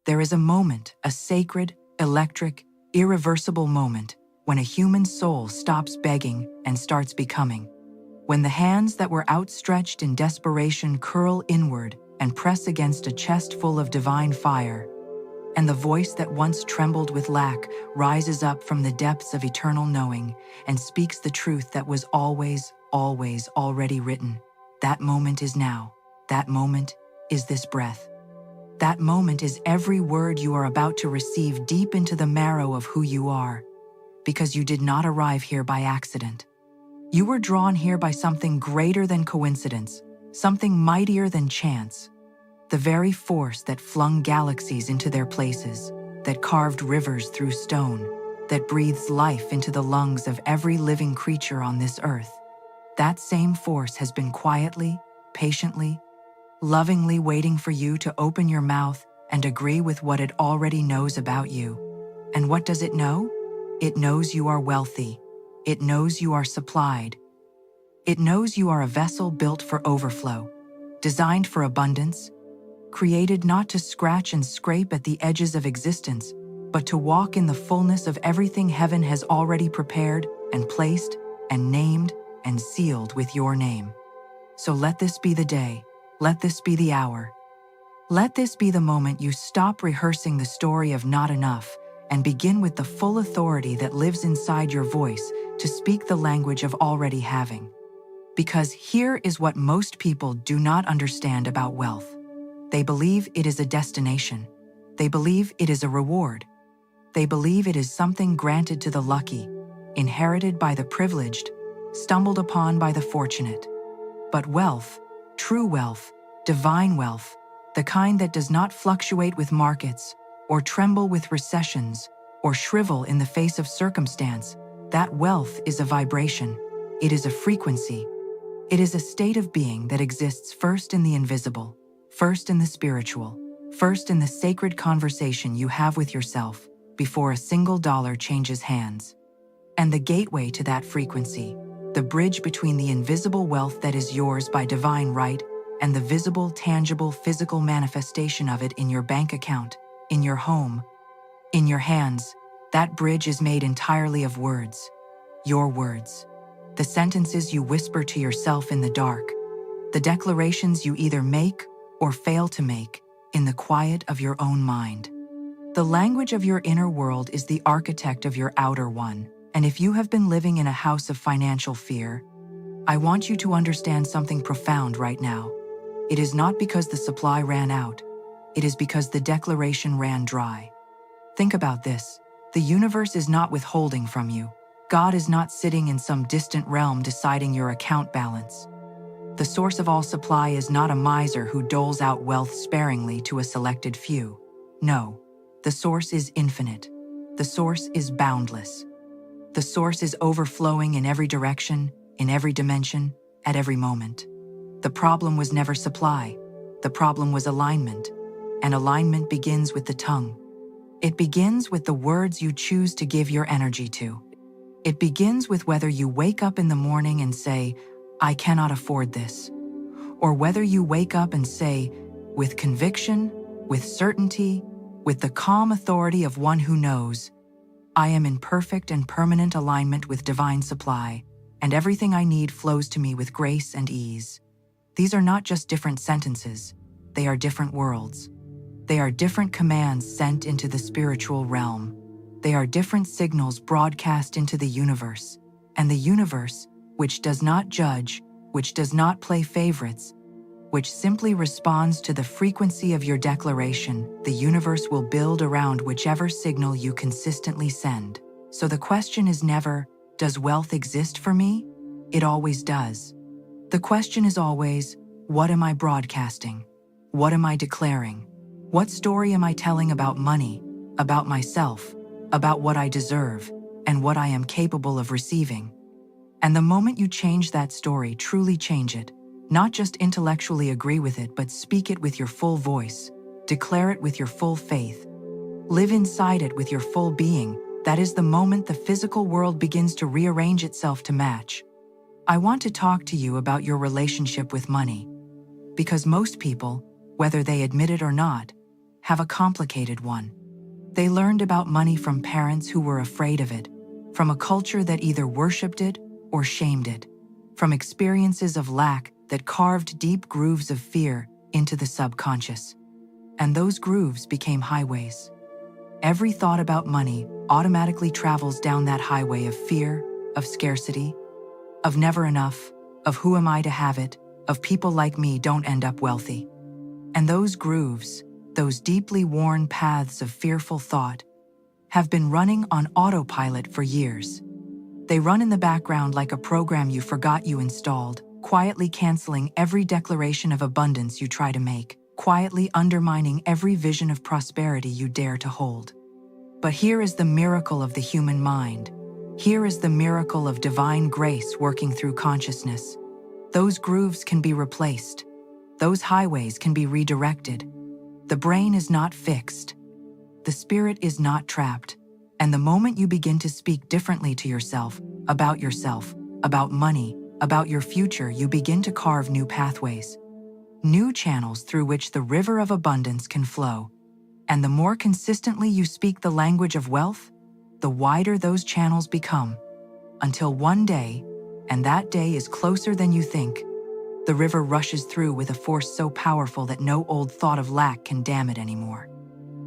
There is a moment, a sacred, electric, irreversible moment, when a human soul stops begging and starts becoming. When the hands that were outstretched in desperation curl inward and press against a chest full of divine fire, and the voice that once trembled with lack rises up from the depths of eternal knowing and speaks the truth that was always, always already written. That moment is now. That moment is this breath. That moment is every word you are about to receive deep into the marrow of who you are, because you did not arrive here by accident. You were drawn here by something greater than coincidence, something mightier than chance. The very force that flung galaxies into their places, that carved rivers through stone, that breathes life into the lungs of every living creature on this earth. That same force has been quietly, patiently, lovingly waiting for you to open your mouth and agree with what it already knows about you. And what does it know? It knows you are wealthy. It knows you are supplied. It knows you are a vessel built for overflow, designed for abundance, created not to scratch and scrape at the edges of existence, but to walk in the fullness of everything heaven has already prepared and placed and named and sealed with your name. So let this be the day. Let this be the hour. Let this be the moment you stop rehearsing the story of not enough and begin with the full authority that lives inside your voice to speak the language of already having. Because here is what most people do not understand about wealth. They believe it is a destination. They believe it is a reward. They believe it is something granted to the lucky, inherited by the privileged, stumbled upon by the fortunate. But wealth, true wealth, divine wealth, the kind that does not fluctuate with markets, or tremble with recessions, or shrivel in the face of circumstance, that wealth is a vibration. It is a frequency. It is a state of being that exists first in the invisible, first in the spiritual, first in the sacred conversation you have with yourself before a single dollar changes hands. And the gateway to that frequency, the bridge between the invisible wealth that is yours by divine right and the visible, tangible, physical manifestation of it in your bank account, in your home, in your hands, that bridge is made entirely of words. Your words. The sentences you whisper to yourself in the dark. The declarations you either make or fail to make in the quiet of your own mind. The language of your inner world is the architect of your outer one, and if you have been living in a house of financial fear, I want you to understand something profound right now. It is not because the supply ran out, it is because the declaration ran dry. Think about this. The universe is not withholding from you. God is not sitting in some distant realm deciding your account balance. The source of all supply is not a miser who doles out wealth sparingly to a selected few. No, the source is infinite. The source is boundless. The source is overflowing in every direction, in every dimension, at every moment. The problem was never supply. The problem was alignment. And alignment begins with the tongue. It begins with the words you choose to give your energy to. It begins with whether you wake up in the morning and say, I cannot afford this. Or whether you wake up and say, with conviction, with certainty, with the calm authority of one who knows, I am in perfect and permanent alignment with divine supply, and everything I need flows to me with grace and ease. These are not just different sentences, they are different worlds. They are different commands sent into the spiritual realm. They are different signals broadcast into the universe, and the universe, which does not judge, which does not play favorites, which simply responds to the frequency of your declaration, the universe will build around whichever signal you consistently send. So the question is never, does wealth exist for me? It always does. The question is always, what am I broadcasting? What am I declaring? What story am I telling about money, about myself, about what I deserve, and what I am capable of receiving? And the moment you change that story, truly change it, not just intellectually agree with it, but speak it with your full voice, declare it with your full faith, live inside it with your full being, that is the moment the physical world begins to rearrange itself to match. I want to talk to you about your relationship with money, because most people, whether they admit it or not, have a complicated one. They learned about money from parents who were afraid of it, from a culture that either worshipped it or shamed it, from experiences of lack that carved deep grooves of fear into the subconscious. And those grooves became highways. Every thought about money automatically travels down that highway of fear, of scarcity, of never enough, of who am I to have it, of people like me don't end up wealthy. And those grooves, those deeply worn paths of fearful thought, have been running on autopilot for years. They run in the background like a program you forgot you installed, quietly canceling every declaration of abundance you try to make, quietly undermining every vision of prosperity you dare to hold. But here is the miracle of the human mind. Here is the miracle of divine grace working through consciousness. Those grooves can be replaced. Those highways can be redirected. The brain is not fixed. The spirit is not trapped. And the moment you begin to speak differently to yourself, about money, about your future, you begin to carve new pathways, new channels through which the river of abundance can flow. And the more consistently you speak the language of wealth, the wider those channels become, until one day, and that day is closer than you think, the river rushes through with a force so powerful that no old thought of lack can dam it anymore.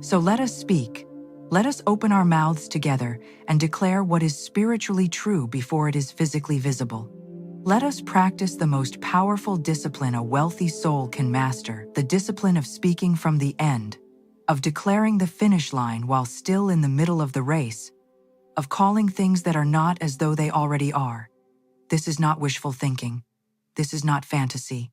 So let us speak. Let us open our mouths together and declare what is spiritually true before it is physically visible. Let us practice the most powerful discipline a wealthy soul can master, the discipline of speaking from the end, of declaring the finish line while still in the middle of the race, of calling things that are not as though they already are. This is not wishful thinking. This is not fantasy.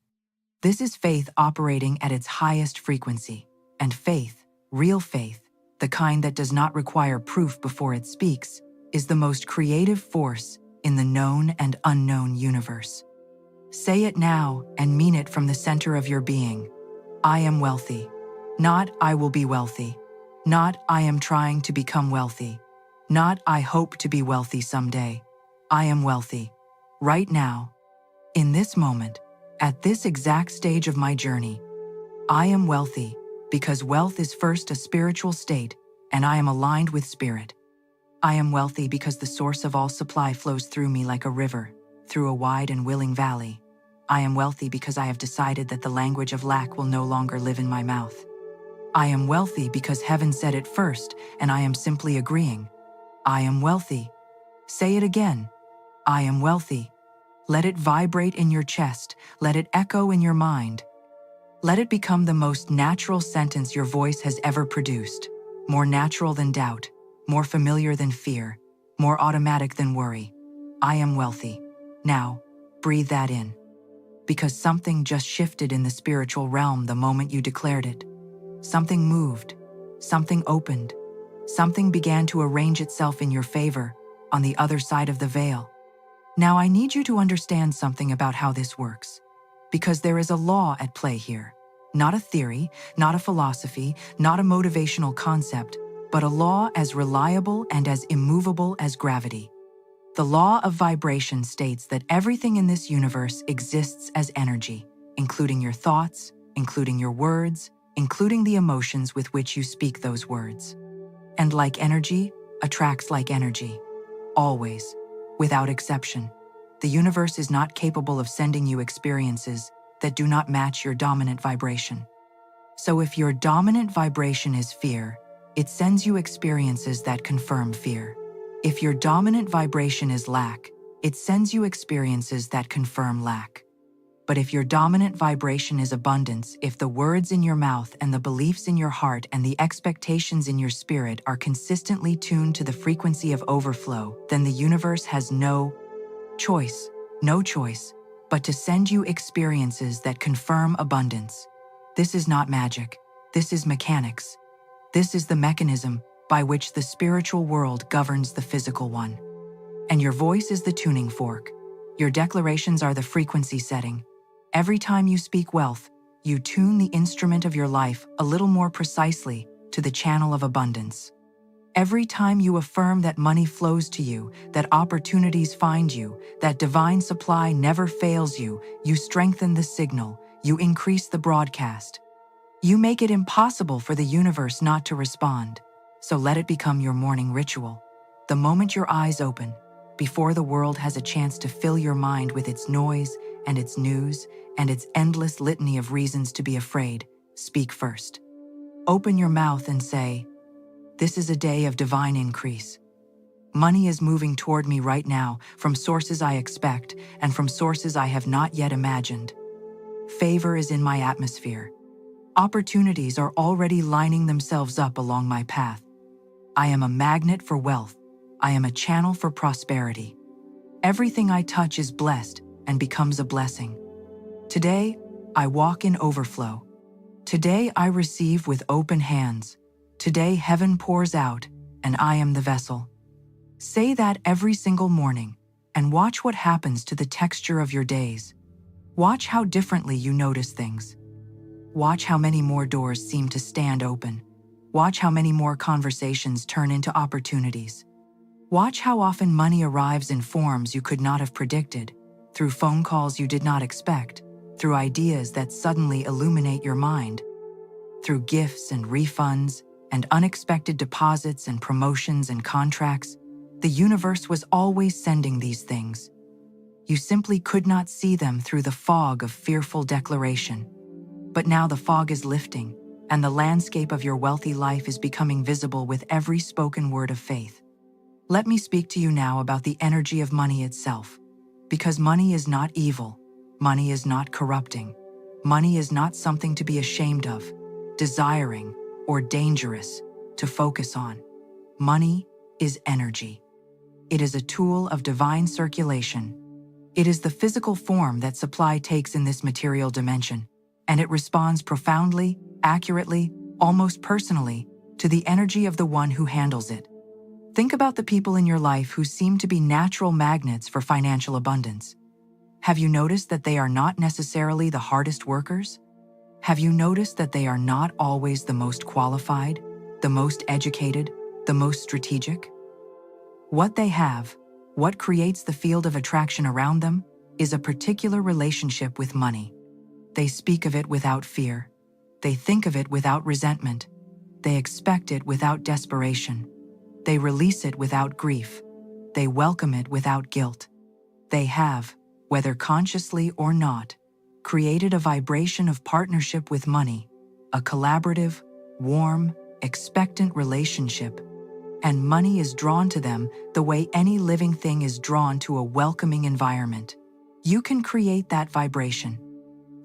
This is faith operating at its highest frequency. And faith, real faith, the kind that does not require proof before it speaks, is the most creative force in the known and unknown universe. Say it now and mean it from the center of your being. I am wealthy. Not I will be wealthy. Not I am trying to become wealthy. Not I hope to be wealthy someday. I am wealthy. Right now. In this moment, at this exact stage of my journey, I am wealthy because wealth is first a spiritual state and I am aligned with spirit. I am wealthy because the source of all supply flows through me like a river, through a wide and willing valley. I am wealthy because I have decided that the language of lack will no longer live in my mouth. I am wealthy because heaven said it first and I am simply agreeing. I am wealthy. Say it again. I am wealthy. Let it vibrate in your chest. Let it echo in your mind. Let it become the most natural sentence your voice has ever produced. More natural than doubt, more familiar than fear, more automatic than worry. I am wealthy. Now, breathe that in. Because something just shifted in the spiritual realm the moment you declared it. Something moved. Something opened. Something began to arrange itself in your favor, on the other side of the veil. Now I need you to understand something about how this works, because there is a law at play here. Not a theory, not a philosophy, not a motivational concept, but a law as reliable and as immovable as gravity. The law of vibration states that everything in this universe exists as energy, including your thoughts, including your words, including the emotions with which you speak those words. And like energy, attracts like energy. Always. Without exception, the universe is not capable of sending you experiences that do not match your dominant vibration. So if your dominant vibration is fear, it sends you experiences that confirm fear. If your dominant vibration is lack, it sends you experiences that confirm lack. But if your dominant vibration is abundance, if the words in your mouth and the beliefs in your heart and the expectations in your spirit are consistently tuned to the frequency of overflow, then the universe has no choice, but to send you experiences that confirm abundance. This is not magic. This is mechanics. This is the mechanism by which the spiritual world governs the physical one. And your voice is the tuning fork. Your declarations are the frequency setting. Every time you speak wealth, you tune the instrument of your life a little more precisely to the channel of abundance. Every time you affirm that money flows to you, that opportunities find you, that divine supply never fails you, you strengthen the signal, you increase the broadcast. You make it impossible for the universe not to respond. So let it become your morning ritual. The moment your eyes open, before the world has a chance to fill your mind with its noise and its news and its endless litany of reasons to be afraid, speak first. Open your mouth and say, "This is a day of divine increase. Money is moving toward me right now from sources I expect and from sources I have not yet imagined. Favor is in my atmosphere. Opportunities are already lining themselves up along my path. I am a magnet for wealth. I am a channel for prosperity. Everything I touch is blessed and becomes a blessing. Today, I walk in overflow. Today, I receive with open hands. Today, heaven pours out, and I am the vessel." Say that every single morning, and watch what happens to the texture of your days. Watch how differently you notice things. Watch how many more doors seem to stand open. Watch how many more conversations turn into opportunities. Watch how often money arrives in forms you could not have predicted, through phone calls you did not expect, through ideas that suddenly illuminate your mind, through gifts and refunds and unexpected deposits and promotions and contracts. The universe was always sending these things. You simply could not see them through the fog of fearful declaration. But now the fog is lifting, and the landscape of your wealthy life is becoming visible with every spoken word of faith. Let me speak to you now about the energy of money itself. Because money is not evil, money is not corrupting, money is not something to be ashamed of, desiring, or dangerous to focus on. Money is energy. It is a tool of divine circulation. It is the physical form that supply takes in this material dimension, and it responds profoundly, accurately, almost personally, to the energy of the one who handles it. Think about the people in your life who seem to be natural magnets for financial abundance. Have you noticed that they are not necessarily the hardest workers? Have you noticed that they are not always the most qualified, the most educated, the most strategic? What they have, what creates the field of attraction around them, is a particular relationship with money. They speak of it without fear. They think of it without resentment. They expect it without desperation. They release it without grief. They welcome it without guilt. They have, whether consciously or not, created a vibration of partnership with money, a collaborative, warm, expectant relationship. And money is drawn to them the way any living thing is drawn to a welcoming environment. You can create that vibration.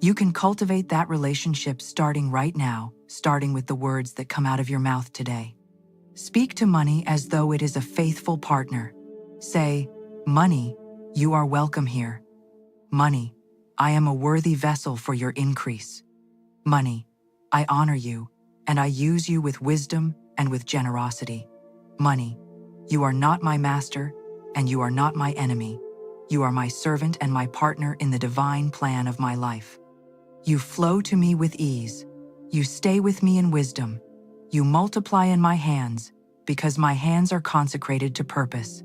You can cultivate that relationship starting right now, starting with the words that come out of your mouth today. Speak to money as though it is a faithful partner. Say, "Money, you are welcome here. Money, I am a worthy vessel for your increase. Money, I honor you, and I use you with wisdom and with generosity. Money, you are not my master, and you are not my enemy. You are my servant and my partner in the divine plan of my life. You flow to me with ease. You stay with me in wisdom. You multiply in my hands, because my hands are consecrated to purpose.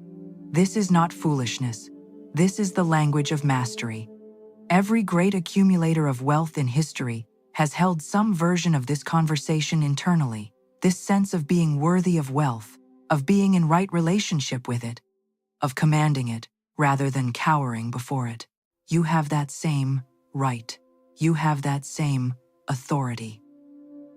This is not foolishness. This is the language of mastery." Every great accumulator of wealth in history has held some version of this conversation internally, this sense of being worthy of wealth, of being in right relationship with it, of commanding it rather than cowering before it. You have that same right. You have that same authority.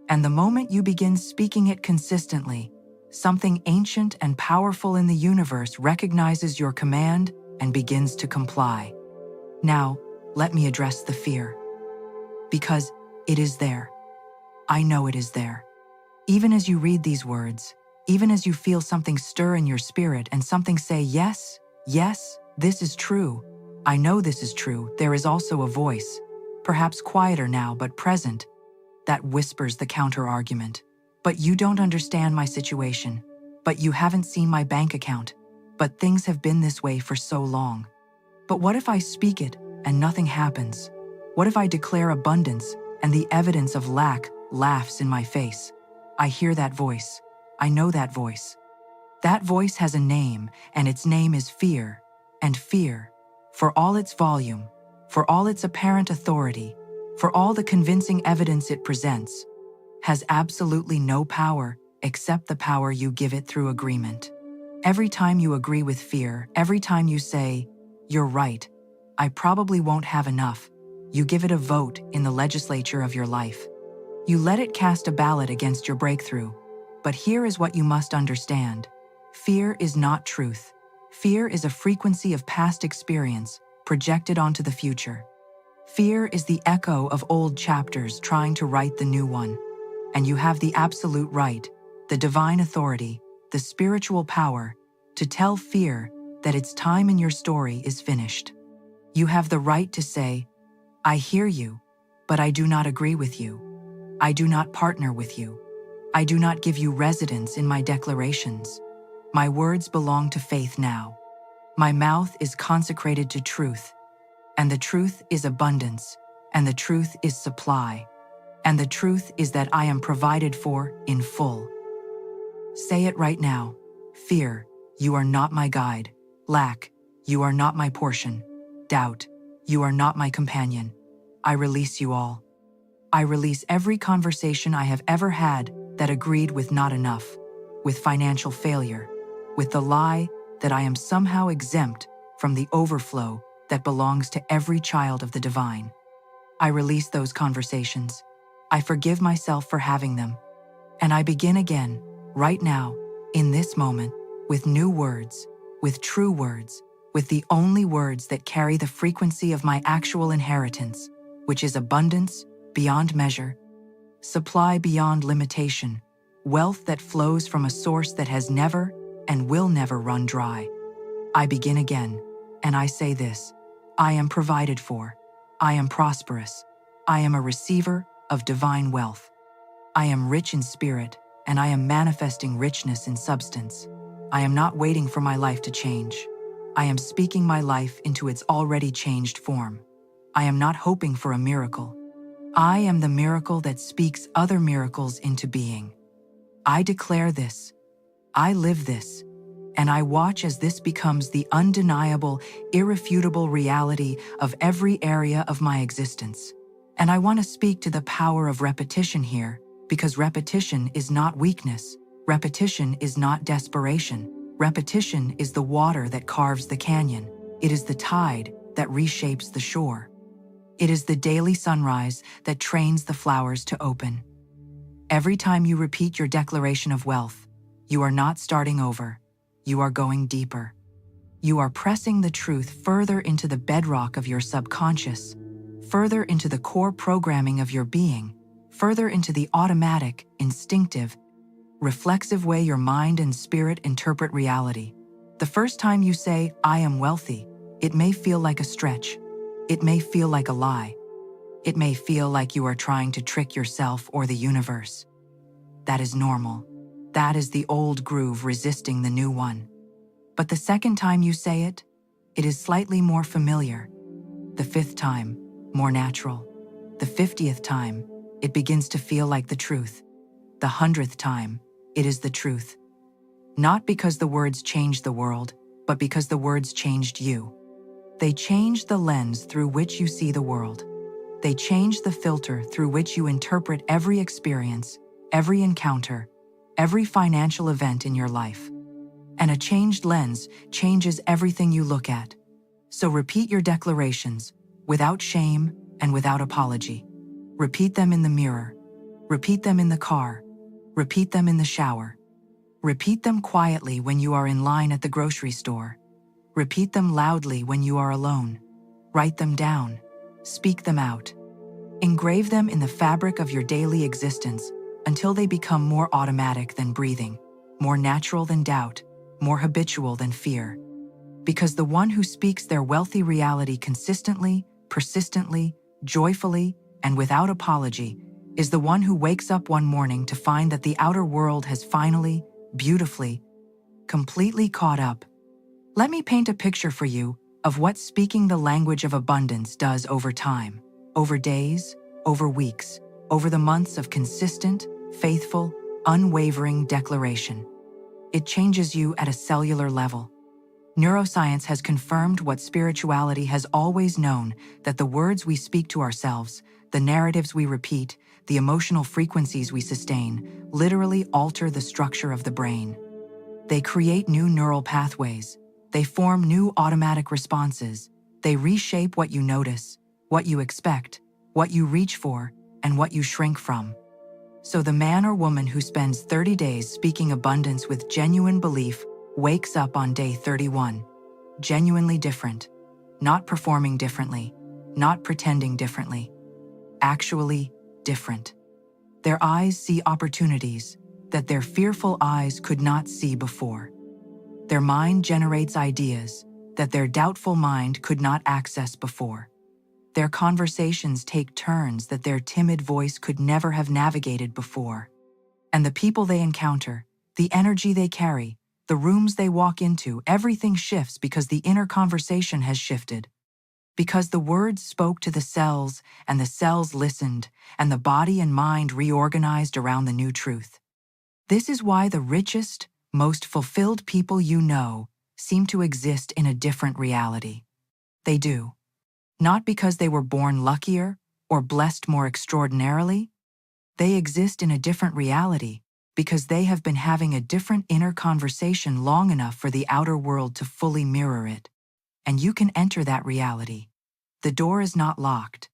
And the moment you begin speaking it consistently, something ancient and powerful in the universe recognizes your command and begins to comply. Now, let me address the fear. Because it is there. I know it is there. Even as you read these words, even as you feel something stir in your spirit and something say, "Yes, yes, this is true. I know this is true," there is also a voice, perhaps quieter now but present, that whispers the counter-argument. "But you don't understand my situation. But you haven't seen my bank account. But things have been this way for so long. But what if I speak it and nothing happens? What if I declare abundance and the evidence of lack laughs in my face?" I hear that voice. I know that voice. That voice has a name, and its name is fear. And fear, for all its volume, for all its apparent authority, for all the convincing evidence it presents, has absolutely no power except the power you give it through agreement. Every time you agree with fear, every time you say, "You're right, I probably won't have enough," you give it a vote in the legislature of your life. You let it cast a ballot against your breakthrough. But here is what you must understand. Fear is not truth. Fear is a frequency of past experience projected onto the future. Fear is the echo of old chapters trying to write the new one. And you have the absolute right, the divine authority, the spiritual power, to tell fear that its time in your story is finished. You have the right to say, "I hear you, but I do not agree with you. I do not partner with you. I do not give you residence in my declarations. My words belong to faith now. My mouth is consecrated to truth, and the truth is abundance, and the truth is supply, and the truth is that I am provided for in full." Say it right now. Fear, you are not my guide. Lack, you are not my portion. Doubt, you are not my companion. I release you all. I release every conversation I have ever had that agreed with not enough, with financial failure, with the lie that I am somehow exempt from the overflow that belongs to every child of the divine. I release those conversations. I forgive myself for having them. And I begin again, right now, in this moment, with new words, with true words, with the only words that carry the frequency of my actual inheritance, which is abundance beyond measure, supply beyond limitation, wealth that flows from a source that has never and will never run dry. I begin again, and I say this: I am provided for. I am prosperous. I am a receiver of divine wealth. I am rich in spirit, and I am manifesting richness in substance. I am not waiting for my life to change. I am speaking my life into its already changed form. I am not hoping for a miracle. I am the miracle that speaks other miracles into being. I declare this. I live this. And I watch as this becomes the undeniable, irrefutable reality of every area of my existence. And I want to speak to the power of repetition here, because repetition is not weakness. Repetition is not desperation. Repetition is the water that carves the canyon. It is the tide that reshapes the shore. It is the daily sunrise that trains the flowers to open. Every time you repeat your declaration of wealth, you are not starting over. You are going deeper. You are pressing the truth further into the bedrock of your subconscious, further into the core programming of your being, further into the automatic, instinctive, reflexive way your mind and spirit interpret reality. The first time you say, "I am wealthy," it may feel like a stretch. It may feel like a lie. It may feel like you are trying to trick yourself or the universe. That is normal. That is the old groove resisting the new one. But the second time you say it, it is slightly more familiar. The fifth time, more natural. The 50th time, it begins to feel like the truth. The 100th time, it is the truth. Not because the words changed the world, but because the words changed you. They changed the lens through which you see the world. They changed the filter through which you interpret every experience, every encounter, every financial event in your life. And a changed lens changes everything you look at. So repeat your declarations without shame and without apology. Repeat them in the mirror. Repeat them in the car. Repeat them in the shower. Repeat them quietly when you are in line at the grocery store. Repeat them loudly when you are alone. Write them down. Speak them out. Engrave them in the fabric of your daily existence until they become more automatic than breathing, more natural than doubt, more habitual than fear. Because the one who speaks their wealthy reality consistently, persistently, joyfully, and without apology is the one who wakes up one morning to find that the outer world has finally, beautifully, completely caught up. Let me paint a picture for you of what speaking the language of abundance does over time, over days, over weeks, over the months of consistent, faithful, unwavering declaration. It changes you at a cellular level. Neuroscience has confirmed what spirituality has always known, that the words we speak to ourselves, the narratives we repeat, the emotional frequencies we sustain, literally alter the structure of the brain. They create new neural pathways. They form new automatic responses. They reshape what you notice, what you expect, what you reach for, and what you shrink from. So the man or woman who spends 30 days speaking abundance with genuine belief wakes up on day 31, genuinely different, not performing differently, not pretending differently, actually different. Their eyes see opportunities that their fearful eyes could not see before. Their mind generates ideas that their doubtful mind could not access before. Their conversations take turns that their timid voice could never have navigated before. And the people they encounter, the energy they carry, the rooms they walk into, everything shifts because the inner conversation has shifted. Because the words spoke to the cells, and the cells listened, and the body and mind reorganized around the new truth. This is why the richest, most fulfilled people you know seem to exist in a different reality. They do. Not because they were born luckier or blessed more extraordinarily. They exist in a different reality because they have been having a different inner conversation long enough for the outer world to fully mirror it. And you can enter that reality. The door is not locked.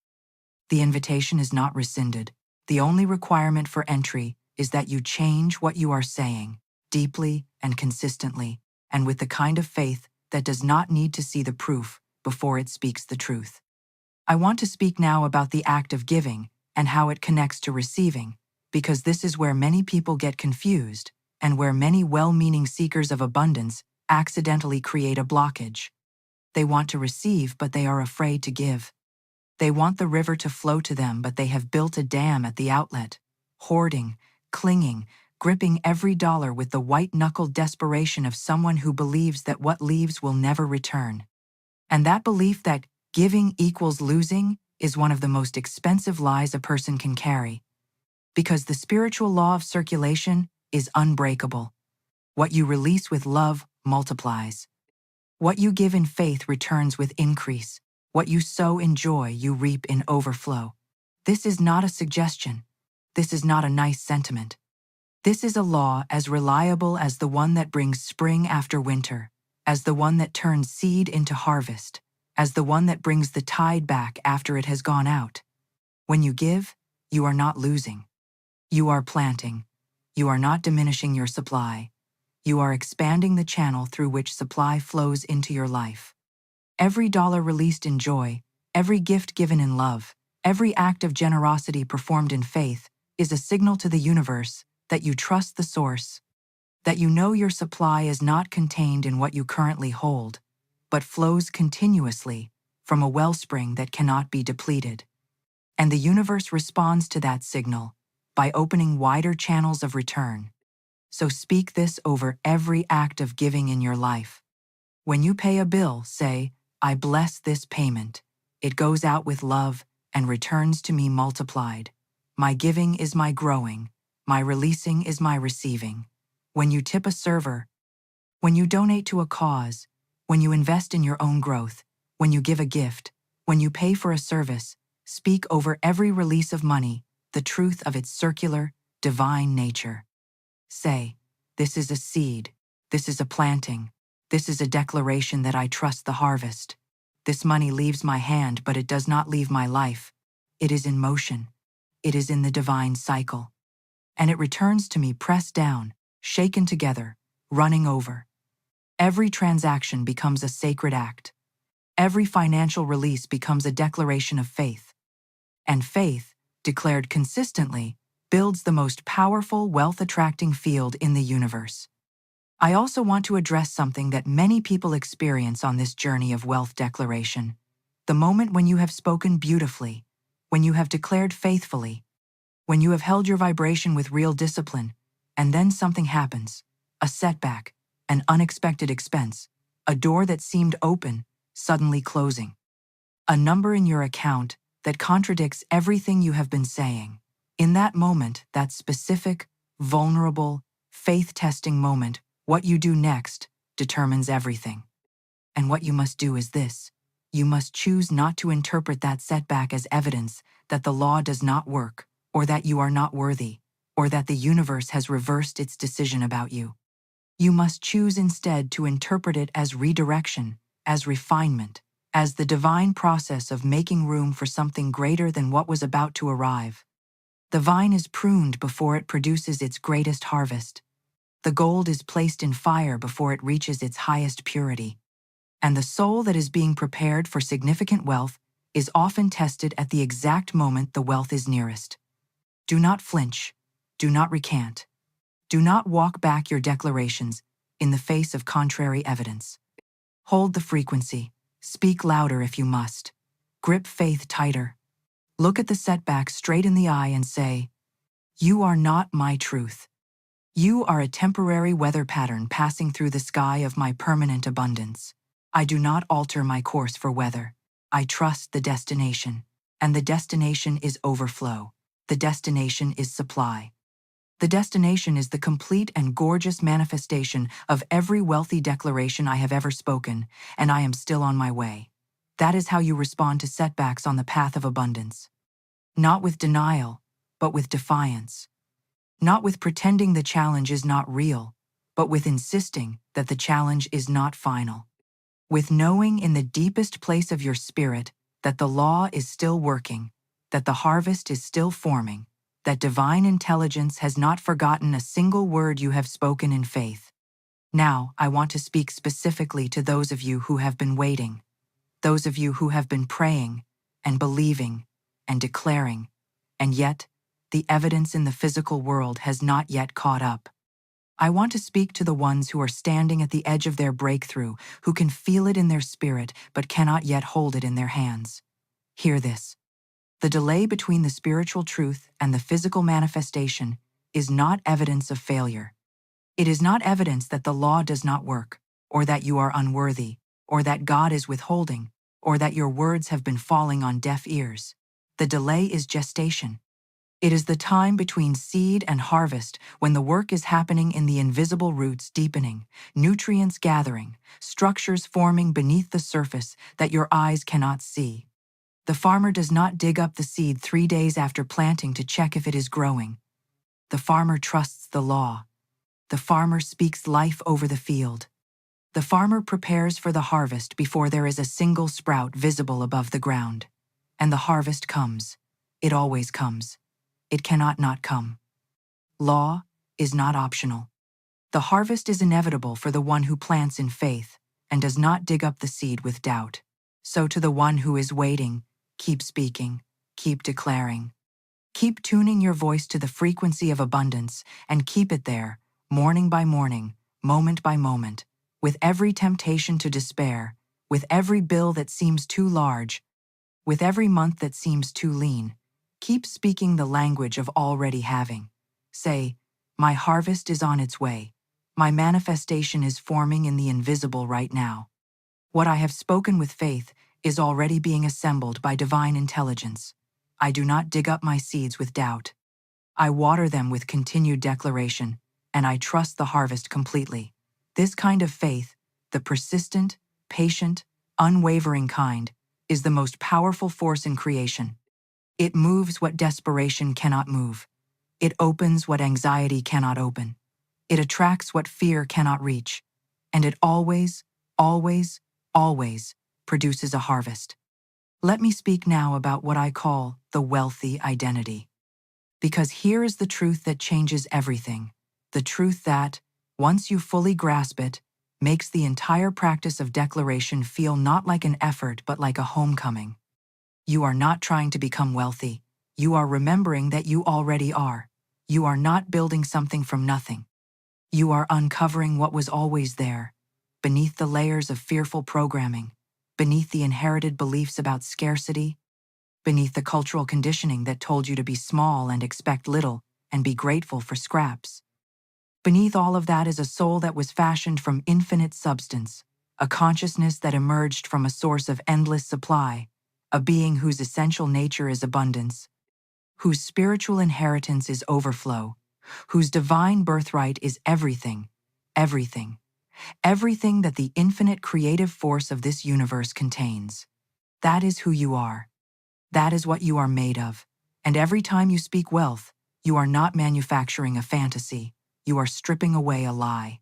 The invitation is not rescinded. The only requirement for entry is that you change what you are saying, deeply and consistently, and with the kind of faith that does not need to see the proof before it speaks the truth. I want to speak now about the act of giving and how it connects to receiving, because this is where many people get confused and where many well-meaning seekers of abundance accidentally create a blockage. They want to receive, but they are afraid to give. They want the river to flow to them, but they have built a dam at the outlet, hoarding, clinging, gripping every dollar with the white-knuckled desperation of someone who believes that what leaves will never return. And that belief that giving equals losing is one of the most expensive lies a person can carry. Because the spiritual law of circulation is unbreakable. What you release with love multiplies. What you give in faith returns with increase. What you sow in joy, you reap in overflow. This is not a suggestion. This is not a nice sentiment. This is a law as reliable as the one that brings spring after winter, as the one that turns seed into harvest, as the one that brings the tide back after it has gone out. When you give, you are not losing. You are planting. You are not diminishing your supply. You are expanding the channel through which supply flows into your life. Every dollar released in joy, every gift given in love, every act of generosity performed in faith is a signal to the universe that you trust the source, that you know your supply is not contained in what you currently hold, but flows continuously from a wellspring that cannot be depleted. And the universe responds to that signal by opening wider channels of return. So speak this over every act of giving in your life. When you pay a bill, say, "I bless this payment. It goes out with love and returns to me multiplied. My giving is my growing. My releasing is my receiving." When you tip a server, when you donate to a cause, when you invest in your own growth, when you give a gift, when you pay for a service, speak over every release of money the truth of its circular, divine nature. Say, "This is a seed. This is a planting. This is a declaration that I trust the harvest. This money leaves my hand, but it does not leave my life. It is in motion. It is in the divine cycle. And it returns to me pressed down, shaken together, running over." Every transaction becomes a sacred act. Every financial release becomes a declaration of faith. And faith, declared consistently, builds the most powerful wealth-attracting field in the universe. I also want to address something that many people experience on this journey of wealth declaration. The moment when you have spoken beautifully, when you have declared faithfully, when you have held your vibration with real discipline, and then something happens, a setback, an unexpected expense, a door that seemed open, suddenly closing. A number in your account that contradicts everything you have been saying. In that moment, that specific, vulnerable, faith-testing moment, what you do next determines everything. And what you must do is this: you must choose not to interpret that setback as evidence that the law does not work, or that you are not worthy, or that the universe has reversed its decision about you. You must choose instead to interpret it as redirection, as refinement, as the divine process of making room for something greater than what was about to arrive. The vine is pruned before it produces its greatest harvest. The gold is placed in fire before it reaches its highest purity. And the soul that is being prepared for significant wealth is often tested at the exact moment the wealth is nearest. Do not flinch. Do not recant. Do not walk back your declarations in the face of contrary evidence. Hold the frequency. Speak louder if you must. Grip faith tighter. Look at the setback straight in the eye and say, "You are not my truth. You are a temporary weather pattern passing through the sky of my permanent abundance. I do not alter my course for weather. I trust the destination. And the destination is overflow. The destination is supply. The destination is the complete and gorgeous manifestation of every wealthy declaration I have ever spoken, and I am still on my way." That is how you respond to setbacks on the path of abundance. Not with denial, but with defiance. Not with pretending the challenge is not real, but with insisting that the challenge is not final. With knowing in the deepest place of your spirit that the law is still working, that the harvest is still forming, that divine intelligence has not forgotten a single word you have spoken in faith. Now, I want to speak specifically to those of you who have been waiting, those of you who have been praying and believing and declaring, and yet the evidence in the physical world has not yet caught up. I want to speak to the ones who are standing at the edge of their breakthrough, who can feel it in their spirit but cannot yet hold it in their hands. Hear this. The delay between the spiritual truth and the physical manifestation is not evidence of failure. It is not evidence that the law does not work, or that you are unworthy, or that God is withholding, or that your words have been falling on deaf ears. The delay is gestation. It is the time between seed and harvest when the work is happening in the invisible roots deepening, nutrients gathering, structures forming beneath the surface that your eyes cannot see. The farmer does not dig up the seed 3 days after planting to check if it is growing. The farmer trusts the law. The farmer speaks life over the field. The farmer prepares for the harvest before there is a single sprout visible above the ground. And the harvest comes. It always comes. It cannot not come. Law is not optional. The harvest is inevitable for the one who plants in faith and does not dig up the seed with doubt. So to the one who is waiting, keep speaking, keep declaring. Keep tuning your voice to the frequency of abundance and keep it there, morning by morning, moment by moment, with every temptation to despair, with every bill that seems too large, with every month that seems too lean. Keep speaking the language of already having. Say, "My harvest is on its way. My manifestation is forming in the invisible right now. What I have spoken with faith is already being assembled by divine intelligence. I do not dig up my seeds with doubt. I water them with continued declaration, and I trust the harvest completely." This kind of faith, the persistent, patient, unwavering kind, is the most powerful force in creation. It moves what desperation cannot move. It opens what anxiety cannot open. It attracts what fear cannot reach. And it always, always, always produces a harvest. Let me speak now about what I call the wealthy identity. Because here is the truth that changes everything. The truth that, once you fully grasp it, makes the entire practice of declaration feel not like an effort but like a homecoming. You are not trying to become wealthy. You are remembering that you already are. You are not building something from nothing. You are uncovering what was always there, beneath the layers of fearful programming, beneath the inherited beliefs about scarcity, beneath the cultural conditioning that told you to be small and expect little and be grateful for scraps. Beneath all of that is a soul that was fashioned from infinite substance, a consciousness that emerged from a source of endless supply, a being whose essential nature is abundance, whose spiritual inheritance is overflow, whose divine birthright is everything, everything, everything that the infinite creative force of this universe contains. That is who you are. That is what you are made of. And every time you speak wealth, you are not manufacturing a fantasy, you are stripping away a lie.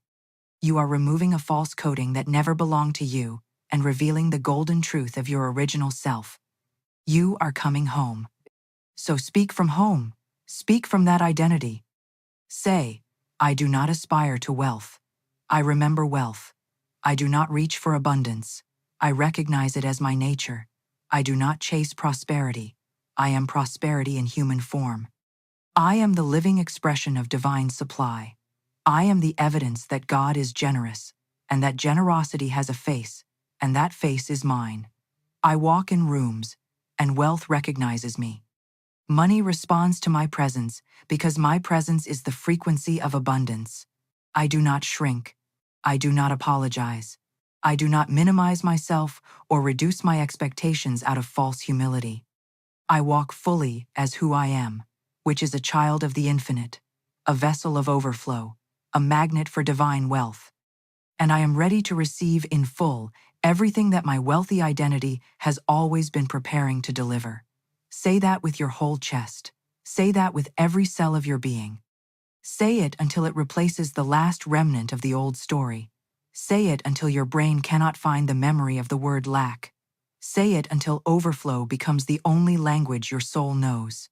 You are removing a false coating that never belonged to you and revealing the golden truth of your original self. You are coming home. So speak from home. Speak from that identity. Say, I do not aspire to wealth. I remember wealth. I do not reach for abundance. I recognize it as my nature. I do not chase prosperity. I am prosperity in human form. I am the living expression of divine supply. I am the evidence that God is generous, and that generosity has a face, and that face is mine. I walk in rooms, and wealth recognizes me. Money responds to my presence because my presence is the frequency of abundance. I do not shrink. I do not apologize. I do not minimize myself or reduce my expectations out of false humility. I walk fully as who I am, which is a child of the infinite, a vessel of overflow, a magnet for divine wealth. And I am ready to receive in full everything that my wealthy identity has always been preparing to deliver. Say that with your whole chest. Say that with every cell of your being. Say it until it replaces the last remnant of the old story. Say it until your brain cannot find the memory of the word lack. Say it until overflow becomes the only language your soul knows.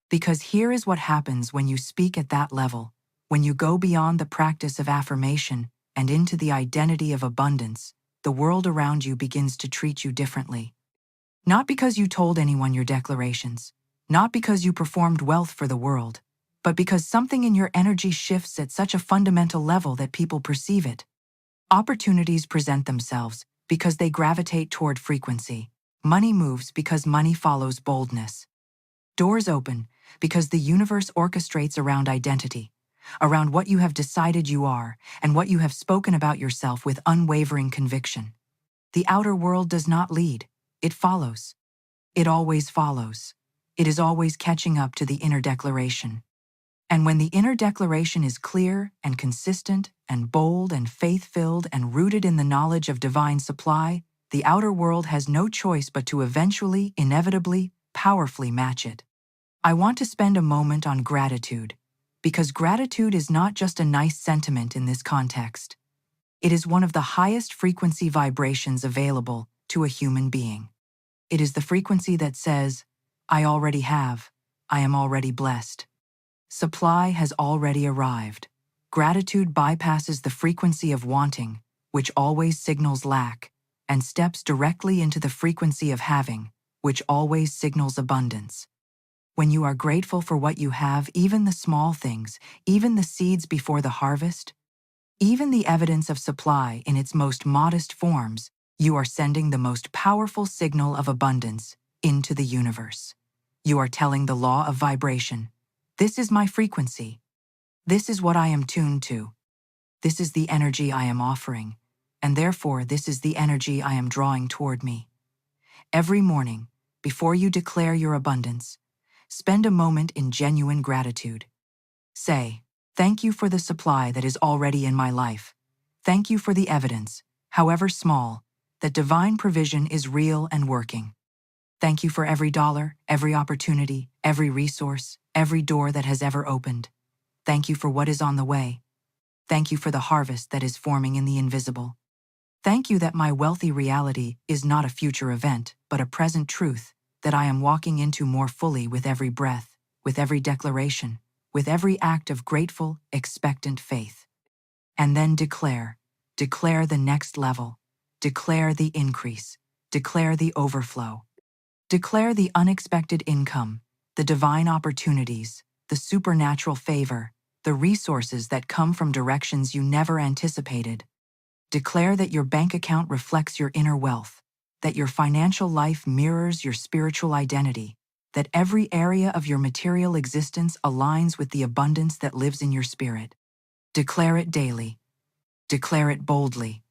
Because here is what happens when you speak at that level, when you go beyond the practice of affirmation and into the identity of abundance, the world around you begins to treat you differently. Not because you told anyone your declarations, not because you performed wealth for the world, but because something in your energy shifts at such a fundamental level that people perceive it. Opportunities present themselves because they gravitate toward frequency. Money moves because money follows boldness. Doors open because the universe orchestrates around identity, around what you have decided you are and what you have spoken about yourself with unwavering conviction. The outer world does not lead, it follows. It always follows. It is always catching up to the inner declaration. And when the inner declaration is clear and consistent and bold and faith-filled and rooted in the knowledge of divine supply, the outer world has no choice but to eventually, inevitably, powerfully match it. I want to spend a moment on gratitude, because gratitude is not just a nice sentiment in this context. It is one of the highest frequency vibrations available to a human being. It is the frequency that says, I already have, I am already blessed. Supply has already arrived. Gratitude bypasses the frequency of wanting, which always signals lack, and steps directly into the frequency of having, which always signals abundance. When you are grateful for what you have, even the small things, even the seeds before the harvest, even the evidence of supply in its most modest forms, you are sending the most powerful signal of abundance into the universe. You are telling the law of vibration, this is my frequency. This is what I am tuned to. This is the energy I am offering, and therefore this is the energy I am drawing toward me. Every morning, before you declare your abundance, spend a moment in genuine gratitude. Say, thank you for the supply that is already in my life. Thank you for the evidence, however small, that divine provision is real and working. Thank you for every dollar, every opportunity, every resource, every door that has ever opened. Thank you for what is on the way. Thank you for the harvest that is forming in the invisible. Thank you that my wealthy reality is not a future event, but a present truth that I am walking into more fully with every breath, with every declaration, with every act of grateful, expectant faith. And then declare the next level, declare the increase, declare the overflow. Declare the unexpected income, the divine opportunities, the supernatural favor, the resources that come from directions you never anticipated. Declare that your bank account reflects your inner wealth, that your financial life mirrors your spiritual identity, that every area of your material existence aligns with the abundance that lives in your spirit. Declare it daily. Declare it boldly.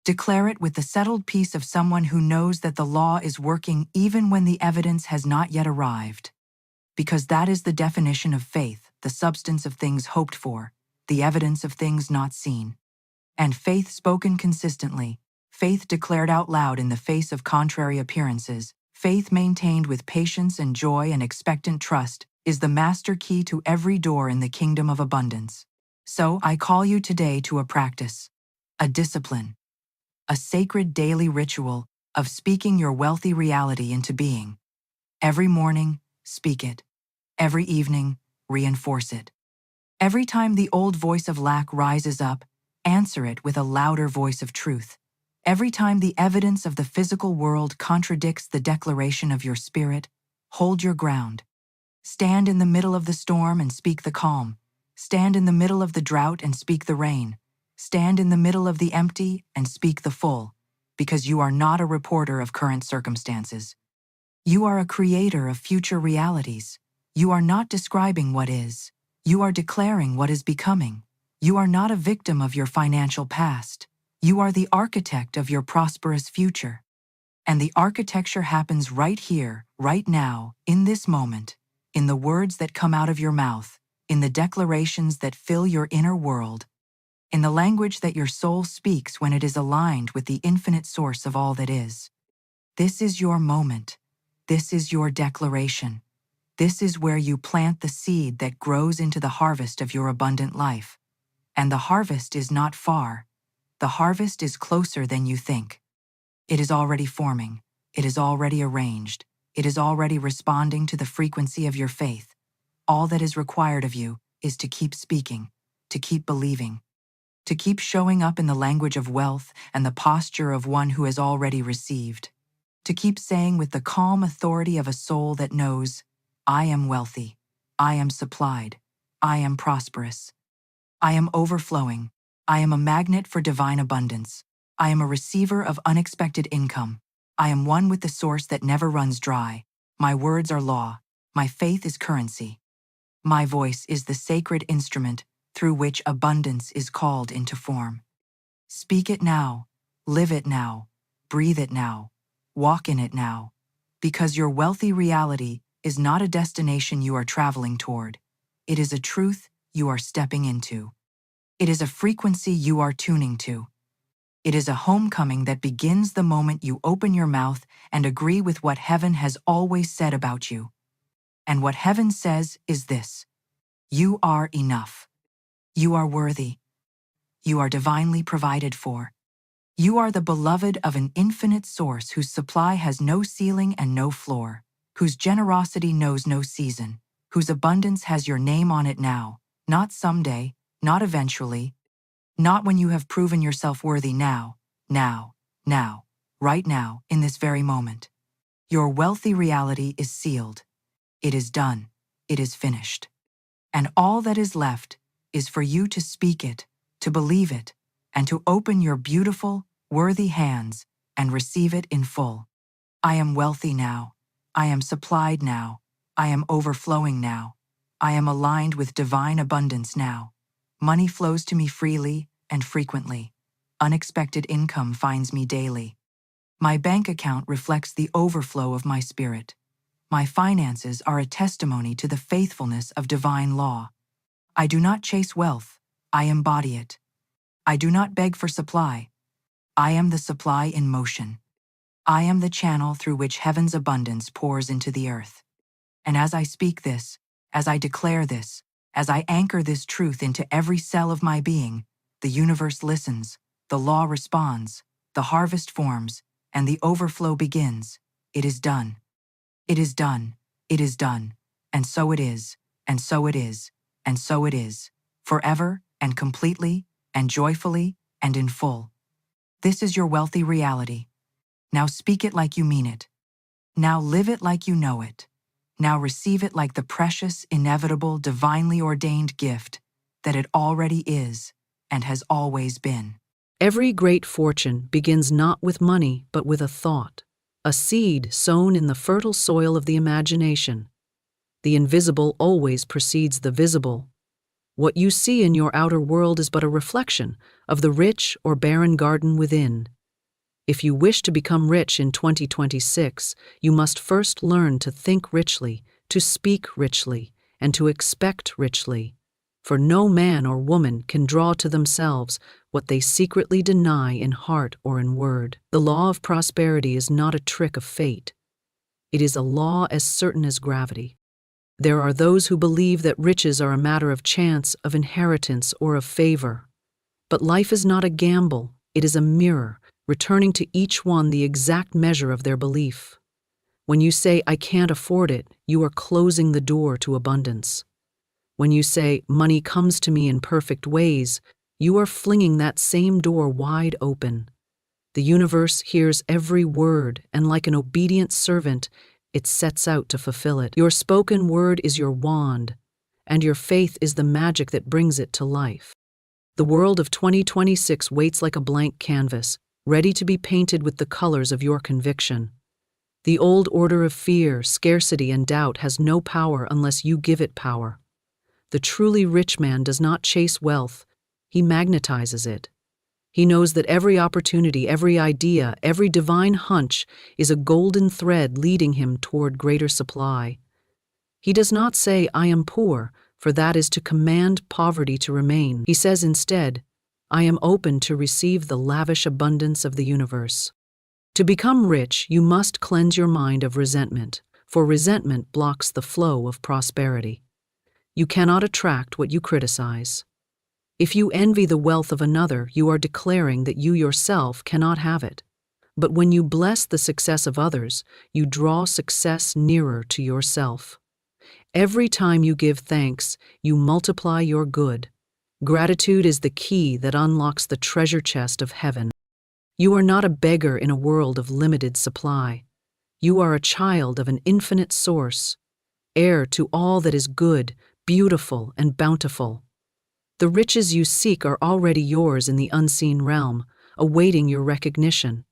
Declare it with the settled peace of someone who knows that the law is working even when the evidence has not yet arrived. Because that is the definition of faith, the substance of things hoped for, the evidence of things not seen. And faith spoken consistently, faith declared out loud in the face of contrary appearances, Faith maintained with patience and joy and expectant trust is the master key to every door in the kingdom of abundance. So I call you today to a practice, a discipline, a sacred daily ritual of speaking your wealthy reality into being. Every morning, speak it. Every evening, reinforce it. Every time the old voice of lack rises up, answer it with a louder voice of truth. Every time the evidence of the physical world contradicts the declaration of your spirit, hold your ground. Stand in the middle of the storm and speak the calm. Stand in the middle of the drought and speak the rain. Stand in the middle of the empty and speak the full, because you are not a reporter of current circumstances. You are a creator of future realities. You are not describing what is. You are declaring what is becoming. You are not a victim of your financial past. You are the architect of your prosperous future. And the architecture happens right here, right now, in this moment, in the words that come out of your mouth, in the declarations that fill your inner world, in the language that your soul speaks when it is aligned with the infinite source of all that is. This is your moment. This is your declaration. This is where you plant the seed that grows into the harvest of your abundant life. And the harvest is not far. The harvest is closer than you think. It is already forming. It is already arranged. It is already responding to the frequency of your faith. All that is required of you is to keep speaking, to keep believing, to keep showing up in the language of wealth and the posture of one who has already received, to keep saying with the calm authority of a soul that knows, I am wealthy, I am supplied, I am prosperous, I am overflowing, I am a magnet for divine abundance, I am a receiver of unexpected income, I am one with the source that never runs dry, my words are law, my faith is currency. My voice is the sacred instrument through which abundance is called into form. Speak it now, live it now, breathe it now, walk in it now, because your wealthy reality is not a destination you are traveling toward. It is a truth you are stepping into. It is a frequency you are tuning to. It is a homecoming that begins the moment you open your mouth and agree with what heaven has always said about you. And what heaven says is this: you are enough. You are worthy. You are divinely provided for. You are the beloved of an infinite source whose supply has no ceiling and no floor, whose generosity knows no season, whose abundance has your name on it now, not someday, not eventually, not when you have proven yourself worthy now, right now, in this very moment. Your wealthy reality is sealed. It is done. It is finished. And all that is left is for you to speak it, to believe it, and to open your beautiful, worthy hands and receive it in full. I am wealthy now. I am supplied now. I am overflowing now. I am aligned with divine abundance now. Money flows to me freely and frequently. Unexpected income finds me daily. My bank account reflects the overflow of my spirit. My finances are a testimony to the faithfulness of divine law. I do not chase wealth, I embody it. I do not beg for supply. I am the supply in motion. I am the channel through which heaven's abundance pours into the earth. And as I speak this, as I declare this, as I anchor this truth into every cell of my being, the universe listens, the law responds, the harvest forms, and the overflow begins. It is done. It is done. It is done. And so it is. And so it is. And so it is. Forever and completely and joyfully and in full. This is your wealthy reality. Now speak it like you mean it. Now live it like you know it. Now receive it like the precious, inevitable, divinely ordained gift that it already is and has always been. Every great fortune begins not with money but with a thought, a seed sown in the fertile soil of the imagination. The invisible always precedes the visible. What you see in your outer world is but a reflection of the rich or barren garden within. If you wish to become rich in 2026, you must first learn to think richly, to speak richly, and to expect richly. For no man or woman can draw to themselves what they secretly deny in heart or in word. The law of prosperity is not a trick of fate. It is a law as certain as gravity. There are those who believe that riches are a matter of chance, of inheritance, or of favor. But life is not a gamble, it is a mirror, returning to each one the exact measure of their belief. When you say, "I can't afford it," you are closing the door to abundance. When you say, "Money comes to me in perfect ways," you are flinging that same door wide open. The universe hears every word, and like an obedient servant, it sets out to fulfill it. Your spoken word is your wand, and your faith is the magic that brings it to life. The world of 2026 waits like a blank canvas, ready to be painted with the colors of your conviction. The old order of fear, scarcity, and doubt has no power unless you give it power. The truly rich man does not chase wealth, he magnetizes it. He knows that every opportunity, every idea, every divine hunch is a golden thread leading him toward greater supply. He does not say, "I am poor," for that is to command poverty to remain. He says instead, "I am open to receive the lavish abundance of the universe." To become rich, you must cleanse your mind of resentment, for resentment blocks the flow of prosperity. You cannot attract what you criticize. If you envy the wealth of another, you are declaring that you yourself cannot have it. But when you bless the success of others, you draw success nearer to yourself. Every time you give thanks, you multiply your good. Gratitude is the key that unlocks the treasure chest of heaven. You are not a beggar in a world of limited supply. You are a child of an infinite source, heir to all that is good, beautiful, and bountiful. The riches you seek are already yours in the unseen realm, awaiting your recognition.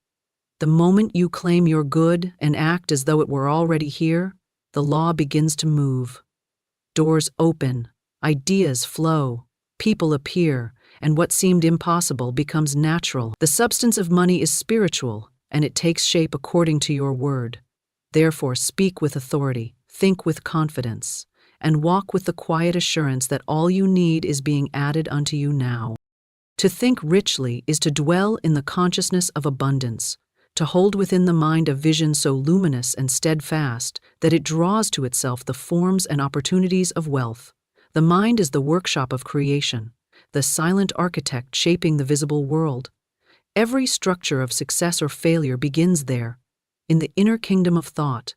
The moment you claim your good and act as though it were already here, the law begins to move. Doors open, ideas flow, people appear, and what seemed impossible becomes natural. The substance of money is spiritual, and it takes shape according to your word. Therefore, speak with authority, think with confidence, and walk with the quiet assurance that all you need is being added unto you now. To think richly is to dwell in the consciousness of abundance, to hold within the mind a vision so luminous and steadfast that it draws to itself the forms and opportunities of wealth. The mind is the workshop of creation, the silent architect shaping the visible world. Every structure of success or failure begins there, in the inner kingdom of thought.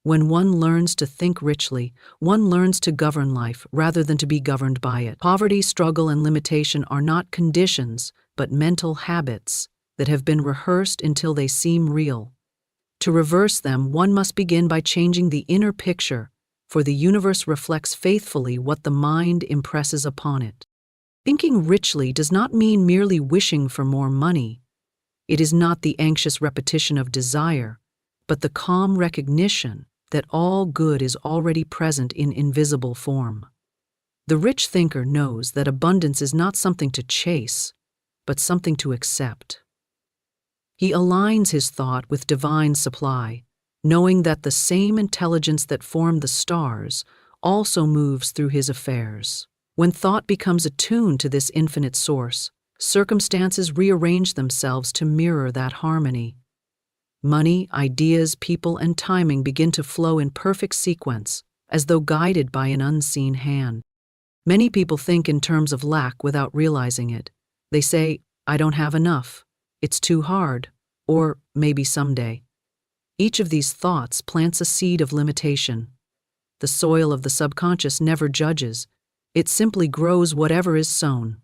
When one learns to think richly, one learns to govern life rather than to be governed by it. Poverty, struggle, and limitation are not conditions, but mental habits that have been rehearsed until they seem real. To reverse them, one must begin by changing the inner picture, for the universe reflects faithfully what the mind impresses upon it. Thinking richly does not mean merely wishing for more money. It is not the anxious repetition of desire, but the calm recognition that all good is already present in invisible form. The rich thinker knows that abundance is not something to chase, but something to accept. He aligns his thought with divine supply, knowing that the same intelligence that formed the stars also moves through his affairs. When thought becomes attuned to this infinite source, circumstances rearrange themselves to mirror that harmony. Money, ideas, people, and timing begin to flow in perfect sequence, as though guided by an unseen hand. Many people think in terms of lack without realizing it. They say, "I don't have enough," "it's too hard," or "maybe someday." Each of these thoughts plants a seed of limitation. The soil of the subconscious never judges. It simply grows whatever is sown.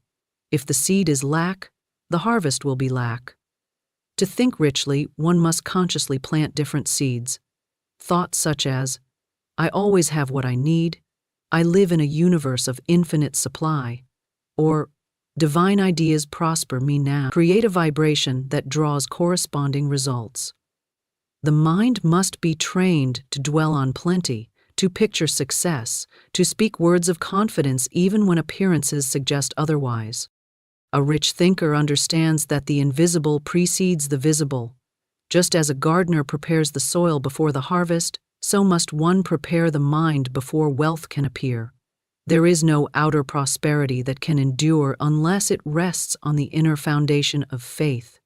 If the seed is lack, the harvest will be lack. To think richly, one must consciously plant different seeds. Thoughts such as, "I always have what I need," "I live in a universe of infinite supply," or "Divine ideas prosper me now," create a vibration that draws corresponding results. The mind must be trained to dwell on plenty, to picture success, to speak words of confidence even when appearances suggest otherwise. A rich thinker understands that the invisible precedes the visible. Just as a gardener prepares the soil before the harvest, so must one prepare the mind before wealth can appear. There is no outer prosperity that can endure unless it rests on the inner foundation of faith.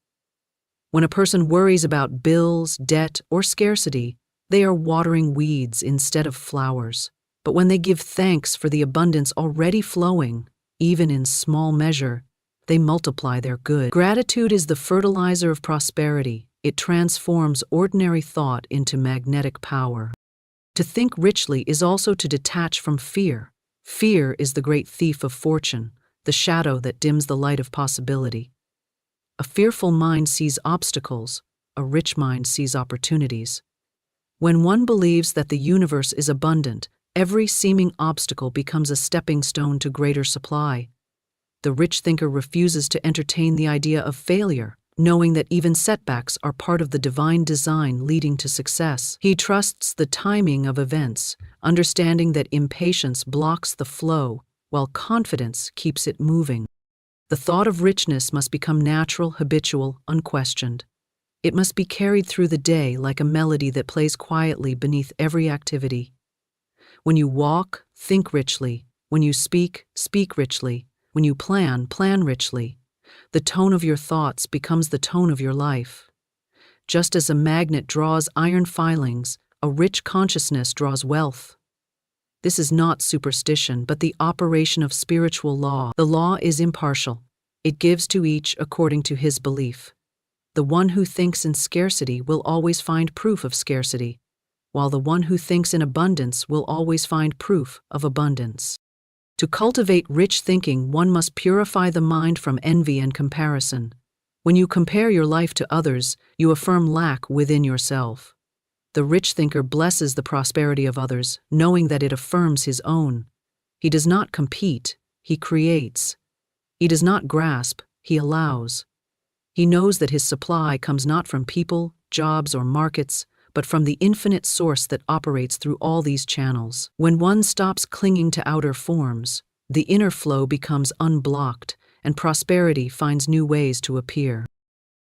When a person worries about bills, debt, or scarcity, They are watering weeds instead of flowers. But when they give thanks for the abundance already flowing, even in small measure, they multiply their good. Gratitude is the fertilizer of prosperity. It transforms ordinary thought into magnetic power. To think richly is also to detach from fear. Fear is the great thief of fortune, the shadow that dims the light of possibility. A fearful mind sees obstacles, a rich mind sees opportunities. When one believes that the universe is abundant, every seeming obstacle becomes a stepping stone to greater supply. The rich thinker refuses to entertain the idea of failure, knowing that even setbacks are part of the divine design leading to success. He trusts the timing of events, understanding that impatience blocks the flow, while confidence keeps it moving. The thought of richness must become natural, habitual, unquestioned. It must be carried through the day like a melody that plays quietly beneath every activity. When you walk, think richly. When you speak, speak richly. When you plan, plan richly. The tone of your thoughts becomes the tone of your life. Just as a magnet draws iron filings, a rich consciousness draws wealth. This is not superstition, but the operation of spiritual law. The law is impartial. It gives to each according to his belief. The one who thinks in scarcity will always find proof of scarcity, while the one who thinks in abundance will always find proof of abundance. To cultivate rich thinking, one must purify the mind from envy and comparison. When you compare your life to others, you affirm lack within yourself. The rich thinker blesses the prosperity of others, knowing that it affirms his own. He does not compete, he creates. He does not grasp, he allows. He knows that his supply comes not from people, jobs, or markets, but from the infinite source that operates through all these channels. When one stops clinging to outer forms, the inner flow becomes unblocked, and prosperity finds new ways to appear.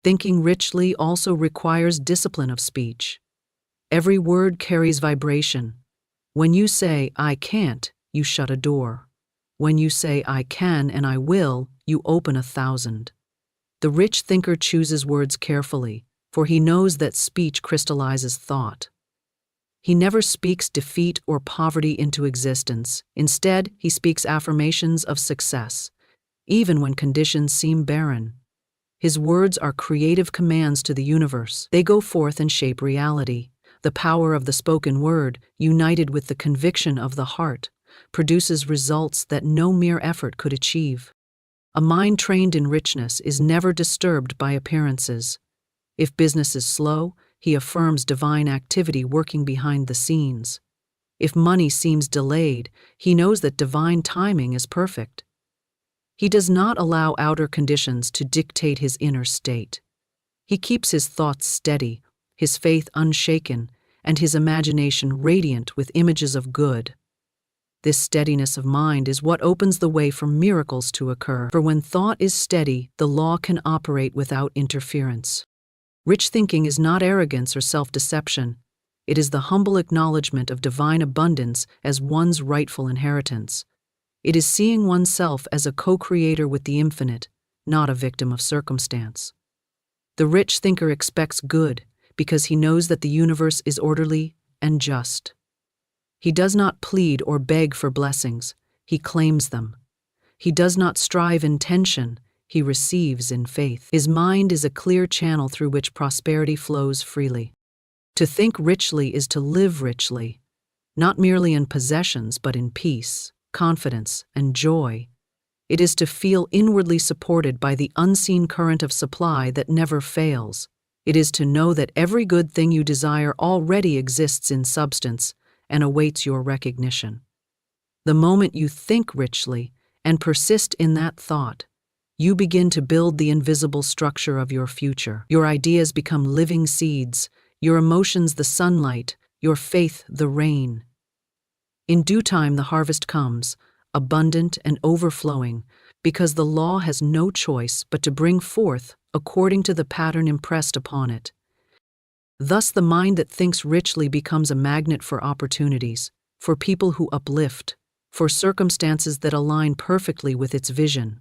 Thinking richly also requires discipline of speech. Every word carries vibration. When you say, "I can't," you shut a door. When you say, "I can and I will," you open 1,000. The rich thinker chooses words carefully, for he knows that speech crystallizes thought. He never speaks defeat or poverty into existence. Instead, he speaks affirmations of success, even when conditions seem barren. His words are creative commands to the universe. They go forth and shape reality. The power of the spoken word, united with the conviction of the heart, produces results that no mere effort could achieve. A mind trained in richness is never disturbed by appearances. If business is slow, he affirms divine activity working behind the scenes. If money seems delayed, he knows that divine timing is perfect. He does not allow outer conditions to dictate his inner state. He keeps his thoughts steady, his faith unshaken, and his imagination radiant with images of good. This steadiness of mind is what opens the way for miracles to occur. For when thought is steady, the law can operate without interference. Rich thinking is not arrogance or self-deception. It is the humble acknowledgement of divine abundance as one's rightful inheritance. It is seeing oneself as a co-creator with the infinite, not a victim of circumstance. The rich thinker expects good because he knows that the universe is orderly and just. He does not plead or beg for blessings, he claims them. He does not strive in tension, he receives in faith. His mind is a clear channel through which prosperity flows freely. To think richly is to live richly, not merely in possessions but in peace, confidence, and joy. It is to feel inwardly supported by the unseen current of supply that never fails. It is to know that every good thing you desire already exists in substance and awaits your recognition. The moment you think richly and persist in that thought, you begin to build the invisible structure of your future. Your ideas become living seeds, your emotions the sunlight, your faith the rain. In due time the harvest comes, abundant and overflowing, because the law has no choice but to bring forth according to the pattern impressed upon it. Thus the mind that thinks richly becomes a magnet for opportunities, for people who uplift, for circumstances that align perfectly with its vision.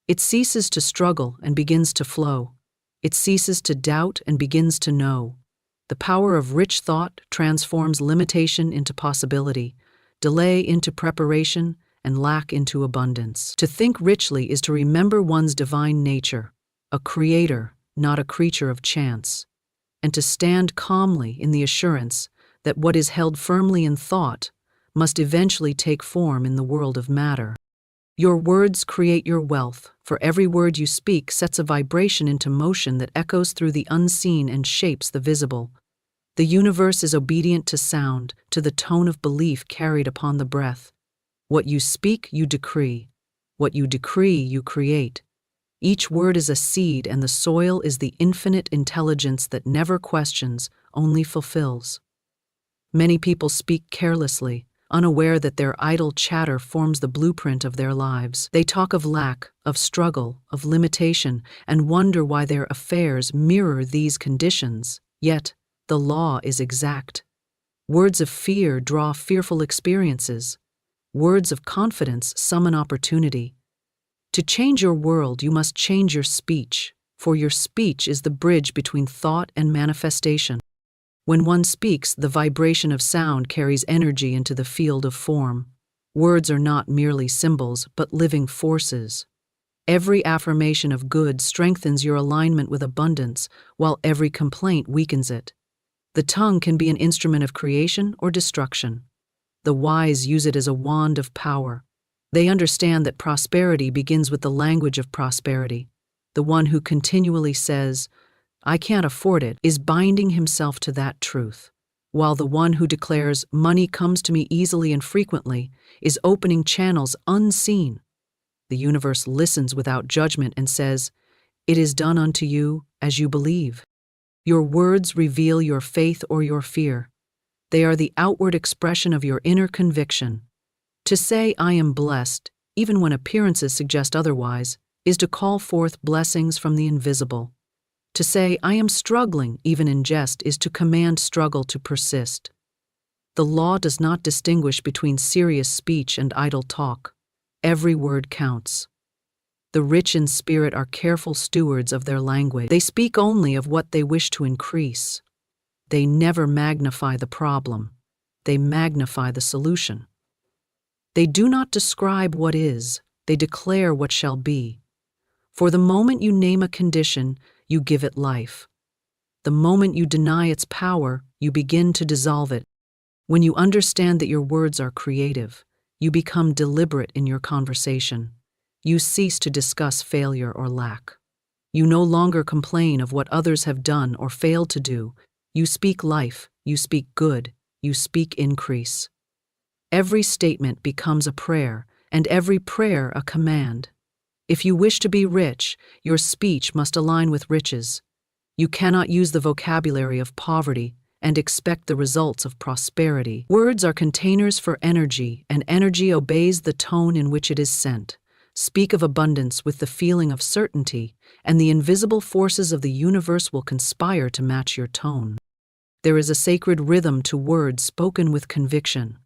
It ceases to struggle and begins to flow. It ceases to doubt and begins to know. The power of rich thought transforms limitation into possibility, delay into preparation, and lack into abundance. To think richly is to remember one's divine nature, a creator, not a creature of chance, and to stand calmly in the assurance that what is held firmly in thought must eventually take form in the world of matter. Your words create your wealth, for every word you speak sets a vibration into motion that echoes through the unseen and shapes the visible. The universe is obedient to sound, to the tone of belief carried upon the breath. What you speak, you decree. What you decree, you create. Each word is a seed, and the soil is the infinite intelligence that never questions, only fulfills. Many people speak carelessly, unaware that their idle chatter forms the blueprint of their lives. They talk of lack, of struggle, of limitation, and wonder why their affairs mirror these conditions. Yet, the law is exact. Words of fear draw fearful experiences. Words of confidence summon opportunity. To change your world, you must change your speech, for your speech is the bridge between thought and manifestation. When one speaks, the vibration of sound carries energy into the field of form. Words are not merely symbols, but living forces. Every affirmation of good strengthens your alignment with abundance, while every complaint weakens it. The tongue can be an instrument of creation or destruction. The wise use it as a wand of power. They understand that prosperity begins with the language of prosperity. The one who continually says, "I can't afford it," is binding himself to that truth, while the one who declares, "Money comes to me easily and frequently," is opening channels unseen. The universe listens without judgment and says, "It is done unto you as you believe." Your words reveal your faith or your fear. They are the outward expression of your inner conviction. To say, "I am blessed," even when appearances suggest otherwise, is to call forth blessings from the invisible. To say, "I am struggling," even in jest, is to command struggle to persist. The law does not distinguish between serious speech and idle talk. Every word counts. The rich in spirit are careful stewards of their language. They speak only of what they wish to increase. They never magnify the problem. They magnify the solution. They do not describe what is, they declare what shall be. For the moment you name a condition, you give it life. The moment you deny its power, you begin to dissolve it. When you understand that your words are creative, you become deliberate in your conversation. You cease to discuss failure or lack. You no longer complain of what others have done or failed to do. You speak life, you speak good, you speak increase. Every statement becomes a prayer, and every prayer a command. If you wish to be rich, your speech must align with riches. You cannot use the vocabulary of poverty and expect the results of prosperity. Words are containers for energy, and energy obeys the tone in which it is sent. Speak of abundance with the feeling of certainty, and the invisible forces of the universe will conspire to match your tone. There is a sacred rhythm to words spoken with conviction.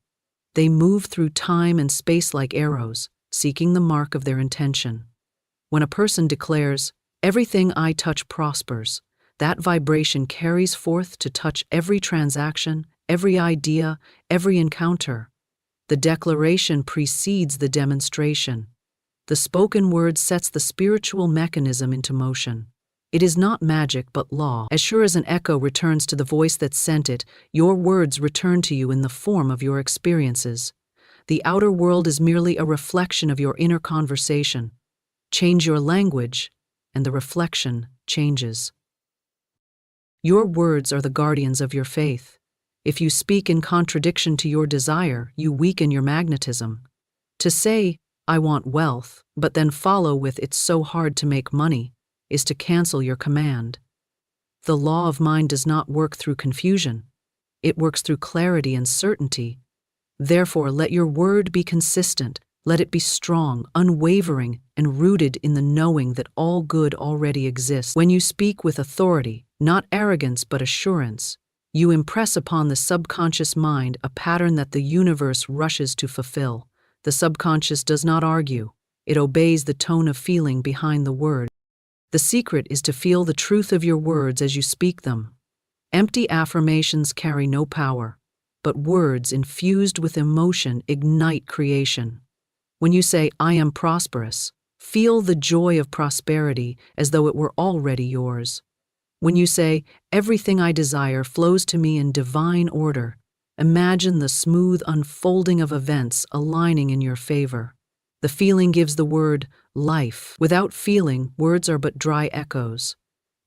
They move through time and space like arrows, seeking the mark of their intention. When a person declares, "Everything I touch prospers," that vibration carries forth to touch every transaction, every idea, every encounter. The declaration precedes the demonstration. The spoken word sets the spiritual mechanism into motion. It is not magic but law. As sure as an echo returns to the voice that sent it, your words return to you in the form of your experiences. The outer world is merely a reflection of your inner conversation. Change your language, and the reflection changes. Your words are the guardians of your faith. If you speak in contradiction to your desire, you weaken your magnetism. To say, "I want wealth," but then follow with "it's so hard to make money," is to cancel your command. The law of mind does not work through confusion. It works through clarity and certainty. Therefore, let your word be consistent. Let it be strong, unwavering, and rooted in the knowing that all good already exists. When you speak with authority, not arrogance but assurance, you impress upon the subconscious mind a pattern that the universe rushes to fulfill. The subconscious does not argue. It obeys the tone of feeling behind the word. The secret is to feel the truth of your words as you speak them. Empty affirmations carry no power, but words infused with emotion ignite creation. When you say, "I am prosperous," feel the joy of prosperity as though it were already yours. When you say, "Everything I desire flows to me in divine order," imagine the smooth unfolding of events aligning in your favor. The feeling gives the word life. Without feeling, words are but dry echoes.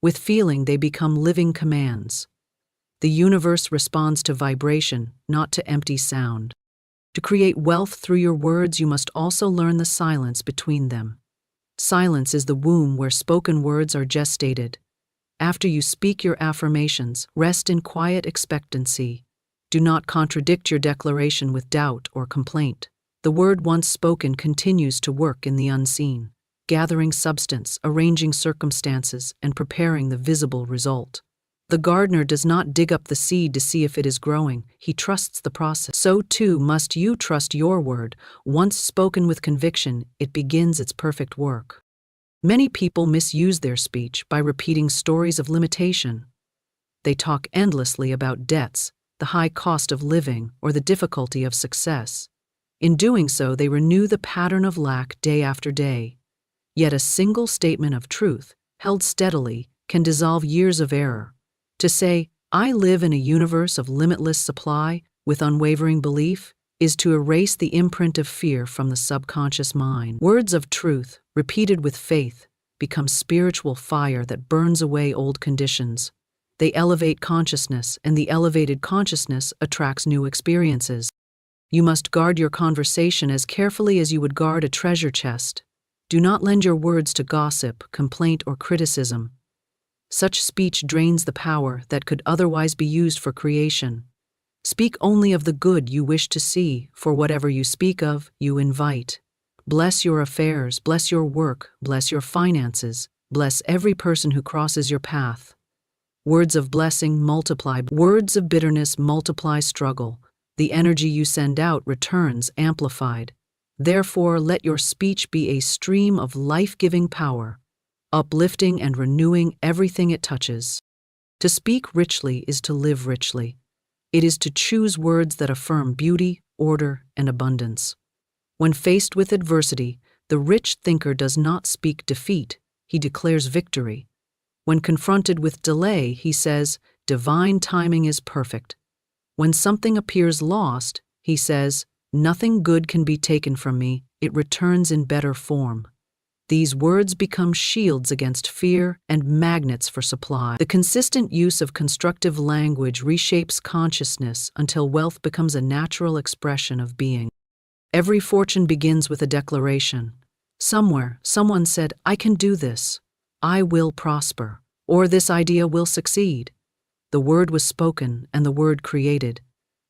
With feeling, they become living commands. The universe responds to vibration, not to empty sound. To create wealth through your words, you must also learn the silence between them. Silence is the womb where spoken words are gestated. After you speak your affirmations, rest in quiet expectancy. Do not contradict your declaration with doubt or complaint. The word once spoken continues to work in the unseen, gathering substance, arranging circumstances, and preparing the visible result. The gardener does not dig up the seed to see if it is growing, he trusts the process. So too must you trust your word. Once spoken with conviction, it begins its perfect work. Many people misuse their speech by repeating stories of limitation. They talk endlessly about debts, the high cost of living, or the difficulty of success. In doing so, they renew the pattern of lack day after day. Yet a single statement of truth, held steadily, can dissolve years of error. To say, "I live in a universe of limitless supply," with unwavering belief, is to erase the imprint of fear from the subconscious mind. Words of truth, repeated with faith, become spiritual fire that burns away old conditions. They elevate consciousness, and the elevated consciousness attracts new experiences. You must guard your conversation as carefully as you would guard a treasure chest. Do not lend your words to gossip, complaint, or criticism. Such speech drains the power that could otherwise be used for creation. Speak only of the good you wish to see, for whatever you speak of, you invite. Bless your affairs, bless your work, bless your finances, bless every person who crosses your path. Words of blessing multiply, words of bitterness multiply struggle. The energy you send out returns amplified. Therefore, let your speech be a stream of life-giving power, uplifting and renewing everything it touches. To speak richly is to live richly. It is to choose words that affirm beauty, order, and abundance. When faced with adversity, the rich thinker does not speak defeat, he declares victory. When confronted with delay, he says, "Divine timing is perfect." When something appears lost, he says, "Nothing good can be taken from me, it returns in better form." These words become shields against fear and magnets for supply. The consistent use of constructive language reshapes consciousness until wealth becomes a natural expression of being. Every fortune begins with a declaration. Somewhere, someone said, "I can do this," "I will prosper," or "this idea will succeed." The word was spoken and the word created.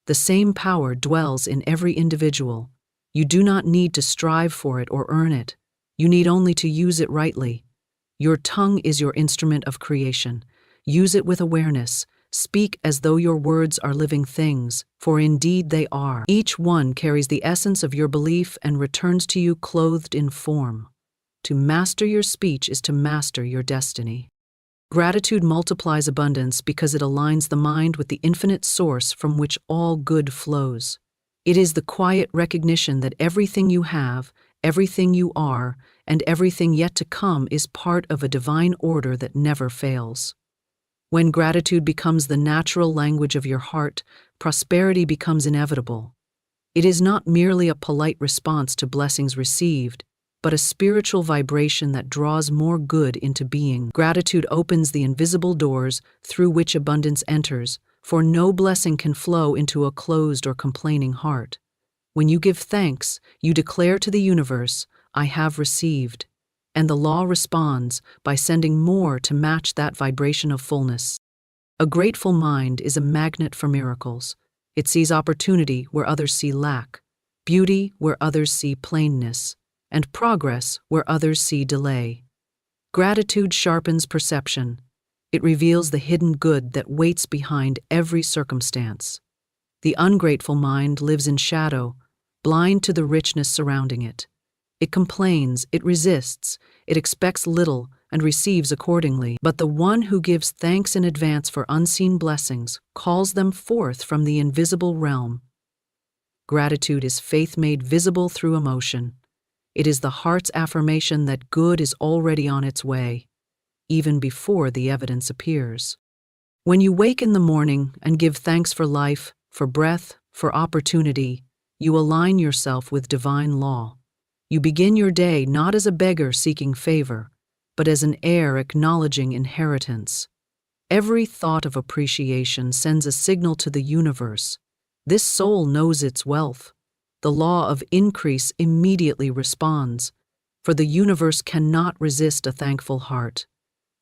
The same power dwells in every individual. You do not need to strive for it or earn it. You need only to use it rightly. Your tongue is your instrument of creation. Use it with awareness. Speak as though your words are living things, for indeed they are. Each one carries the essence of your belief and returns to you clothed in form. To master your speech is to master your destiny. Gratitude multiplies abundance because it aligns the mind with the infinite source from which all good flows. It is the quiet recognition that everything you have, everything you are, and everything yet to come is part of a divine order that never fails. When gratitude becomes the natural language of your heart, prosperity becomes inevitable. It is not merely a polite response to blessings received, but a spiritual vibration that draws more good into being. Gratitude opens the invisible doors through which abundance enters, for no blessing can flow into a closed or complaining heart. When you give thanks, you declare to the universe, "I have received," and the law responds by sending more to match that vibration of fullness. A grateful mind is a magnet for miracles. It sees opportunity where others see lack, beauty where others see plainness, and progress where others see delay. Gratitude sharpens perception. It reveals the hidden good that waits behind every circumstance. The ungrateful mind lives in shadow, blind to the richness surrounding it. It complains, it resists, it expects little, and receives accordingly. But the one who gives thanks in advance for unseen blessings calls them forth from the invisible realm. Gratitude is faith made visible through emotion. It is the heart's affirmation that good is already on its way, even before the evidence appears. When you wake in the morning and give thanks for life, for breath, for opportunity, you align yourself with divine law. You begin your day not as a beggar seeking favor, but as an heir acknowledging inheritance. Every thought of appreciation sends a signal to the universe. This soul knows its wealth. The law of increase immediately responds, for the universe cannot resist a thankful heart.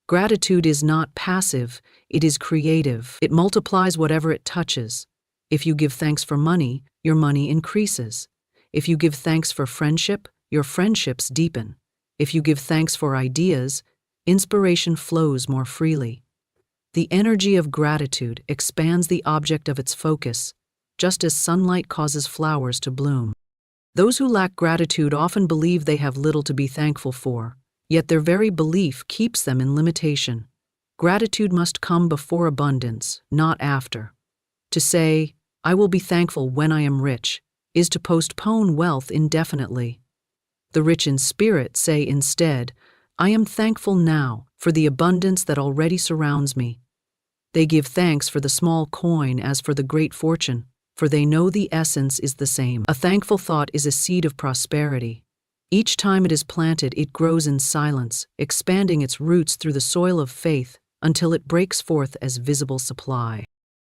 Gratitude is not passive, it is creative. It multiplies whatever it touches. If you give thanks for money, your money increases. If you give thanks for friendship, your friendships deepen. If you give thanks for ideas, inspiration flows more freely. The energy of gratitude expands the object of its focus, just as sunlight causes flowers to bloom. Those who lack gratitude often believe they have little to be thankful for, yet their very belief keeps them in limitation. Gratitude must come before abundance, not after. To say, "I will be thankful when I am rich," is to postpone wealth indefinitely. The rich in spirit say instead, "I am thankful now for the abundance that already surrounds me." They give thanks for the small coin as for the great fortune, for they know the essence is the same. A thankful thought is a seed of prosperity. Each time it is planted, it grows in silence, expanding its roots through the soil of faith until it breaks forth as visible supply.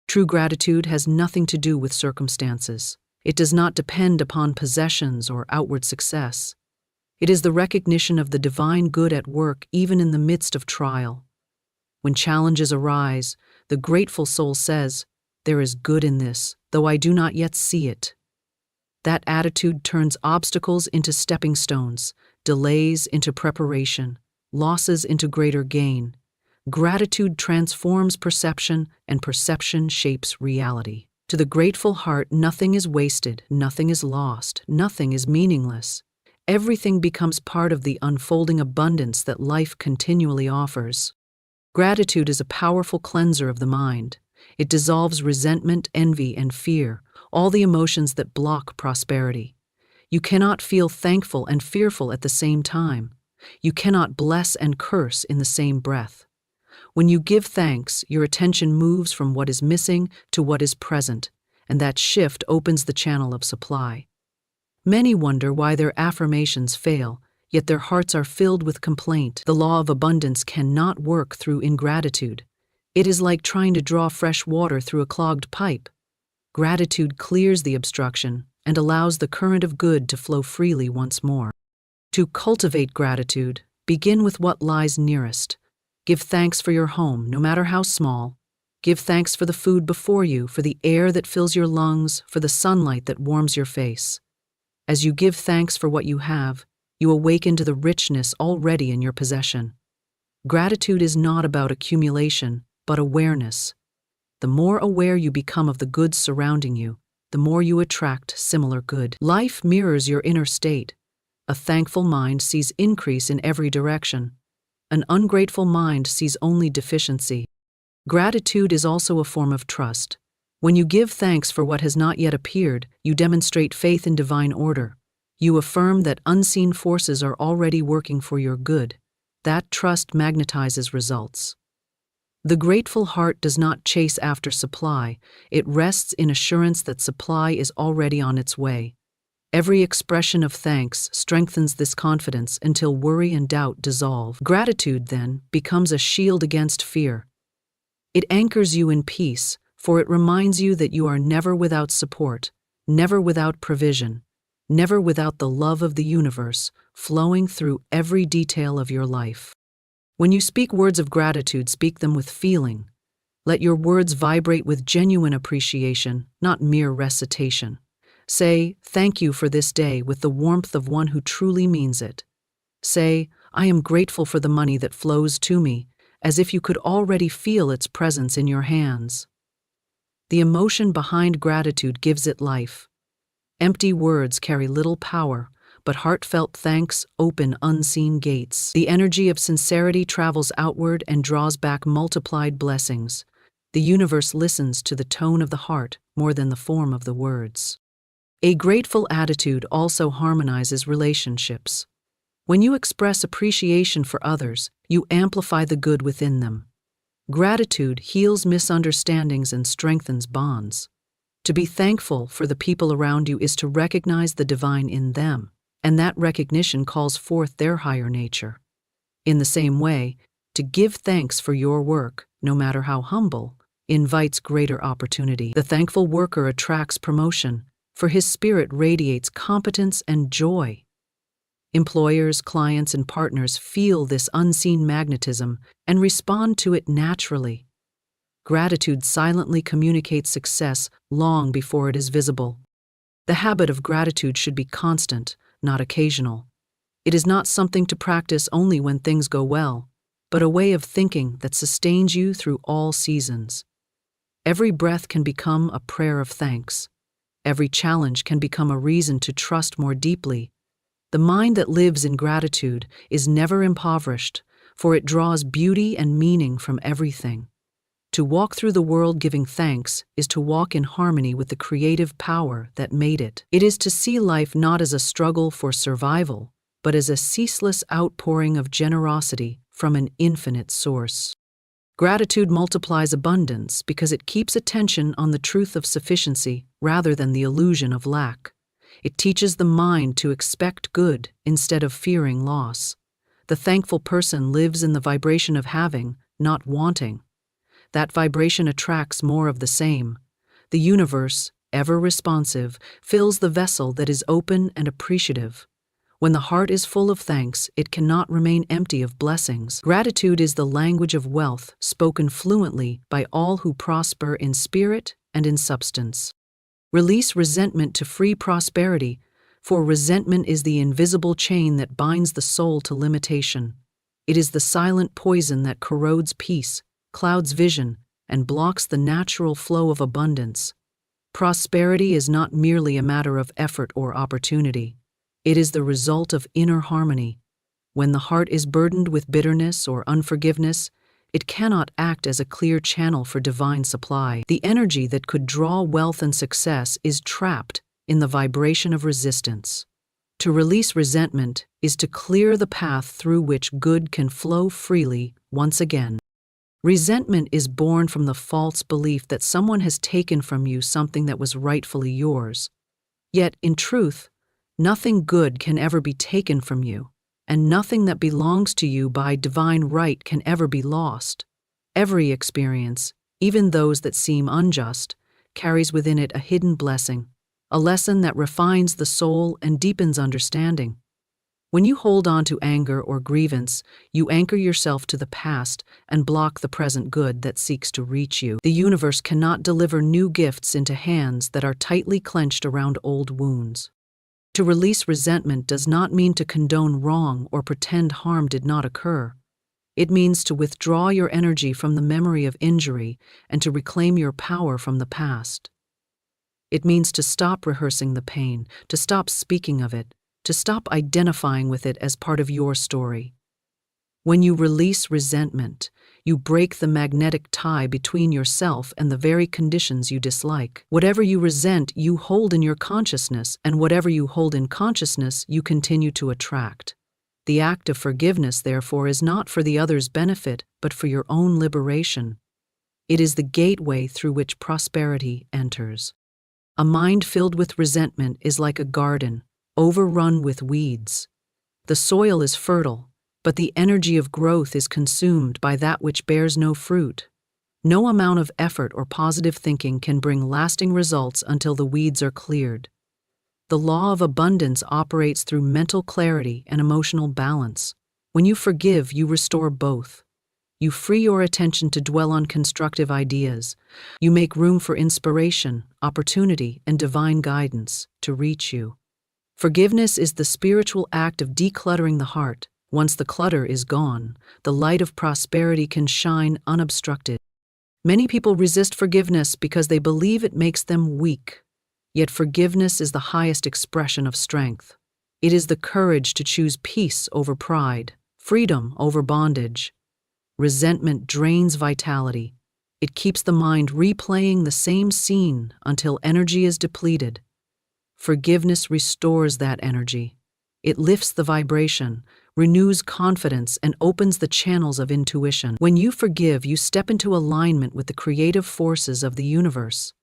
True gratitude has nothing to do with circumstances. It does not depend upon possessions or outward success. It is the recognition of the divine good at work even in the midst of trial. When challenges arise, the grateful soul says, "There is good in this, though I do not yet see it." That attitude turns obstacles into stepping stones, delays into preparation, losses into greater gain. Gratitude transforms perception, and perception shapes reality. To the grateful heart, nothing is wasted, nothing is lost, nothing is meaningless. Everything becomes part of the unfolding abundance that life continually offers. Gratitude is a powerful cleanser of the mind. It dissolves resentment, envy, and fear, all the emotions that block prosperity. You cannot feel thankful and fearful at the same time. You cannot bless and curse in the same breath. When you give thanks, your attention moves from what is missing to what is present, and that shift opens the channel of supply. Many wonder why their affirmations fail, yet their hearts are filled with complaint. The law of abundance cannot work through ingratitude. It is like trying to draw fresh water through a clogged pipe. Gratitude clears the obstruction and allows the current of good to flow freely once more. To cultivate gratitude, begin with what lies nearest. Give thanks for your home, no matter how small. Give thanks for the food before you, for the air that fills your lungs, for the sunlight that warms your face. As you give thanks for what you have, you awaken to the richness already in your possession. Gratitude is not about accumulation, but awareness. The more aware you become of the goods surrounding you, the more you attract similar good. Life mirrors your inner state. A thankful mind sees increase in every direction. An ungrateful mind sees only deficiency. Gratitude is also a form of trust. When you give thanks for what has not yet appeared, you demonstrate faith in divine order. You affirm that unseen forces are already working for your good. That trust magnetizes results. The grateful heart does not chase after supply, it rests in assurance that supply is already on its way. Every expression of thanks strengthens this confidence until worry and doubt dissolve. Gratitude, then, becomes a shield against fear. It anchors you in peace, for it reminds you that you are never without support, never without provision, never without the love of the universe flowing through every detail of your life. When you speak words of gratitude, speak them with feeling. Let your words vibrate with genuine appreciation, not mere recitation. Say, "Thank you for this day," with the warmth of one who truly means it. Say, "I am grateful for the money that flows to me," as if you could already feel its presence in your hands. The emotion behind gratitude gives it life. Empty words carry little power, but heartfelt thanks open unseen gates. The energy of sincerity travels outward and draws back multiplied blessings. The universe listens to the tone of the heart more than the form of the words. A grateful attitude also harmonizes relationships. When you express appreciation for others, you amplify the good within them. Gratitude heals misunderstandings and strengthens bonds. To be thankful for the people around you is to recognize the divine in them, and that recognition calls forth their higher nature. In the same way, to give thanks for your work, no matter how humble, invites greater opportunity. The thankful worker attracts promotion, for his spirit radiates competence and joy. Employers, clients, and partners feel this unseen magnetism and respond to it naturally. Gratitude silently communicates success long before it is visible. The habit of gratitude should be constant, not occasional. It is not something to practice only when things go well, but a way of thinking that sustains you through all seasons. Every breath can become a prayer of thanks. Every challenge can become a reason to trust more deeply. The mind that lives in gratitude is never impoverished, for it draws beauty and meaning from everything. To walk through the world giving thanks is to walk in harmony with the creative power that made it. It is to see life not as a struggle for survival, but as a ceaseless outpouring of generosity from an infinite source. Gratitude multiplies abundance because it keeps attention on the truth of sufficiency rather than the illusion of lack. It teaches the mind to expect good instead of fearing loss. The thankful person lives in the vibration of having, not wanting. That vibration attracts more of the same. The universe, ever responsive, fills the vessel that is open and appreciative. When the heart is full of thanks, it cannot remain empty of blessings. Gratitude is the language of wealth, spoken fluently by all who prosper in spirit and in substance. Release resentment to free prosperity, for resentment is the invisible chain that binds the soul to limitation. It is the silent poison that corrodes peace, clouds vision, and blocks the natural flow of abundance. Prosperity is not merely a matter of effort or opportunity. It is the result of inner harmony. When the heart is burdened with bitterness or unforgiveness, it cannot act as a clear channel for divine supply. The energy that could draw wealth and success is trapped in the vibration of resistance. To release resentment is to clear the path through which good can flow freely once again. Resentment is born from the false belief that someone has taken from you something that was rightfully yours. Yet, in truth, nothing good can ever be taken from you, and nothing that belongs to you by divine right can ever be lost. Every experience, even those that seem unjust, carries within it a hidden blessing, a lesson that refines the soul and deepens understanding. When you hold on to anger or grievance, you anchor yourself to the past and block the present good that seeks to reach you. The universe cannot deliver new gifts into hands that are tightly clenched around old wounds. To release resentment does not mean to condone wrong or pretend harm did not occur. It means to withdraw your energy from the memory of injury and to reclaim your power from the past. It means to stop rehearsing the pain, to stop speaking of it, to stop identifying with it as part of your story. When you release resentment, you break the magnetic tie between yourself and the very conditions you dislike. Whatever you resent, you hold in your consciousness, and whatever you hold in consciousness, you continue to attract. The act of forgiveness, therefore, is not for the other's benefit, but for your own liberation. It is the gateway through which prosperity enters. A mind filled with resentment is like a garden, overrun with weeds. The soil is fertile, but the energy of growth is consumed by that which bears no fruit. No amount of effort or positive thinking can bring lasting results until the weeds are cleared. The law of abundance operates through mental clarity and emotional balance. When you forgive, you restore both. You free your attention to dwell on constructive ideas. You make room for inspiration, opportunity, and divine guidance to reach you. Forgiveness is the spiritual act of decluttering the heart. Once the clutter is gone, the light of prosperity can shine unobstructed. Many people resist forgiveness because they believe it makes them weak. Yet forgiveness is the highest expression of strength. It is the courage to choose peace over pride, freedom over bondage. Resentment drains vitality. It keeps the mind replaying the same scene until energy is depleted. Forgiveness restores that energy. It lifts the vibration, renews confidence, and opens the channels of intuition. When you forgive, you step into alignment with the creative forces of the universe.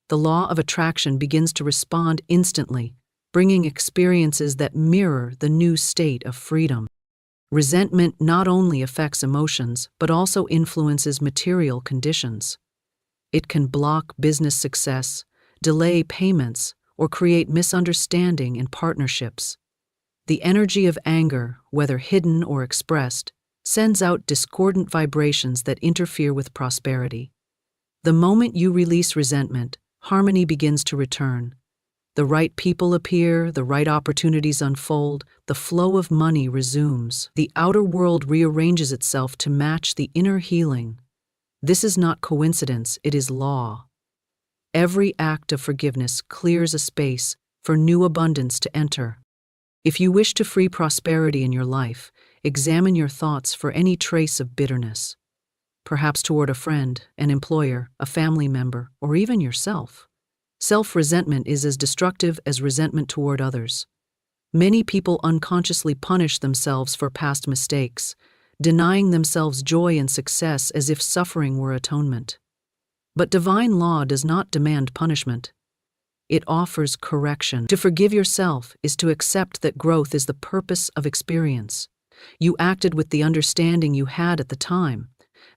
The law of attraction begins to respond instantly, bringing experiences that mirror the new state of freedom. Resentment not only affects emotions, but also influences material conditions. It can block business success, delay payments, or create misunderstanding in partnerships. The energy of anger, whether hidden or expressed, sends out discordant vibrations that interfere with prosperity. The moment you release resentment, harmony begins to return. The right people appear, the right opportunities unfold, the flow of money resumes. The outer world rearranges itself to match the inner healing. This is not coincidence, it is law. Every act of forgiveness clears a space for new abundance to enter. If you wish to free prosperity in your life, examine your thoughts for any trace of bitterness, perhaps toward a friend, an employer, a family member, or even yourself. Self-resentment is as destructive as resentment toward others. Many people unconsciously punish themselves for past mistakes, denying themselves joy and success as if suffering were atonement. But divine law does not demand punishment. It offers correction. To forgive yourself is to accept that growth is the purpose of experience. You acted with the understanding you had at the time.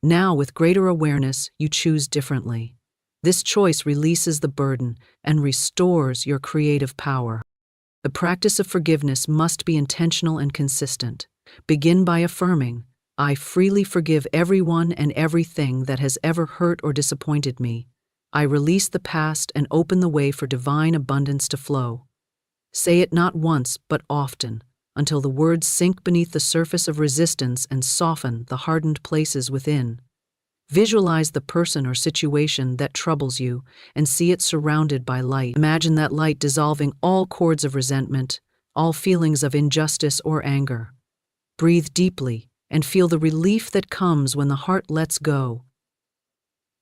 Now, with greater awareness, you choose differently. This choice releases the burden and restores your creative power. The practice of forgiveness must be intentional and consistent. Begin by affirming, "I freely forgive everyone and everything that has ever hurt or disappointed me. I release the past and open the way for divine abundance to flow." Say it not once, but often, until the words sink beneath the surface of resistance and soften the hardened places within. Visualize the person or situation that troubles you and see it surrounded by light. Imagine that light dissolving all cords of resentment, all feelings of injustice or anger. Breathe deeply and feel the relief that comes when the heart lets go.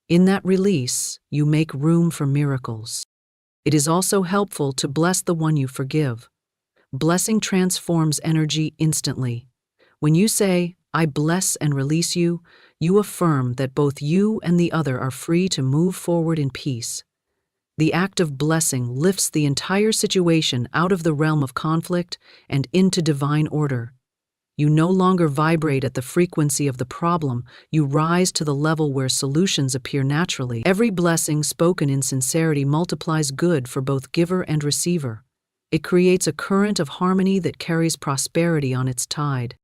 In that release, you make room for miracles. It is also helpful to bless the one you forgive. Blessing transforms energy instantly. When you say, "I bless and release you," you affirm that both you and the other are free to move forward in peace. The act of blessing lifts the entire situation out of the realm of conflict and into divine order. You no longer vibrate at the frequency of the problem, you rise to the level where solutions appear naturally. Every blessing spoken in sincerity multiplies good for both giver and receiver. It creates a current of harmony that carries prosperity on its tide.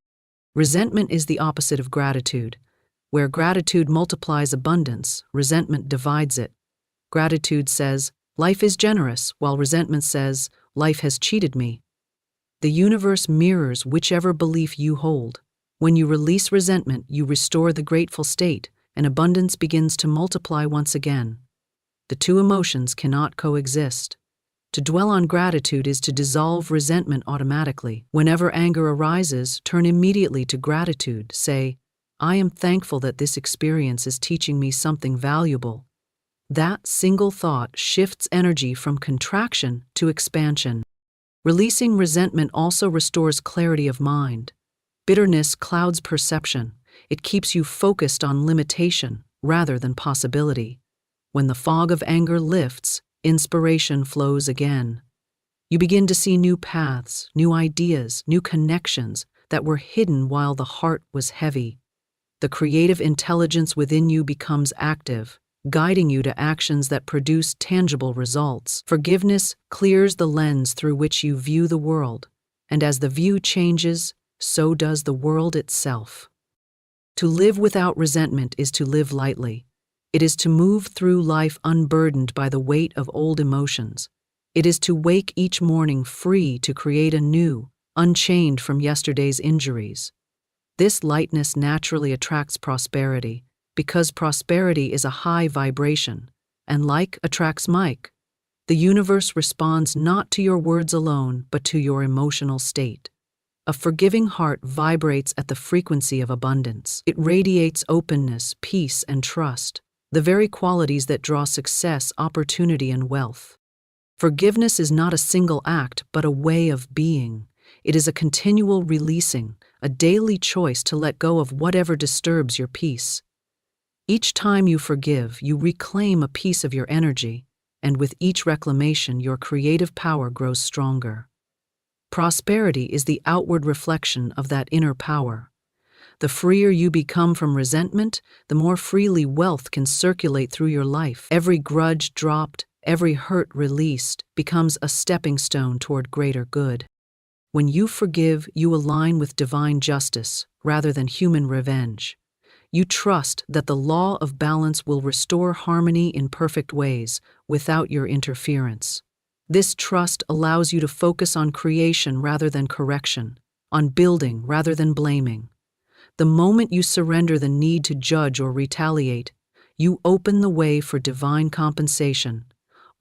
Resentment is the opposite of gratitude. Where gratitude multiplies abundance, resentment divides it. Gratitude says, "Life is generous," while resentment says, "Life has cheated me." The universe mirrors whichever belief you hold. When you release resentment, you restore the grateful state, and abundance begins to multiply once again. The two emotions cannot coexist. To dwell on gratitude is to dissolve resentment automatically. Whenever anger arises, turn immediately to gratitude. Say, "I am thankful that this experience is teaching me something valuable." That single thought shifts energy from contraction to expansion. Releasing resentment also restores clarity of mind. Bitterness clouds perception. It keeps you focused on limitation rather than possibility. When the fog of anger lifts, inspiration flows again. You begin to see new paths, new ideas, new connections that were hidden while the heart was heavy. The creative intelligence within you becomes active, guiding you to actions that produce tangible results. Forgiveness clears the lens through which you view the world, and as the view changes, so does the world itself. To live without resentment is to live lightly. It is to move through life unburdened by the weight of old emotions. It is to wake each morning free to create anew, unchained from yesterday's injuries. This lightness naturally attracts prosperity, because prosperity is a high vibration, and like attracts like. The universe responds not to your words alone, but to your emotional state. A forgiving heart vibrates at the frequency of abundance. It radiates openness, peace, and trust, the very qualities that draw success, opportunity, and wealth. Forgiveness is not a single act, but a way of being. It is a continual releasing, a daily choice to let go of whatever disturbs your peace. Each time you forgive, you reclaim a piece of your energy, and with each reclamation, your creative power grows stronger. Prosperity is the outward reflection of that inner power. The freer you become from resentment, the more freely wealth can circulate through your life. Every grudge dropped, every hurt released, becomes a stepping stone toward greater good. When you forgive, you align with divine justice rather than human revenge. You trust that the law of balance will restore harmony in perfect ways, without your interference. This trust allows you to focus on creation rather than correction, on building rather than blaming. The moment you surrender the need to judge or retaliate, you open the way for divine compensation,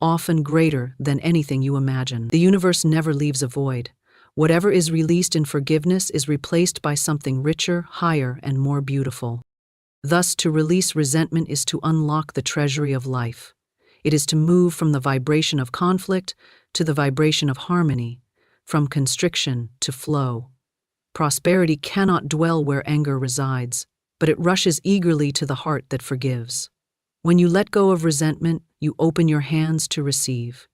often greater than anything you imagine. The universe never leaves a void. Whatever is released in forgiveness is replaced by something richer, higher, and more beautiful. Thus, to release resentment is to unlock the treasury of life. It is to move from the vibration of conflict to the vibration of harmony, from constriction to flow. Prosperity cannot dwell where anger resides, but it rushes eagerly to the heart that forgives. When you let go of resentment, you open your hands to receive.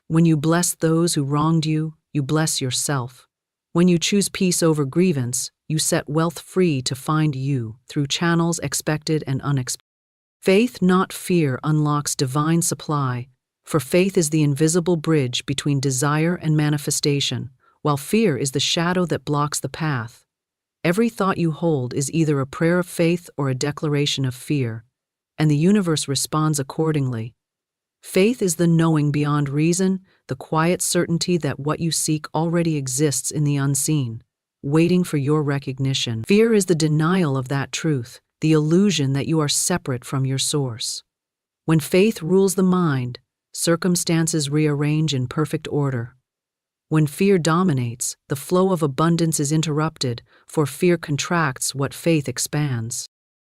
When you bless those who wronged you, you bless yourself. When you choose peace over grievance, you set wealth free to find you through channels expected and unexpected. Faith, not fear, unlocks divine supply, for faith is the invisible bridge between desire and manifestation, while fear is the shadow that blocks the path. Every thought you hold is either a prayer of faith or a declaration of fear, and the universe responds accordingly. Faith is the knowing beyond reason, the quiet certainty that what you seek already exists in the unseen, waiting for your recognition. Fear is the denial of that truth, the illusion that you are separate from your source. When faith rules the mind, circumstances rearrange in perfect order. When fear dominates, the flow of abundance is interrupted, for fear contracts what faith expands.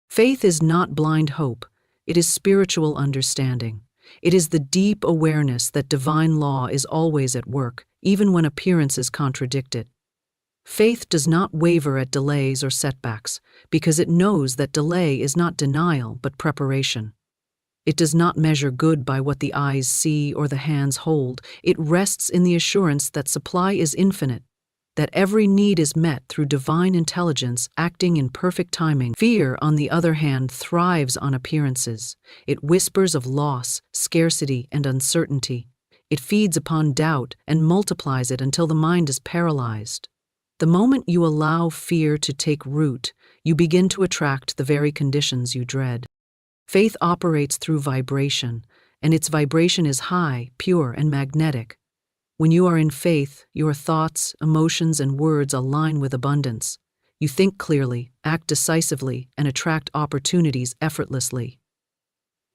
Faith is not blind hope, it is spiritual understanding. It is the deep awareness that divine law is always at work, even when appearances contradict it. Faith does not waver at delays or setbacks, because it knows that delay is not denial but preparation. It does not measure good by what the eyes see or the hands hold. It rests in the assurance that supply is infinite, that every need is met through divine intelligence acting in perfect timing. Fear, on the other hand, thrives on appearances. It whispers of loss, scarcity, and uncertainty. It feeds upon doubt and multiplies it until the mind is paralyzed. The moment you allow fear to take root, you begin to attract the very conditions you dread. Faith operates through vibration, and its vibration is high, pure, and magnetic. When you are in faith, your thoughts, emotions, and words align with abundance. You think clearly, act decisively, and attract opportunities effortlessly.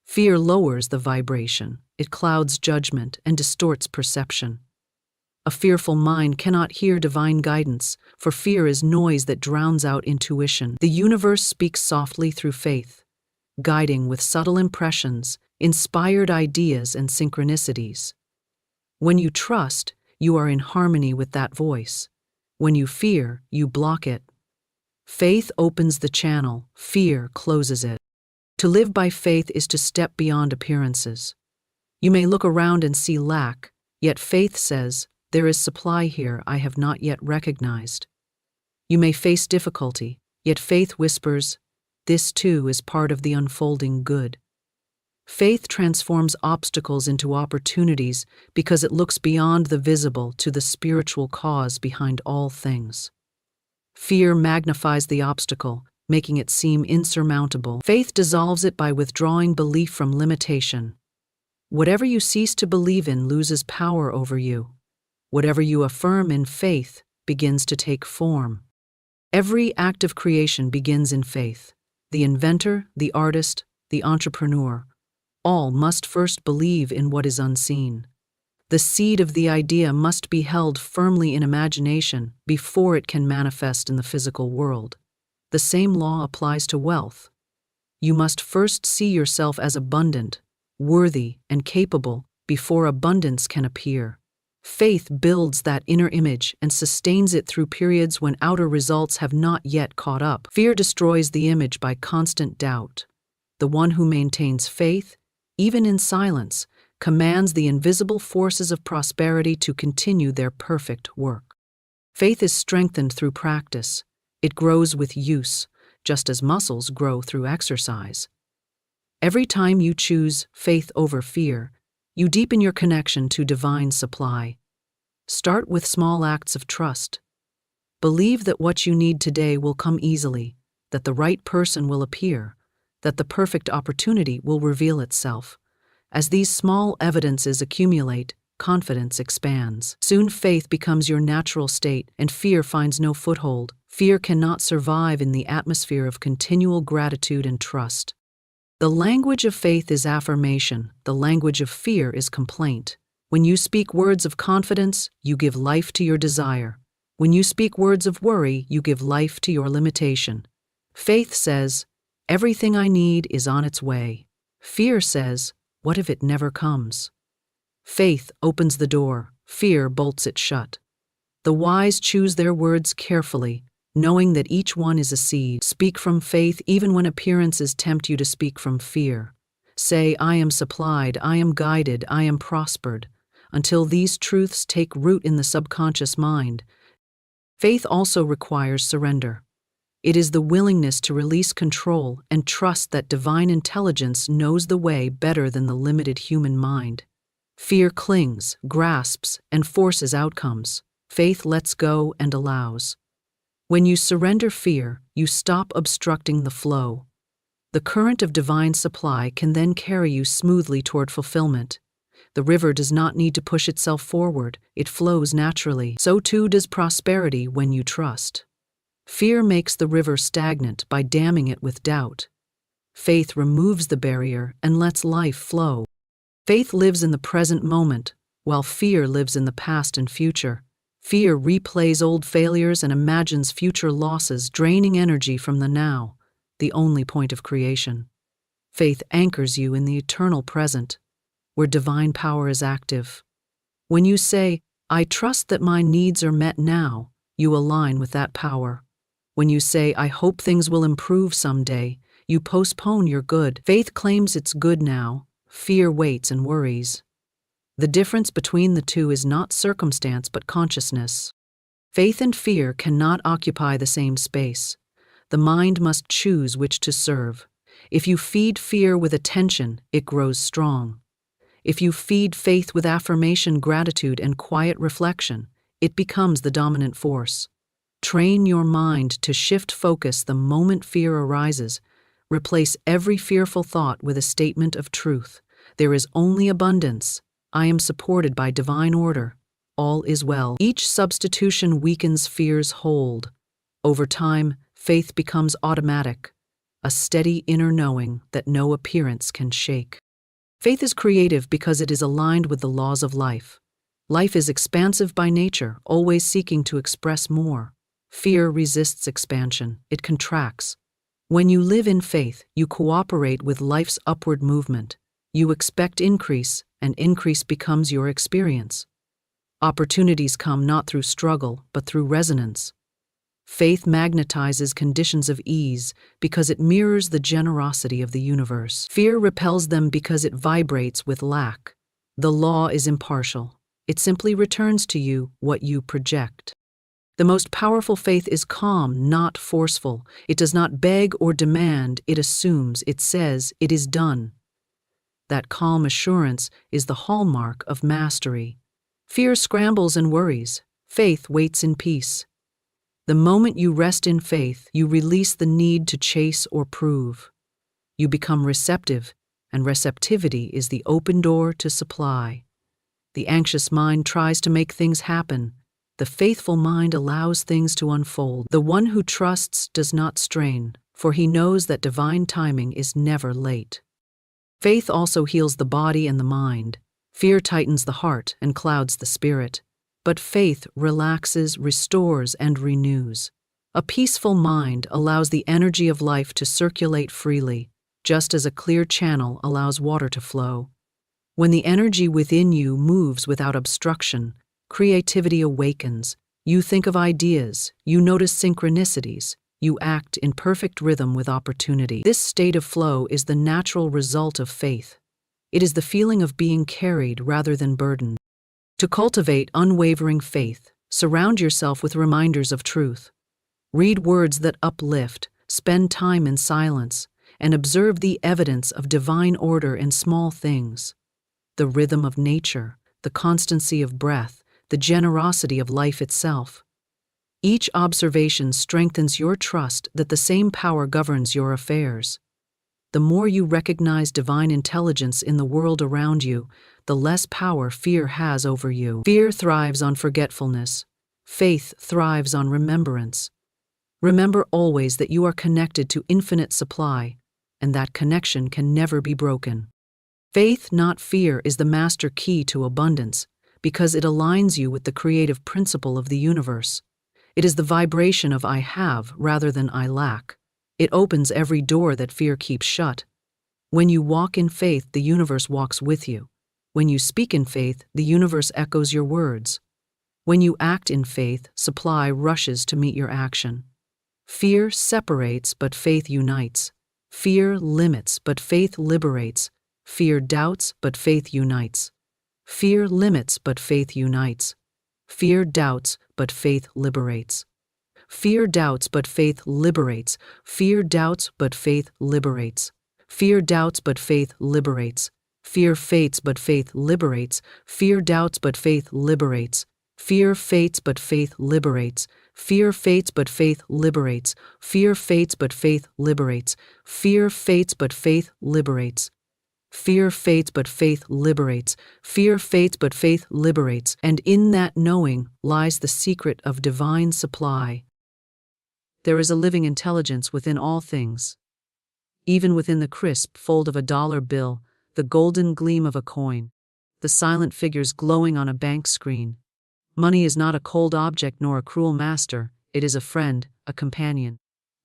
Fear lowers the vibration. It clouds judgment and distorts perception. A fearful mind cannot hear divine guidance, for fear is noise that drowns out intuition. The universe speaks softly through faith, guiding with subtle impressions, inspired ideas, and synchronicities. When you trust, you are in harmony with that voice. When you fear, you block it. Faith opens the channel, fear closes it. To live by faith is to step beyond appearances. You may look around and see lack, yet faith says, "There is supply here I have not yet recognized." You may face difficulty, yet faith whispers, "This too is part of the unfolding good." Faith transforms obstacles into opportunities because it looks beyond the visible to the spiritual cause behind all things. Fear magnifies the obstacle, making it seem insurmountable. Faith dissolves it by withdrawing belief from limitation. Whatever you cease to believe in loses power over you. Whatever you affirm in faith begins to take form. Every act of creation begins in faith. The inventor, the artist, the entrepreneur, all must first believe in what is unseen. The seed of the idea must be held firmly in imagination before it can manifest in the physical world. The same law applies to wealth. You must first see yourself as abundant, worthy, and capable before abundance can appear. Faith builds that inner image and sustains it through periods when outer results have not yet caught up. Fear destroys the image by constant doubt. The one who maintains faith, even in silence, commands the invisible forces of prosperity to continue their perfect work. Faith is strengthened through practice. It grows with use, just as muscles grow through exercise. Every time you choose faith over fear, you deepen your connection to divine supply. Start with small acts of trust. Believe that what you need today will come easily, that the right person will appear, that the perfect opportunity will reveal itself. As these small evidences accumulate, confidence expands. Soon faith becomes your natural state and fear finds no foothold. Fear cannot survive in the atmosphere of continual gratitude and trust. The language of faith is affirmation. The language of fear is complaint. When you speak words of confidence, you give life to your desire. When you speak words of worry, you give life to your limitation. Faith says, "Everything I need is on its way." Fear says, "What if it never comes?" Faith opens the door, fear bolts it shut. The wise choose their words carefully, knowing that each one is a seed. Speak from faith even when appearances tempt you to speak from fear. Say, "I am supplied, I am guided, I am prospered," until these truths take root in the subconscious mind. Faith also requires surrender. It is the willingness to release control and trust that divine intelligence knows the way better than the limited human mind. Fear clings, grasps, and forces outcomes. Faith lets go and allows. When you surrender fear, you stop obstructing the flow. The current of divine supply can then carry you smoothly toward fulfillment. The river does not need to push itself forward, it flows naturally. So too does prosperity when you trust. Fear makes the river stagnant by damming it with doubt. Faith removes the barrier and lets life flow. Faith lives in the present moment, while fear lives in the past and future. Fear replays old failures and imagines future losses, draining energy from the now, the only point of creation. Faith anchors you in the eternal present, where divine power is active. When you say, "I trust that my needs are met now," you align with that power. When you say, "I hope things will improve someday," you postpone your good. Faith claims it's good now, fear waits and worries. The difference between the two is not circumstance but consciousness. Faith and fear cannot occupy the same space. The mind must choose which to serve. If you feed fear with attention, it grows strong. If you feed faith with affirmation, gratitude, and quiet reflection, it becomes the dominant force. Train your mind to shift focus the moment fear arises. Replace every fearful thought with a statement of truth. There is only abundance. I am supported by divine order. All is well. Each substitution weakens fear's hold. Over time, faith becomes automatic, a steady inner knowing that no appearance can shake. Faith is creative because it is aligned with the laws of life. Life is expansive by nature, always seeking to express more. Fear resists expansion, it contracts. When you live in faith, you cooperate with life's upward movement. You expect increase, and increase becomes your experience. Opportunities come not through struggle, but through resonance. Faith magnetizes conditions of ease because it mirrors the generosity of the universe. Fear repels them because it vibrates with lack. The law is impartial. It simply returns to you what you project. The most powerful faith is calm, not forceful. It does not beg or demand, it assumes, it says, it is done. That calm assurance is the hallmark of mastery. Fear scrambles and worries. Faith waits in peace. The moment you rest in faith, you release the need to chase or prove. You become receptive, and receptivity is the open door to supply. The anxious mind tries to make things happen. The faithful mind allows things to unfold. The one who trusts does not strain, for he knows that divine timing is never late. Faith also heals the body and the mind. Fear tightens the heart and clouds the spirit, but faith relaxes, restores, and renews. A peaceful mind allows the energy of life to circulate freely, just as a clear channel allows water to flow. When the energy within you moves without obstruction, creativity awakens. You think of ideas, you notice synchronicities, you act in perfect rhythm with opportunity. This state of flow is the natural result of faith. It is the feeling of being carried rather than burdened. To cultivate unwavering faith, surround yourself with reminders of truth. Read words that uplift, spend time in silence, and observe the evidence of divine order in small things. The rhythm of nature, the constancy of breath, the generosity of life itself. Each observation strengthens your trust that the same power governs your affairs. The more you recognize divine intelligence in the world around you, the less power fear has over you. Fear thrives on forgetfulness. Faith thrives on remembrance. Remember always that you are connected to infinite supply, and that connection can never be broken. Faith, not fear, is the master key to abundance, because it aligns you with the creative principle of the universe. It is the vibration of I have rather than I lack. It opens every door that fear keeps shut. When you walk in faith, the universe walks with you. When you speak in faith, the universe echoes your words. When you act in faith, supply rushes to meet your action. Fear separates, but faith unites. Fear limits, but faith liberates. Fear doubts, but faith unites. Fear limits, but faith unites. Fear doubts, but faith liberates. Fear doubts, but faith liberates. Fear doubts, but faith liberates. Fear doubts, but faith liberates. Fear fates, but faith liberates. Fear doubts, but faith liberates. Fear fates, but faith liberates. Fear fates, but faith liberates. Fear fates, but faith liberates. Fear fates, but faith liberates. Fear fates, but faith liberates. Fear fates, but faith liberates. And in that knowing lies the secret of divine supply. There is a living intelligence within all things. Even within the crisp fold of a dollar bill, the golden gleam of a coin, the silent figures glowing on a bank screen. Money is not a cold object nor a cruel master. It is a friend, a companion,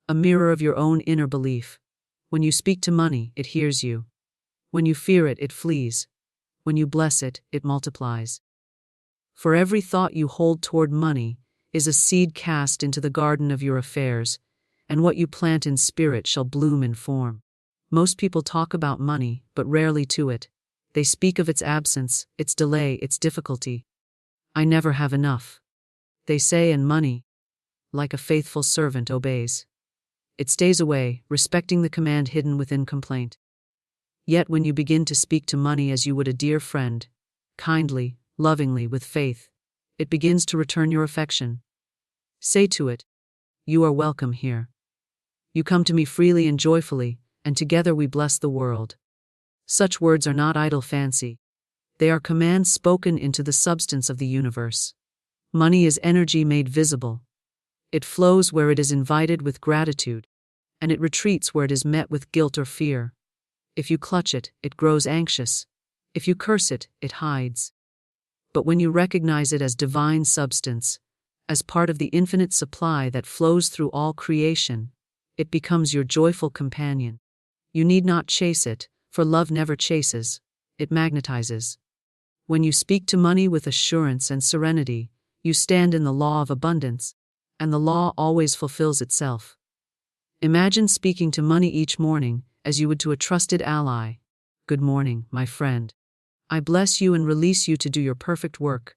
a mirror of your own inner belief. When you speak to money, it hears you. When you fear it, it flees. When you bless it, it multiplies. For every thought you hold toward money is a seed cast into the garden of your affairs, and what you plant in spirit shall bloom in form. Most people talk about money, but rarely to it. They speak of its absence, its delay, its difficulty. I never have enough, they say, and money, like a faithful servant, obeys. It stays away, respecting the command hidden within complaint. Yet when you begin to speak to money as you would a dear friend, kindly, lovingly, with faith, it begins to return your affection. Say to it, "You are welcome here. You come to me freely and joyfully, and together we bless the world." Such words are not idle fancy. They are commands spoken into the substance of the universe. Money is energy made visible. It flows where it is invited with gratitude, and it retreats where it is met with guilt or fear. If you clutch it, it grows anxious. If you curse it, it hides. But when you recognize it as divine substance, as part of the infinite supply that flows through all creation, it becomes your joyful companion. You need not chase it, for love never chases, it magnetizes. When you speak to money with assurance and serenity, you stand in the law of abundance, and the law always fulfills itself. Imagine speaking to money each morning as you would to a trusted ally. "Good morning, my friend. I bless you and release you to do your perfect work.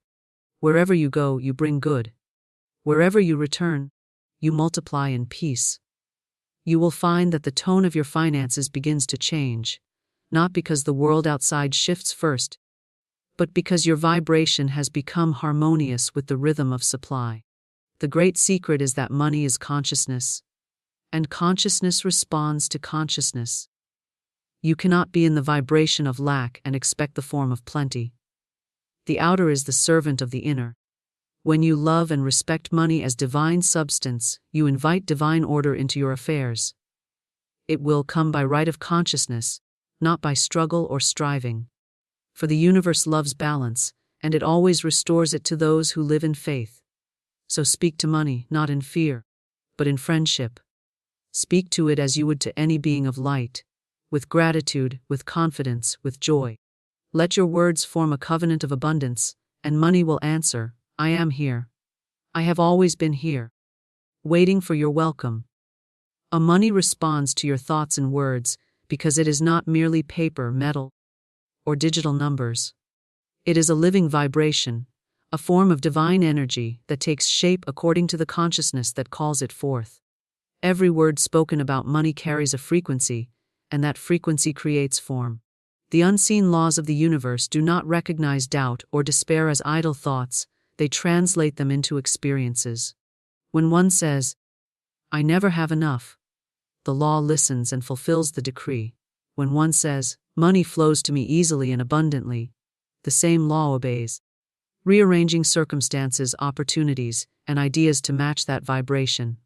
Wherever you go, you bring good. Wherever you return, you multiply in peace." You will find that the tone of your finances begins to change, not because the world outside shifts first, but because your vibration has become harmonious with the rhythm of supply. The great secret is that money is consciousness, and consciousness responds to consciousness. You cannot be in the vibration of lack and expect the form of plenty. The outer is the servant of the inner. When you love and respect money as divine substance, you invite divine order into your affairs. It will come by right of consciousness, not by struggle or striving. For the universe loves balance, and it always restores it to those who live in faith. So speak to money, not in fear, but in friendship. Speak to it as you would to any being of light, with gratitude, with confidence, with joy. Let your words form a covenant of abundance, and money will answer, I am here. I have always been here, waiting for your welcome. Money responds to your thoughts and words because it is not merely paper, metal, or digital numbers. It is a living vibration, a form of divine energy that takes shape according to the consciousness that calls it forth. Every word spoken about money carries a frequency, and that frequency creates form. The unseen laws of the universe do not recognize doubt or despair as idle thoughts, they translate them into experiences. When one says, I never have enough, the law listens and fulfills the decree. When one says, money flows to me easily and abundantly, the same law obeys, rearranging circumstances, opportunities, and ideas to match that vibration.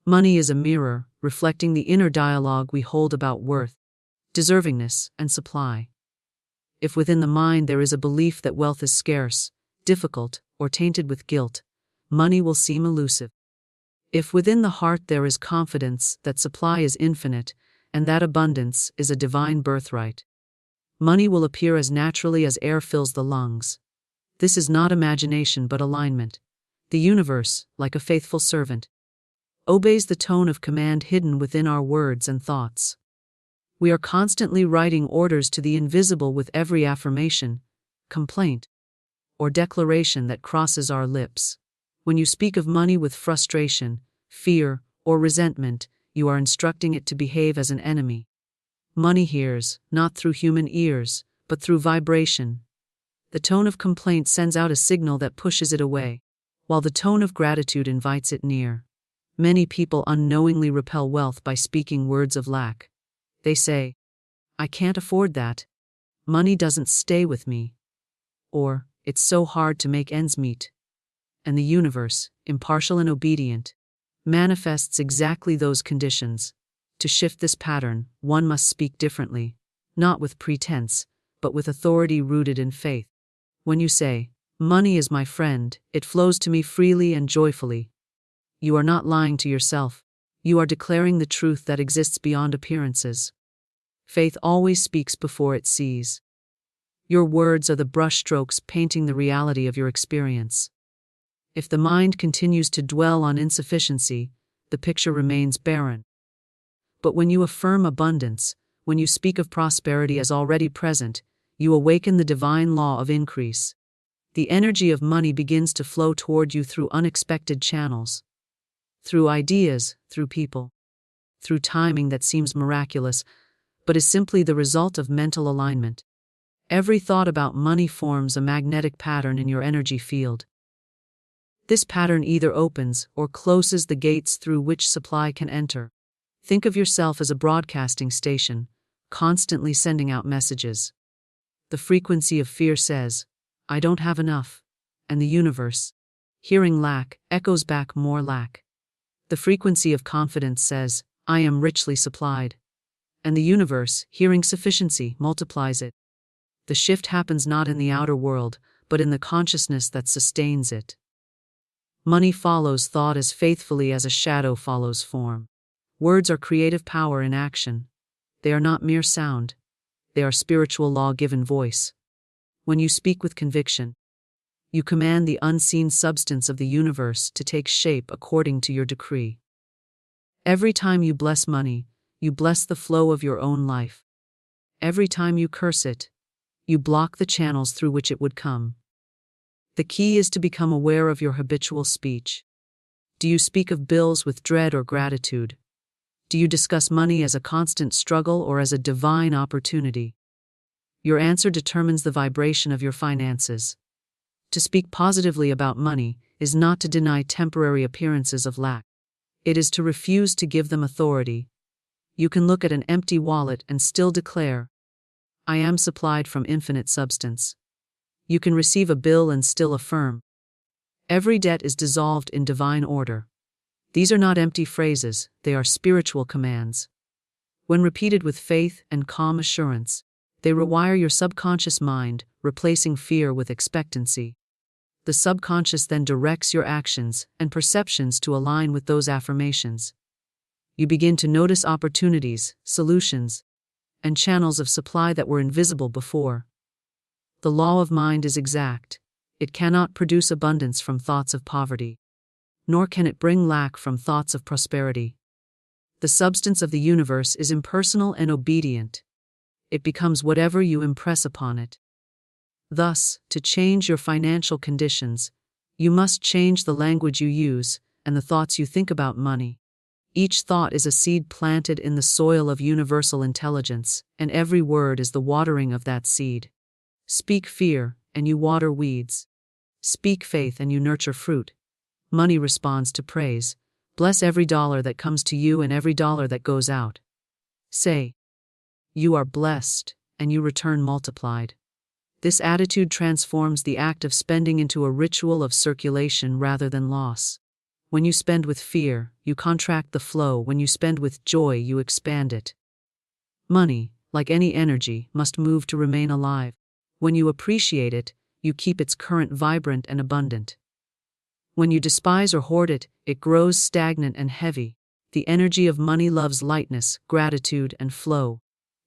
Money is a mirror, reflecting the inner dialogue we hold about worth, deservingness, and supply. If within the mind there is a belief that wealth is scarce, difficult, or tainted with guilt, money will seem elusive. If within the heart there is confidence that supply is infinite, and that abundance is a divine birthright, money will appear as naturally as air fills the lungs. This is not imagination but alignment. The universe, like a faithful servant, obeys the tone of command hidden within our words and thoughts. We are constantly writing orders to the invisible with every affirmation, complaint, or declaration that crosses our lips. When you speak of money with frustration, fear, or resentment, you are instructing it to behave as an enemy. Money hears, not through human ears, but through vibration. The tone of complaint sends out a signal that pushes it away, while the tone of gratitude invites it near. Many people unknowingly repel wealth by speaking words of lack. They say, I can't afford that. Money doesn't stay with me. Or, it's so hard to make ends meet. And the universe, impartial and obedient, manifests exactly those conditions. To shift this pattern, one must speak differently, not with pretense, but with authority rooted in faith. When you say, money is my friend, it flows to me freely and joyfully. You are not lying to yourself. You are declaring the truth that exists beyond appearances. Faith always speaks before it sees. Your words are the brushstrokes painting the reality of your experience. If the mind continues to dwell on insufficiency, the picture remains barren. But when you affirm abundance, when you speak of prosperity as already present, you awaken the divine law of increase. The energy of money begins to flow toward you through unexpected channels. Through ideas, through people, through timing that seems miraculous, but is simply the result of mental alignment. Every thought about money forms a magnetic pattern in your energy field. This pattern either opens or closes the gates through which supply can enter. Think of yourself as a broadcasting station, constantly sending out messages. The frequency of fear says, I don't have enough, and the universe, hearing lack, echoes back more lack. The frequency of confidence says, I am richly supplied, and the universe, hearing sufficiency, multiplies it. The shift happens not in the outer world, but in the consciousness that sustains it. Money follows thought as faithfully as a shadow follows form. Words are creative power in action. They are not mere sound. They are spiritual law-given voice. When you speak with conviction, you command the unseen substance of the universe to take shape according to your decree. Every time you bless money, you bless the flow of your own life. Every time you curse it, you block the channels through which it would come. The key is to become aware of your habitual speech. Do you speak of bills with dread or gratitude? Do you discuss money as a constant struggle or as a divine opportunity? Your answer determines the vibration of your finances. To speak positively about money is not to deny temporary appearances of lack. It is to refuse to give them authority. You can look at an empty wallet and still declare, I am supplied from infinite substance. You can receive a bill and still affirm, every debt is dissolved in divine order. These are not empty phrases, they are spiritual commands. When repeated with faith and calm assurance, They rewire your subconscious mind, replacing fear with expectancy. The subconscious then directs your actions and perceptions to align with those affirmations. You begin to notice opportunities, solutions, and channels of supply that were invisible before. The law of mind is exact. It cannot produce abundance from thoughts of poverty, nor can it bring lack from thoughts of prosperity. The substance of the universe is impersonal and obedient. It becomes whatever you impress upon it. Thus, to change your financial conditions, you must change the language you use and the thoughts you think about money. Each thought is a seed planted in the soil of universal intelligence, and every word is the watering of that seed. Speak fear, and you water weeds. Speak faith, and you nurture fruit. Money responds to praise. Bless every dollar that comes to you and every dollar that goes out. Say, "You are blessed," and you return multiplied. This attitude transforms the act of spending into a ritual of circulation rather than loss. When you spend with fear, you contract the flow. When you spend with joy, you expand it. Money, like any energy, must move to remain alive. When you appreciate it, you keep its current vibrant and abundant. When you despise or hoard it, it grows stagnant and heavy. The energy of money loves lightness, gratitude, and flow.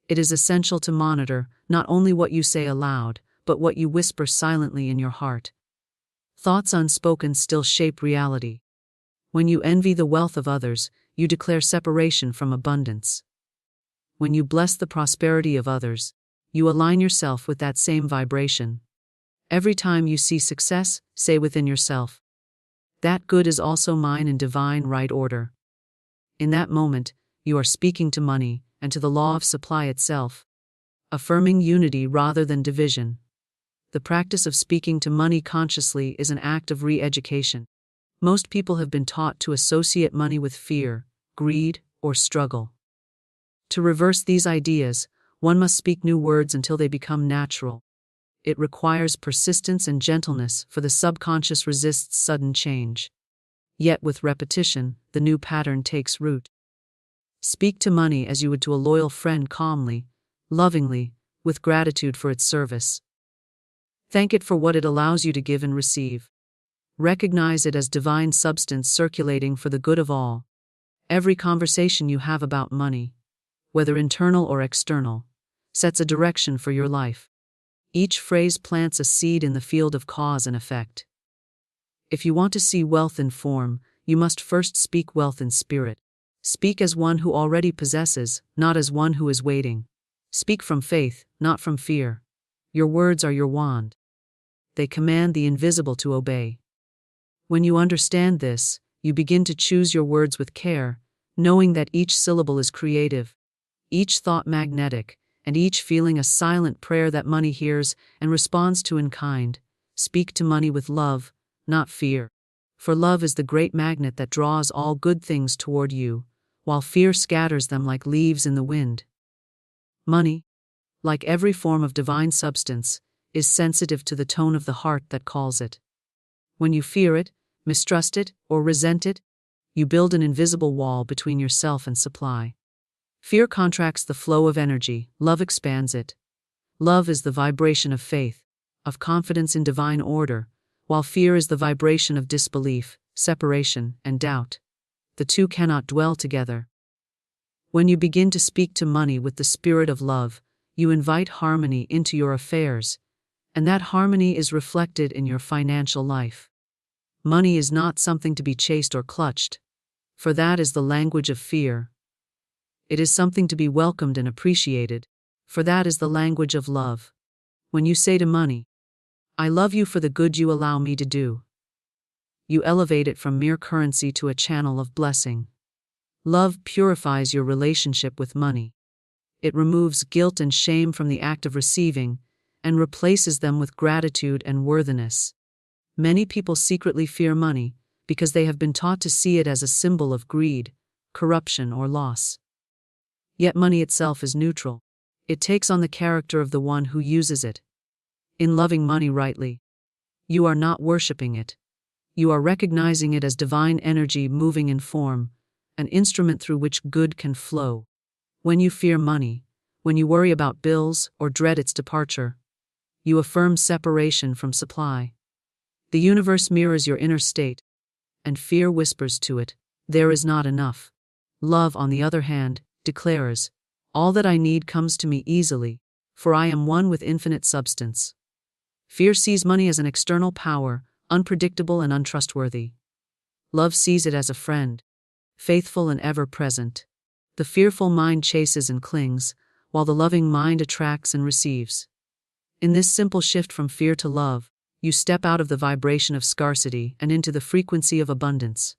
It is essential to monitor not only what you say aloud, but what you whisper silently in your heart. Thoughts unspoken still shape reality. When you envy the wealth of others, you declare separation from abundance. When you bless the prosperity of others, you align yourself with that same vibration. Every time you see success, say within yourself, "That good is also mine in divine right order." In that moment, you are speaking to money and to the law of supply itself, affirming unity rather than division. The practice of speaking to money consciously is an act of re-education. Most people have been taught to associate money with fear, greed, or struggle. To reverse these ideas, one must speak new words until they become natural. It requires persistence and gentleness, for the subconscious resists sudden change. Yet with repetition, the new pattern takes root. Speak to money as you would to a loyal friend, calmly, lovingly, with gratitude for its service. Thank it for what it allows you to give and receive. Recognize it as divine substance circulating for the good of all. Every conversation you have about money, whether internal or external, sets a direction for your life. Each phrase plants a seed in the field of cause and effect. If you want to see wealth in form, you must first speak wealth in spirit. Speak as one who already possesses, not as one who is waiting. Speak from faith, not from fear. Your words are your wand. They command the invisible to obey. When you understand this, you begin to choose your words with care, knowing that each syllable is creative, each thought magnetic, and each feeling a silent prayer that money hears and responds to in kind. Speak to money with love, not fear. For love is the great magnet that draws all good things toward you, while fear scatters them like leaves in the wind. Money, like every form of divine substance, is sensitive to the tone of the heart that calls it. When you fear it, mistrust it, or resent it, you build an invisible wall between yourself and supply. Fear contracts the flow of energy, love expands it. Love is the vibration of faith, of confidence in divine order, while fear is the vibration of disbelief, separation, and doubt. The two cannot dwell together. When you begin to speak to money with the spirit of love, you invite harmony into your affairs, and that harmony is reflected in your financial life. Money is not something to be chased or clutched, for that is the language of fear. It is something to be welcomed and appreciated, for that is the language of love. When you say to money, "I love you for the good you allow me to do," you elevate it from mere currency to a channel of blessing. Love purifies your relationship with money. It removes guilt and shame from the act of receiving and replaces them with gratitude and worthiness. Many people secretly fear money because they have been taught to see it as a symbol of greed, corruption, or loss. Yet money itself is neutral. It takes on the character of the one who uses it. In loving money rightly, you are not worshipping it. You are recognizing it as divine energy moving in form, an instrument through which good can flow. When you fear money, When you worry about bills or dread its departure, you affirm separation from supply. The universe mirrors your inner state, and fear whispers to it, there is not enough. Love, on the other hand, declares, all that I need comes to me easily, for I am one with infinite substance. Fear sees money as an external power, unpredictable and untrustworthy. Love sees it as a friend, faithful and ever-present. The fearful mind chases and clings, while the loving mind attracts and receives. In this simple shift from fear to love, you step out of the vibration of scarcity and into the frequency of abundance.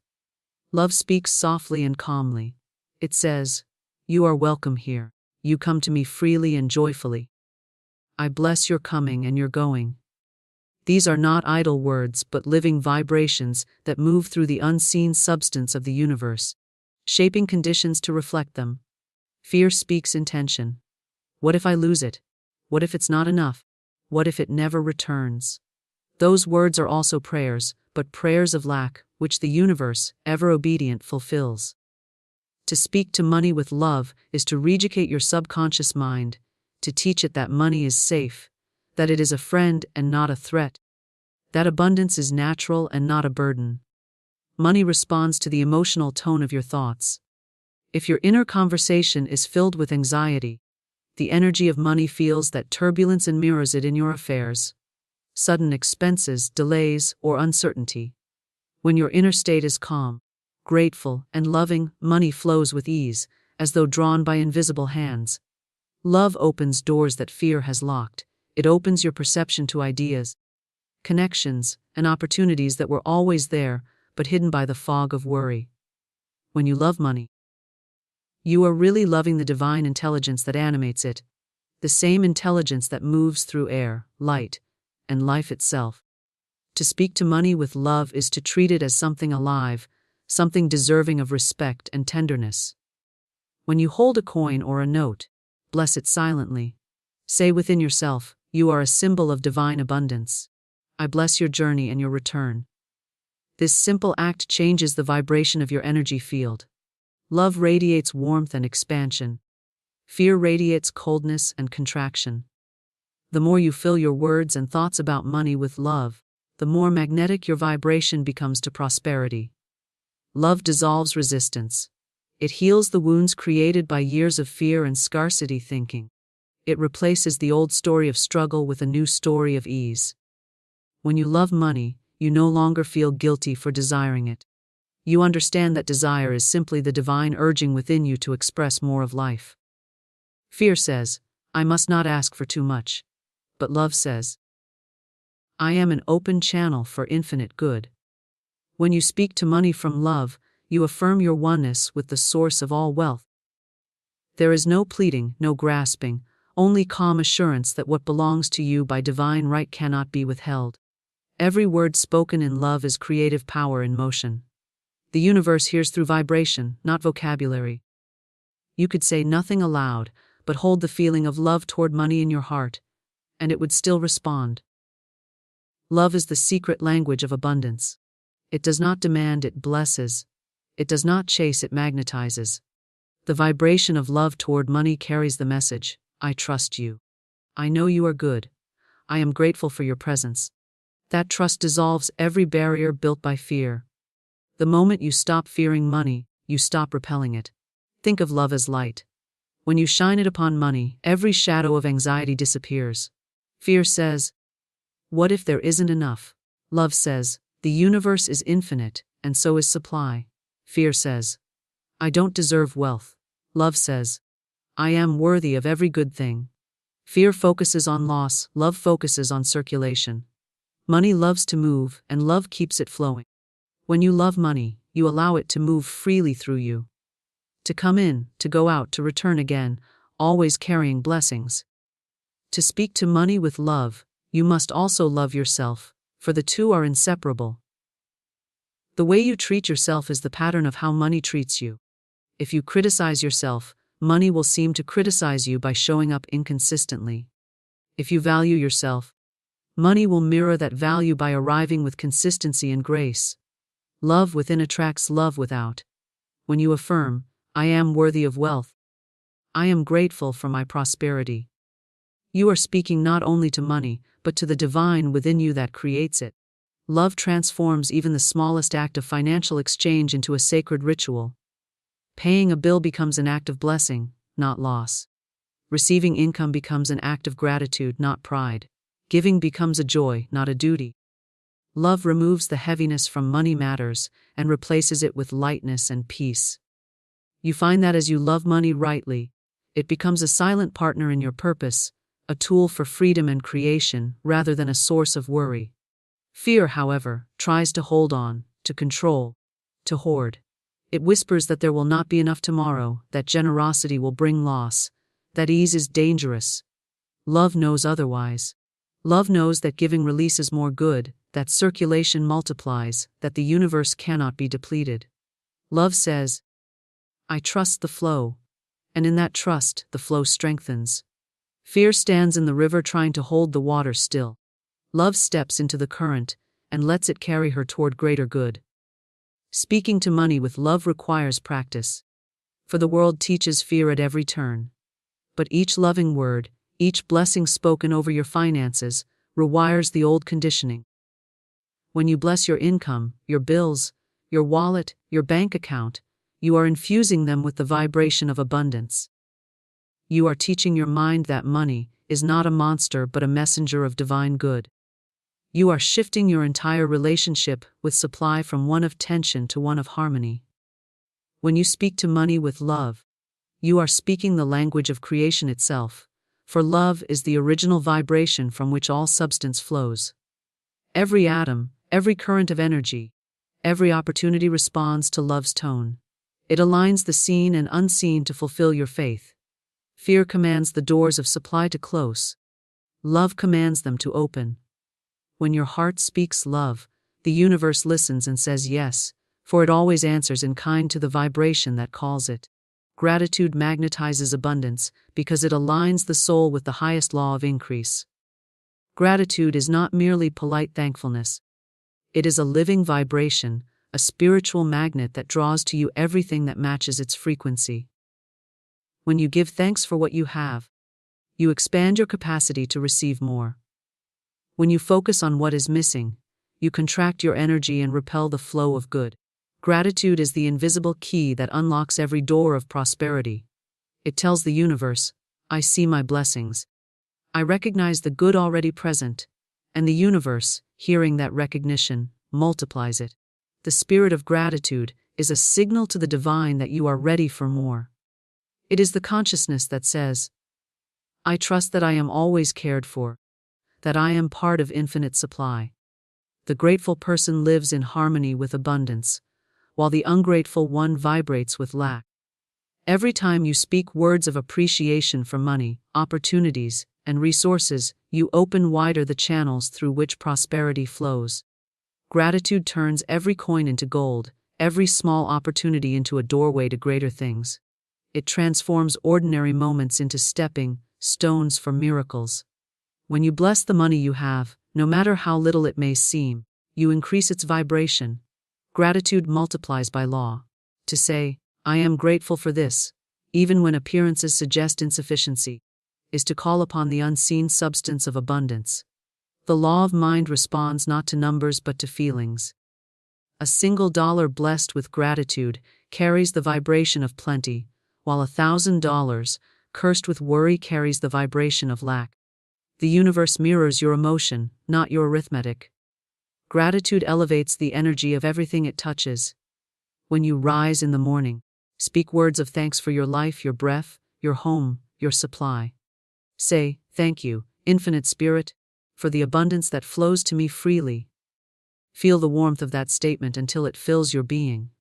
Love speaks softly and calmly. It says, you are welcome here. You come to me freely and joyfully. I bless your coming and your going. These are not idle words but living vibrations that move through the unseen substance of the universe, shaping conditions to reflect them. Fear speaks intention. What if I lose it? What if it's not enough? What if it never returns? Those words are also prayers, but prayers of lack, which the universe, ever obedient, fulfills. To speak to money with love is to reeducate your subconscious mind, to teach it that money is safe, that it is a friend and not a threat, that abundance is natural and not a burden. Money responds to the emotional tone of your thoughts. If your inner conversation is filled with anxiety, the energy of money feels that turbulence and mirrors it in your affairs. Sudden expenses, delays, or uncertainty. When your inner state is calm, grateful, and loving, money flows with ease, as though drawn by invisible hands. Love opens doors that fear has locked. It opens your perception to ideas, connections, and opportunities that were always there, but hidden by the fog of worry. When you love money, you are really loving the divine intelligence that animates it, the same intelligence that moves through air, light, and life itself. To speak to money with love is to treat it as something alive, something deserving of respect and tenderness. When you hold a coin or a note, bless it silently. Say within yourself, you are a symbol of divine abundance. I bless your journey and your return. This simple act changes the vibration of your energy field. Love radiates warmth and expansion. Fear radiates coldness and contraction. The more you fill your words and thoughts about money with love, the more magnetic your vibration becomes to prosperity. Love dissolves resistance. It heals the wounds created by years of fear and scarcity thinking. It replaces the old story of struggle with a new story of ease. When you love money, you no longer feel guilty for desiring it. You understand that desire is simply the divine urging within you to express more of life. Fear says, I must not ask for too much. But love says, I am an open channel for infinite good. When you speak to money from love, you affirm your oneness with the source of all wealth. There is no pleading, no grasping, only calm assurance that what belongs to you by divine right cannot be withheld. Every word spoken in love is creative power in motion. The universe hears through vibration, not vocabulary. You could say nothing aloud, but hold the feeling of love toward money in your heart, and it would still respond. Love is the secret language of abundance. It does not demand, it blesses. It does not chase, it magnetizes. The vibration of love toward money carries the message, I trust you. I know you are good. I am grateful for your presence. That trust dissolves every barrier built by fear. The moment you stop fearing money, you stop repelling it. Think of love as light. When you shine it upon money, every shadow of anxiety disappears. Fear says, what if there isn't enough? Love says, the universe is infinite, and so is supply. Fear says, I don't deserve wealth. Love says, I am worthy of every good thing. Fear focuses on loss, love focuses on circulation. Money loves to move, and love keeps it flowing. When you love money, you allow it to move freely through you. To come in, to go out, to return again, always carrying blessings. To speak to money with love, you must also love yourself, for the two are inseparable. The way you treat yourself is the pattern of how money treats you. If you criticize yourself, money will seem to criticize you by showing up inconsistently. If you value yourself, money will mirror that value by arriving with consistency and grace. Love within attracts love without. When you affirm, I am worthy of wealth, I am grateful for my prosperity. You are speaking not only to money, but to the divine within you that creates it. Love transforms even the smallest act of financial exchange into a sacred ritual. Paying a bill becomes an act of blessing, not loss. Receiving income becomes an act of gratitude, not pride. Giving becomes a joy, not a duty. Love removes the heaviness from money matters and replaces it with lightness and peace. You find that as you love money rightly, it becomes a silent partner in your purpose, a tool for freedom and creation rather than a source of worry. Fear, however, tries to hold on, to control, to hoard. It whispers that there will not be enough tomorrow, that generosity will bring loss, that ease is dangerous. Love knows otherwise. Love knows that giving releases more good, that circulation multiplies, that the universe cannot be depleted. Love says, I trust the flow, and in that trust, the flow strengthens. Fear stands in the river trying to hold the water still. Love steps into the current and lets it carry her toward greater good. Speaking to money with love requires practice, for the world teaches fear at every turn. But each loving word, each blessing spoken over your finances, rewires the old conditioning. When you bless your income, your bills, your wallet, your bank account, you are infusing them with the vibration of abundance. You are teaching your mind that money is not a monster but a messenger of divine good. You are shifting your entire relationship with supply from one of tension to one of harmony. When you speak to money with love, you are speaking the language of creation itself, for love is the original vibration from which all substance flows. Every atom, every current of energy, every opportunity responds to love's tone. It aligns the seen and unseen to fulfill your faith. Fear commands the doors of supply to close. Love commands them to open. When your heart speaks love, the universe listens and says yes, for it always answers in kind to the vibration that calls it. Gratitude magnetizes abundance because it aligns the soul with the highest law of increase. Gratitude is not merely polite thankfulness. It is a living vibration, a spiritual magnet that draws to you everything that matches its frequency. When you give thanks for what you have, you expand your capacity to receive more. When you focus on what is missing, you contract your energy and repel the flow of good. Gratitude is the invisible key that unlocks every door of prosperity. It tells the universe, I see my blessings. I recognize the good already present, and the universe, hearing that recognition, multiplies it. The spirit of gratitude is a signal to the divine that you are ready for more. It is the consciousness that says, I trust that I am always cared for, that I am part of infinite supply. The grateful person lives in harmony with abundance, while the ungrateful one vibrates with lack. Every time you speak words of appreciation for money, opportunities, and resources, you open wider the channels through which prosperity flows. Gratitude turns every coin into gold, every small opportunity into a doorway to greater things. It transforms ordinary moments into stepping stones for miracles. When you bless the money you have, no matter how little it may seem, you increase its vibration. Gratitude multiplies by law. To say, I am grateful for this, even when appearances suggest insufficiency, is to call upon the unseen substance of abundance. The law of mind responds not to numbers but to feelings. A single dollar blessed with gratitude carries the vibration of plenty, while $1,000 cursed with worry carries the vibration of lack. The universe mirrors your emotion, not your arithmetic. Gratitude elevates the energy of everything it touches. When you rise in the morning, speak words of thanks for your life, your breath, your home, your supply. Say, thank you, Infinite Spirit, for the abundance that flows to me freely. Feel the warmth of that statement until it fills your being.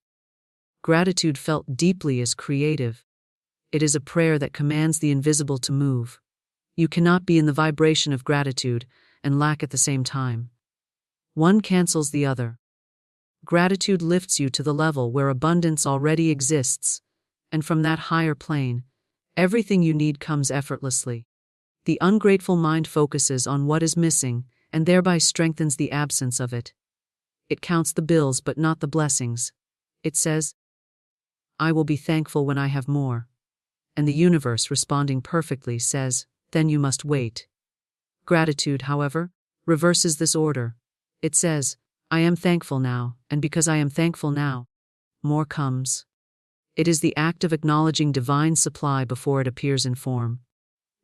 Gratitude felt deeply is creative. It is a prayer that commands the invisible to move. You cannot be in the vibration of gratitude and lack at the same time. One cancels the other. Gratitude lifts you to the level where abundance already exists, and from that higher plane, everything you need comes effortlessly. The ungrateful mind focuses on what is missing and thereby strengthens the absence of it. It counts the bills but not the blessings. It says, I will be thankful when I have more. and the universe, responding perfectly, says, "Then you must wait." Gratitude, however, reverses this order. It says, "I am thankful now, and because I am thankful now, more comes." It is the act of acknowledging divine supply before it appears in form.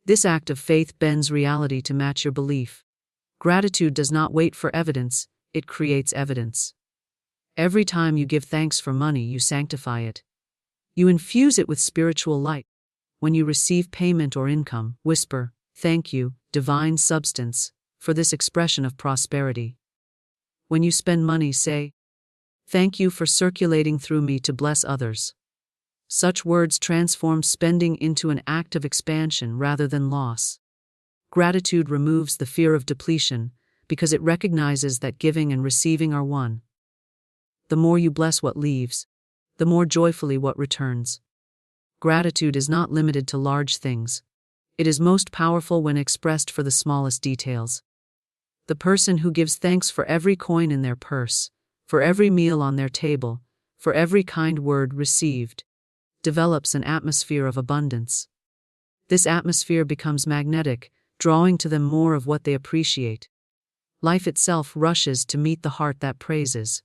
This act of faith bends reality to match your belief. Gratitude does not wait for evidence, it creates evidence. Every time you give thanks for money, you sanctify it. You infuse it with spiritual light. When you receive payment or income, whisper, "Thank you, divine substance, for this expression of prosperity." When you spend money, say, "Thank you for circulating through me to bless others." Such words transform spending into an act of expansion rather than loss. Gratitude removes the fear of depletion because it recognizes that giving and receiving are one. The more you bless what leaves, the more joyfully what returns. Gratitude is not limited to large things. It is most powerful when expressed for the smallest details. The person who gives thanks for every coin in their purse, for every meal on their table, for every kind word received, develops an atmosphere of abundance. This atmosphere becomes magnetic, drawing to them more of what they appreciate. Life itself rushes to meet the heart that praises.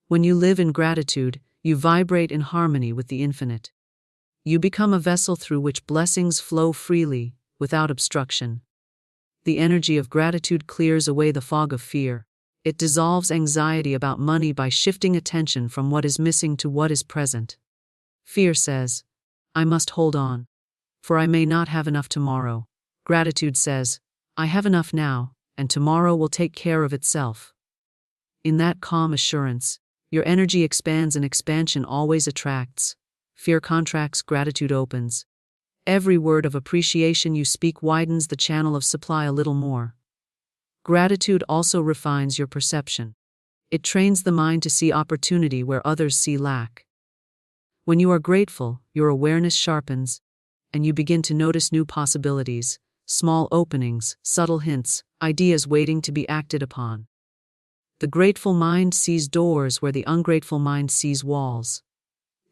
When you live in gratitude, you vibrate in harmony with the infinite. You become a vessel through which blessings flow freely, without obstruction. The energy of gratitude clears away the fog of fear. It dissolves anxiety about money by shifting attention from what is missing to what is present. Fear says, "I must hold on, for I may not have enough tomorrow." Gratitude says, "I have enough now, and tomorrow will take care of itself." In that calm assurance, your energy expands, and expansion always attracts. Fear contracts, gratitude opens. Every word of appreciation you speak widens the channel of supply a little more. Gratitude also refines your perception. It trains the mind to see opportunity where others see lack. When you are grateful, your awareness sharpens, and you begin to notice new possibilities, small openings, subtle hints, ideas waiting to be acted upon. The grateful mind sees doors where the ungrateful mind sees walls.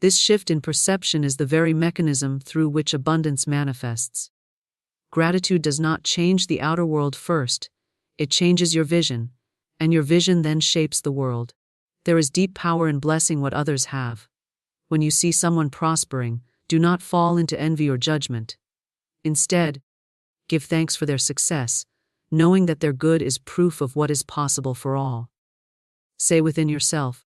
This shift in perception is the very mechanism through which abundance manifests. Gratitude does not change the outer world first, it changes your vision, and your vision then shapes the world. There is deep power in blessing what others have. When you see someone prospering, do not fall into envy or judgment. Instead, give thanks for their success, knowing that their good is proof of what is possible for all. Say within yourself,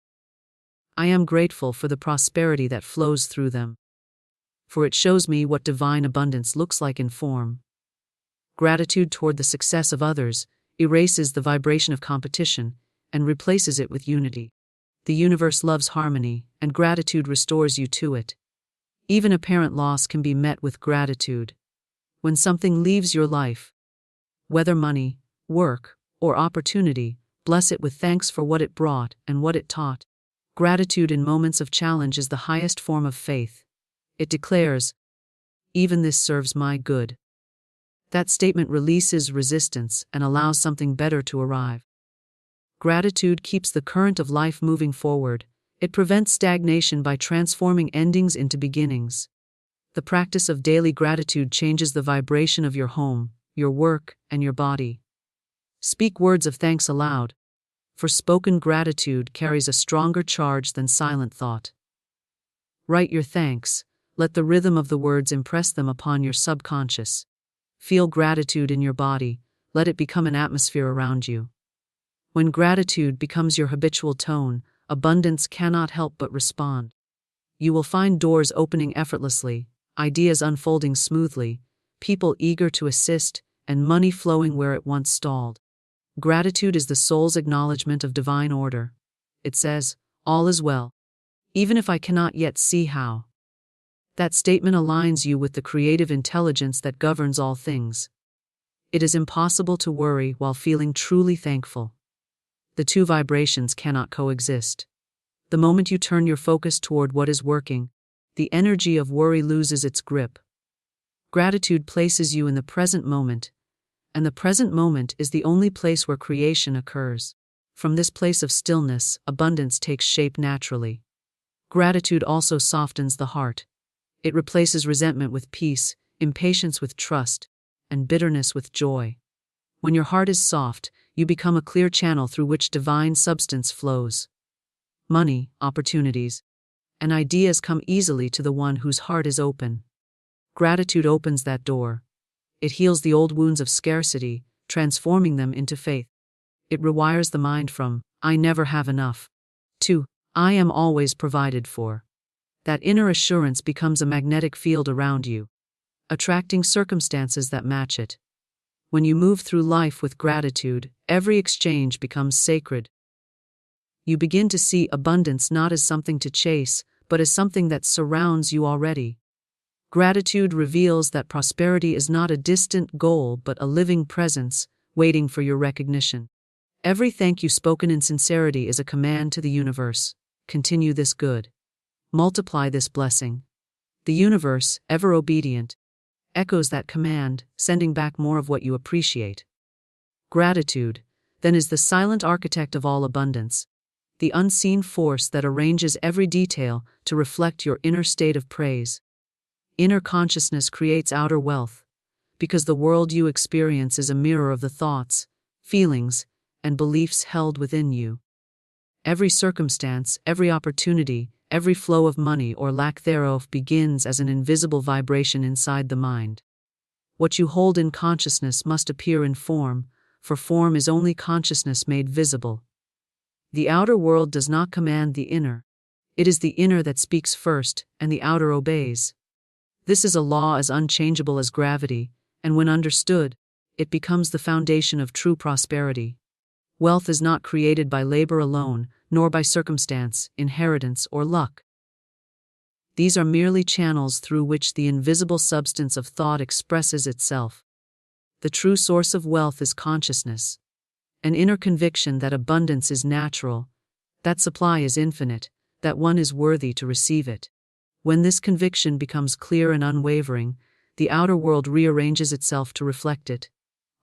"I am grateful for the prosperity that flows through them, for it shows me what divine abundance looks like in form." Gratitude toward the success of others erases the vibration of competition and replaces it with unity. The universe loves harmony, and gratitude restores you to it. Even apparent loss can be met with gratitude. When something leaves your life, whether money, work, or opportunity, bless it with thanks for what it brought and what it taught. Gratitude in moments of challenge is the highest form of faith. It declares, "Even this serves my good." That statement releases resistance and allows something better to arrive. Gratitude keeps the current of life moving forward. It prevents stagnation by transforming endings into beginnings. The practice of daily gratitude changes the vibration of your home, your work, and your body. Speak words of thanks aloud, for spoken gratitude carries a stronger charge than silent thought. Write your thanks, let the rhythm of the words impress them upon your subconscious. Feel gratitude in your body, let it become an atmosphere around you. When gratitude becomes your habitual tone, abundance cannot help but respond. You will find doors opening effortlessly, ideas unfolding smoothly, people eager to assist, and money flowing where it once stalled. Gratitude is the soul's acknowledgement of divine order. It says, "All is well, even if I cannot yet see how." That statement aligns you with the creative intelligence that governs all things. It is impossible to worry while feeling truly thankful. The two vibrations cannot coexist. The moment you turn your focus toward what is working, the energy of worry loses its grip. Gratitude places you in the present moment, and the present moment is the only place where creation occurs. From this place of stillness, abundance takes shape naturally. Gratitude also softens the heart. It replaces resentment with peace, impatience with trust, and bitterness with joy. When your heart is soft, you become a clear channel through which divine substance flows. Money, opportunities, and ideas come easily to the one whose heart is open. Gratitude opens that door. It heals the old wounds of scarcity, transforming them into faith. It rewires the mind from, "I never have enough," to, "I am always provided for." That inner assurance becomes a magnetic field around you, attracting circumstances that match it. When you move through life with gratitude, every exchange becomes sacred. You begin to see abundance not as something to chase, but as something that surrounds you already. Gratitude reveals that prosperity is not a distant goal but a living presence, waiting for your recognition. Every thank you spoken in sincerity is a command to the universe. Continue this good. Multiply this blessing. The universe, ever obedient, echoes that command, sending back more of what you appreciate. Gratitude, then, is the silent architect of all abundance, the unseen force that arranges every detail to reflect your inner state of praise. Inner consciousness creates outer wealth, because the world you experience is a mirror of the thoughts, feelings, and beliefs held within you. Every circumstance, every opportunity, every flow of money or lack thereof begins as an invisible vibration inside the mind. What you hold in consciousness must appear in form, for form is only consciousness made visible. The outer world does not command the inner. It is the inner that speaks first, and the outer obeys. This is a law as unchangeable as gravity, and when understood, it becomes the foundation of true prosperity. Wealth is not created by labor alone, nor by circumstance, inheritance, or luck. These are merely channels through which the invisible substance of thought expresses itself. The true source of wealth is consciousness, an inner conviction that abundance is natural, that supply is infinite, that one is worthy to receive it. When this conviction becomes clear and unwavering, the outer world rearranges itself to reflect it.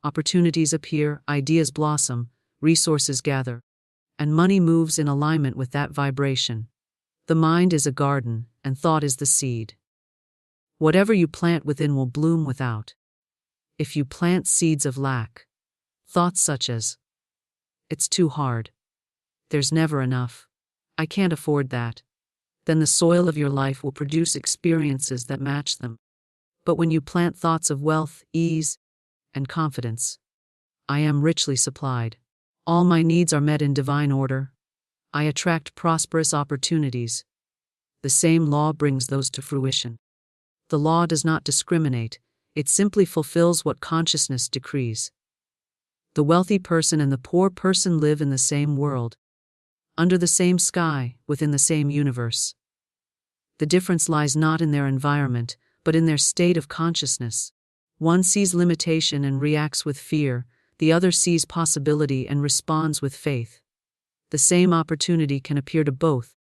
Opportunities appear, ideas blossom, resources gather, and money moves in alignment with that vibration. The mind is a garden, and thought is the seed. Whatever you plant within will bloom without. If you plant seeds of lack, thoughts such as, "It's too hard," "There's never enough," "I can't afford that," then the soil of your life will produce experiences that match them. But when you plant thoughts of wealth, ease, and confidence, "I am richly supplied. All my needs are met in divine order. I attract prosperous opportunities," the same law brings those to fruition. The law does not discriminate, it simply fulfills what consciousness decrees. The wealthy person and the poor person live in the same world, under the same sky, within the same universe. The difference lies not in their environment, but in their state of consciousness. One sees limitation and reacts with fear, the other sees possibility and responds with faith. The same opportunity can appear to both,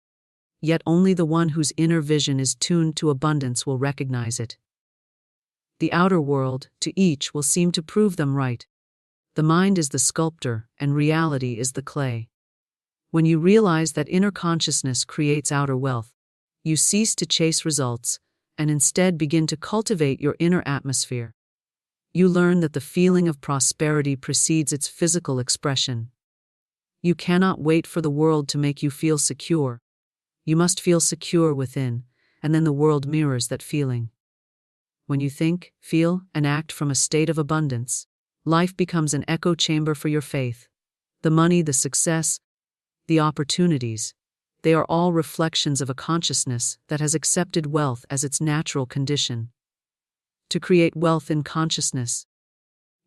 yet only the one whose inner vision is tuned to abundance will recognize it. The outer world, to each, will seem to prove them right. The mind is the sculptor, and reality is the clay. When you realize that inner consciousness creates outer wealth, you cease to chase results, and instead begin to cultivate your inner atmosphere. You learn that the feeling of prosperity precedes its physical expression. You cannot wait for the world to make you feel secure. You must feel secure within, and then the world mirrors that feeling. When you think, feel, and act from a state of abundance, life becomes an echo chamber for your faith. The money, the success, the opportunities, they are all reflections of a consciousness that has accepted wealth as its natural condition. To create wealth in consciousness,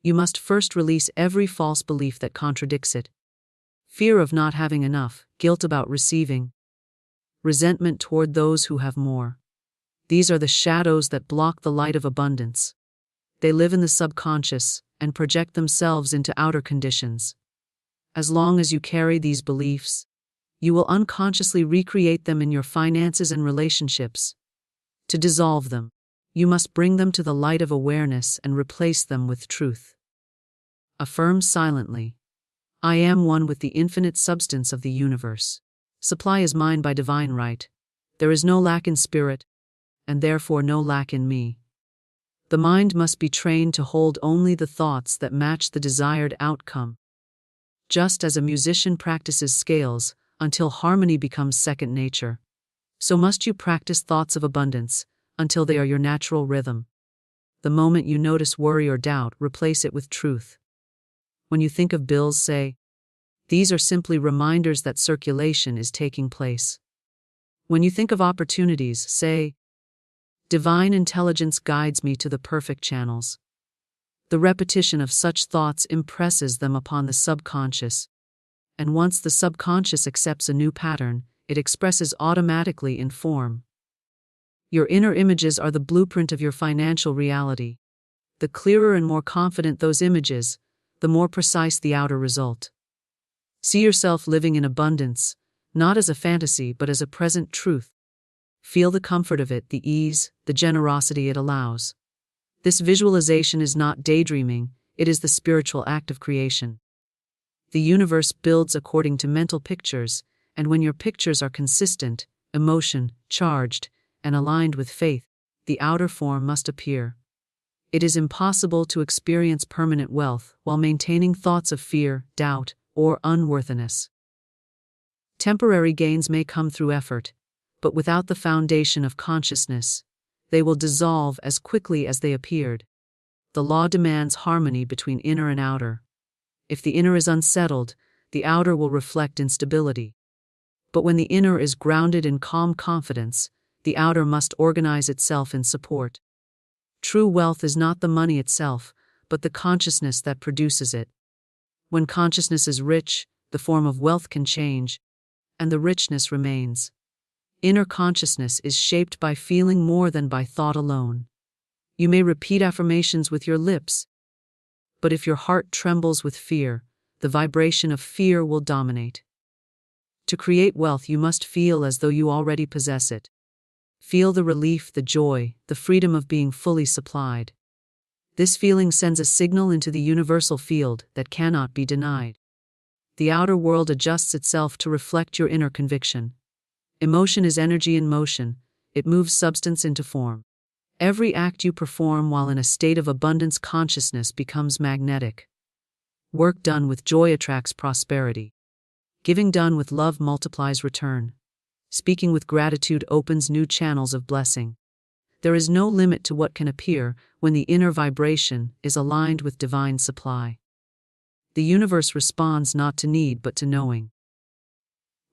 you must first release every false belief that contradicts it. Fear of not having enough, guilt about receiving, resentment toward those who have more. These are the shadows that block the light of abundance. They live in the subconscious and project themselves into outer conditions. As long as you carry these beliefs, you will unconsciously recreate them in your finances and relationships. To dissolve them, you must bring them to the light of awareness and replace them with truth. Affirm silently, "I am one with the infinite substance of the universe. Supply is mine by divine right. There is no lack in spirit, and therefore no lack in me. The mind must be trained to hold only the thoughts that match the desired outcome. Just as a musician practices scales until harmony becomes second nature, so must you practice thoughts of abundance until they are your natural rhythm. The moment you notice worry or doubt, replace it with truth. When you think of bills, say, "These are simply reminders that circulation is taking place." When you think of opportunities, say, "Divine intelligence guides me to the perfect channels." The repetition of such thoughts impresses them upon the subconscious, and once the subconscious accepts a new pattern, it expresses automatically in form. Your inner images are the blueprint of your financial reality. The clearer and more confident those images, the more precise the outer result. See yourself living in abundance, not as a fantasy but as a present truth. Feel the comfort of it, the ease, the generosity it allows. This visualization is not daydreaming, it is the spiritual act of creation. The universe builds according to mental pictures, and when your pictures are consistent, emotion, charged, and aligned with faith, the outer form must appear. It is impossible to experience permanent wealth while maintaining thoughts of fear, doubt, or unworthiness. Temporary gains may come through effort, but without the foundation of consciousness, they will dissolve as quickly as they appeared. The law demands harmony between inner and outer. If the inner is unsettled, the outer will reflect instability. But when the inner is grounded in calm confidence, the outer must organize itself in support. True wealth is not the money itself, but the consciousness that produces it. When consciousness is rich, the form of wealth can change, and the richness remains. Inner consciousness is shaped by feeling more than by thought alone. You may repeat affirmations with your lips, but if your heart trembles with fear, the vibration of fear will dominate. To create wealth, you must feel as though you already possess it. Feel the relief, the joy, the freedom of being fully supplied. This feeling sends a signal into the universal field that cannot be denied. The outer world adjusts itself to reflect your inner conviction. Emotion is energy in motion, it moves substance into form. Every act you perform while in a state of abundance consciousness becomes magnetic. Work done with joy attracts prosperity. Giving done with love multiplies return. Speaking with gratitude opens new channels of blessing. There is no limit to what can appear when the inner vibration is aligned with divine supply. The universe responds not to need but to knowing.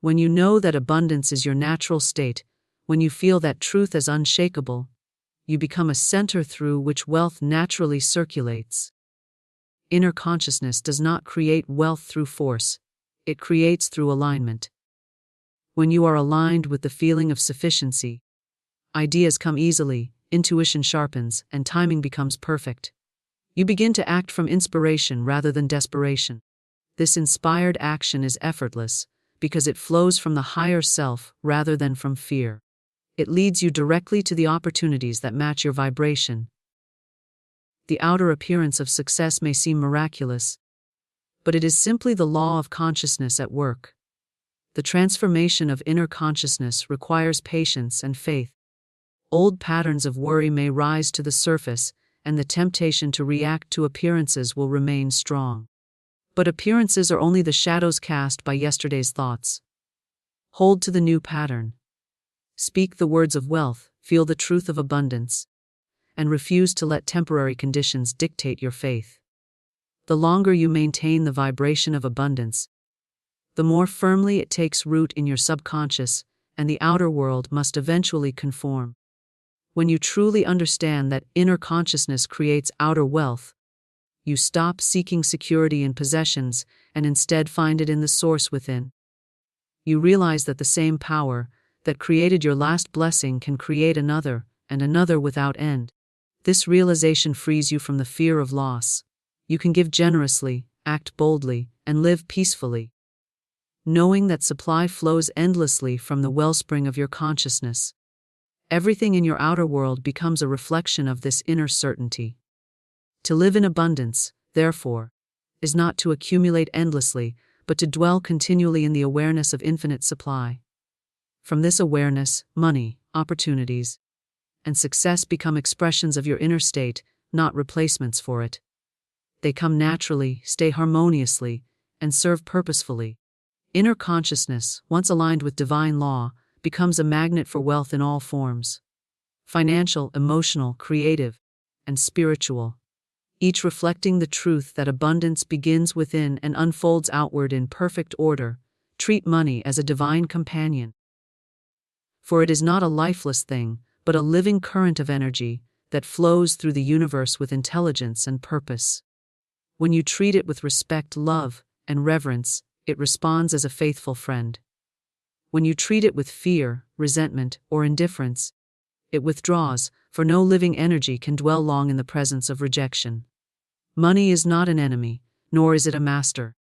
When you know that abundance is your natural state, when you feel that truth as unshakable, you become a center through which wealth naturally circulates. Inner consciousness does not create wealth through force, it creates through alignment. When you are aligned with the feeling of sufficiency, ideas come easily, intuition sharpens, and timing becomes perfect. You begin to act from inspiration rather than desperation. This inspired action is effortless, because it flows from the higher self rather than from fear. It leads you directly to the opportunities that match your vibration. The outer appearance of success may seem miraculous, but it is simply the law of consciousness at work. The transformation of inner consciousness requires patience and faith. Old patterns of worry may rise to the surface, and the temptation to react to appearances will remain strong. But appearances are only the shadows cast by yesterday's thoughts. Hold to the new pattern. Speak the words of wealth, feel the truth of abundance, and refuse to let temporary conditions dictate your faith. The longer you maintain the vibration of abundance, the more firmly it takes root in your subconscious, and the outer world must eventually conform. When you truly understand that inner consciousness creates outer wealth, you stop seeking security in possessions and instead find it in the source within. You realize that the same power that created your last blessing can create another, and another without end. This realization frees you from the fear of loss. You can give generously, act boldly, and live peacefully, knowing that supply flows endlessly from the wellspring of your consciousness. Everything in your outer world becomes a reflection of this inner certainty. To live in abundance, therefore, is not to accumulate endlessly, but to dwell continually in the awareness of infinite supply. From this awareness, money, opportunities, and success become expressions of your inner state, not replacements for it. They come naturally, stay harmoniously, and serve purposefully. Inner consciousness, once aligned with divine law, becomes a magnet for wealth in all forms: financial, emotional, creative, and spiritual, each reflecting the truth that abundance begins within and unfolds outward in perfect order. Treat money as a divine companion. For it is not a lifeless thing, but a living current of energy that flows through the universe with intelligence and purpose. When you treat it with respect, love, and reverence, it responds as a faithful friend. When you treat it with fear, resentment, or indifference, it withdraws, for no living energy can dwell long in the presence of rejection. Money is not an enemy, nor is it a master.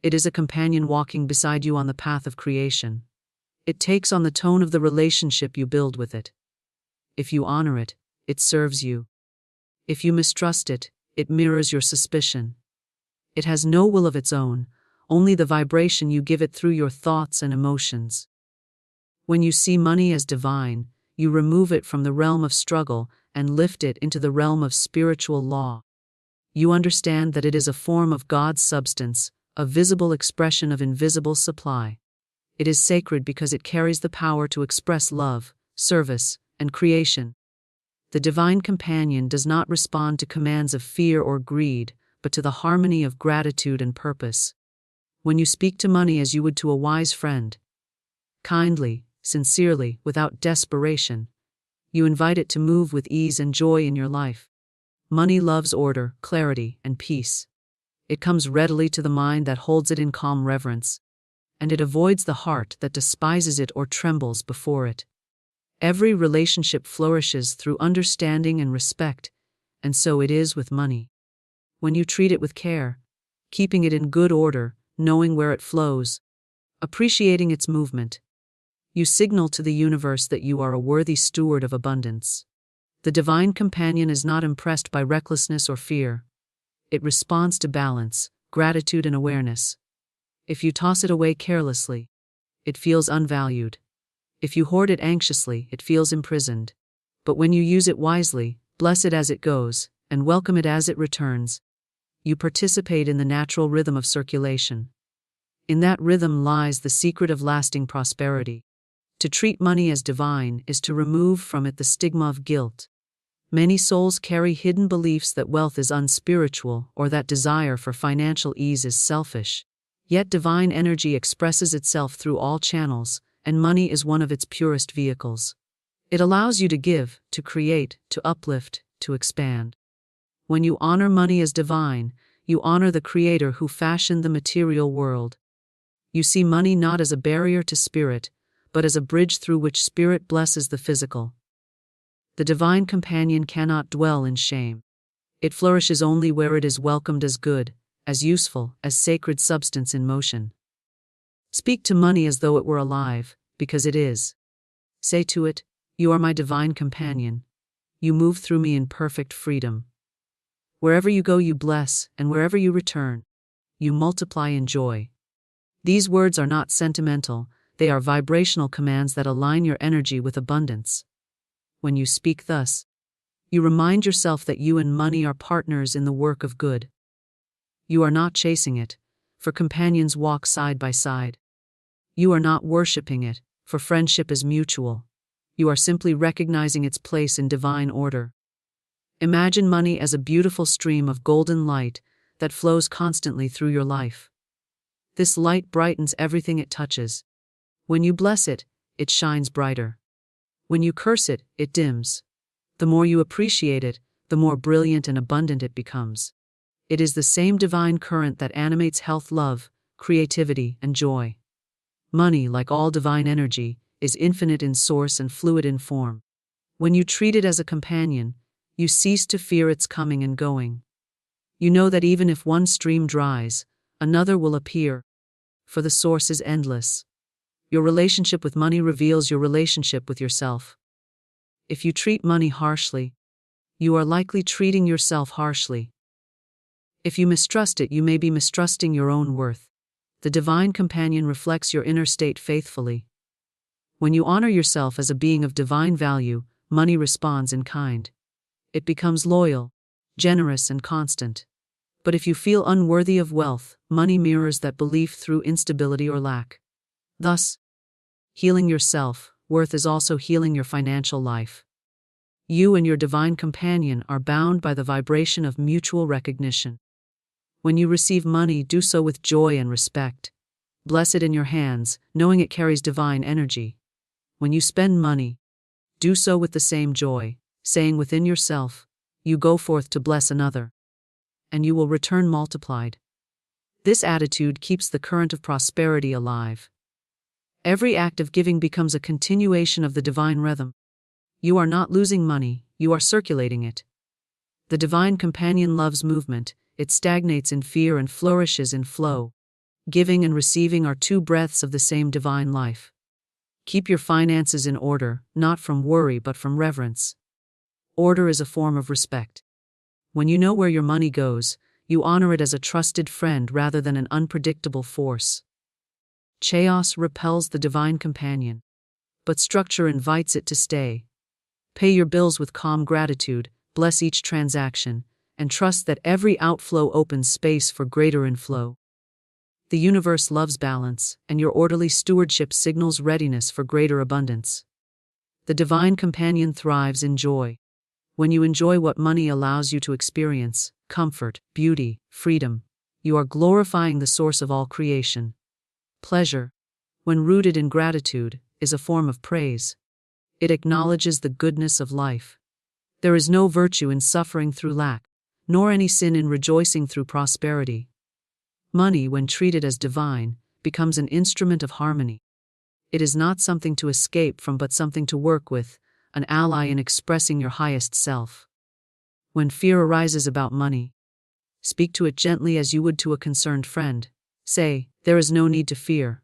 It is a companion walking beside you on the path of creation. It takes on the tone of the relationship you build with it. If you honor it, it serves you. If you mistrust it, it mirrors your suspicion. It has no will of its own, only the vibration you give it through your thoughts and emotions. When you see money as divine, you remove it from the realm of struggle and lift it into the realm of spiritual law. You understand that it is a form of God's substance, a visible expression of invisible supply. It is sacred because it carries the power to express love, service, and creation. The divine companion does not respond to commands of fear or greed, but to the harmony of gratitude and purpose. When you speak to money as you would to a wise friend, kindly, sincerely, without desperation, you invite it to move with ease and joy in your life. Money loves order, clarity, and peace. It comes readily to the mind that holds it in calm reverence, and it avoids the heart that despises it or trembles before it. Every relationship flourishes through understanding and respect, and so it is with money. When you treat it with care, keeping it in good order, knowing where it flows, appreciating its movement, you signal to the universe that you are a worthy steward of abundance. The divine companion is not impressed by recklessness or fear. It responds to balance, gratitude, and awareness. If you toss it away carelessly, it feels unvalued. If you hoard it anxiously, it feels imprisoned. But when you use it wisely, bless it as it goes, and welcome it as it returns, you participate in the natural rhythm of circulation. In that rhythm lies the secret of lasting prosperity. To treat money as divine is to remove from it the stigma of guilt. Many souls carry hidden beliefs that wealth is unspiritual or that desire for financial ease is selfish. Yet divine energy expresses itself through all channels, and money is one of its purest vehicles. It allows you to give, to create, to uplift, to expand. When you honor money as divine, you honor the Creator who fashioned the material world. You see money not as a barrier to spirit, but as a bridge through which spirit blesses the physical. The divine companion cannot dwell in shame. It flourishes only where it is welcomed as good, as useful, as sacred substance in motion. Speak to money as though it were alive, because it is. Say to it, "You are my divine companion. You move through me in perfect freedom. Wherever you go, you bless, and wherever you return, you multiply in joy." These words are not sentimental, they are vibrational commands that align your energy with abundance. When you speak thus, you remind yourself that you and money are partners in the work of good. You are not chasing it, for companions walk side by side. You are not worshipping it, for friendship is mutual. You are simply recognizing its place in divine order. Imagine money as a beautiful stream of golden light that flows constantly through your life. This light brightens everything it touches. When you bless it, it shines brighter. When you curse it, it dims. The more you appreciate it, the more brilliant and abundant it becomes. It is the same divine current that animates health, love, creativity, and joy. Money, like all divine energy, is infinite in source and fluid in form. When you treat it as a companion, you cease to fear its coming and going. You know that even if one stream dries, another will appear, for the source is endless. Your relationship with money reveals your relationship with yourself. If you treat money harshly, you are likely treating yourself harshly. If you mistrust it, you may be mistrusting your own worth. The divine companion reflects your inner state faithfully. When you honor yourself as a being of divine value, money responds in kind. It becomes loyal, generous, and constant. But if you feel unworthy of wealth, money mirrors that belief through instability or lack. Thus, healing your self-worth is also healing your financial life. You and your divine companion are bound by the vibration of mutual recognition. When you receive money, do so with joy and respect. Bless it in your hands, knowing it carries divine energy. When you spend money, do so with the same joy, saying within yourself, "You go forth to bless another, and you will return multiplied." This attitude keeps the current of prosperity alive. Every act of giving becomes a continuation of the divine rhythm. You are not losing money, you are circulating it. The divine companion loves movement, it stagnates in fear and flourishes in flow. Giving and receiving are two breaths of the same divine life. Keep your finances in order, not from worry but from reverence. Order is a form of respect. When you know where your money goes, you honor it as a trusted friend rather than an unpredictable force. Chaos repels the divine companion, but structure invites it to stay. Pay your bills with calm gratitude, bless each transaction, and trust that every outflow opens space for greater inflow. The universe loves balance, and your orderly stewardship signals readiness for greater abundance. The divine companion thrives in joy. When you enjoy what money allows you to experience, comfort, beauty, freedom, you are glorifying the source of all creation. Pleasure, when rooted in gratitude, is a form of praise. It acknowledges the goodness of life. There is no virtue in suffering through lack, nor any sin in rejoicing through prosperity. Money, when treated as divine, becomes an instrument of harmony. It is not something to escape from but something to work with, an ally in expressing your highest self. When fear arises about money, speak to it gently as you would to a concerned friend. Say, "There is no need to fear.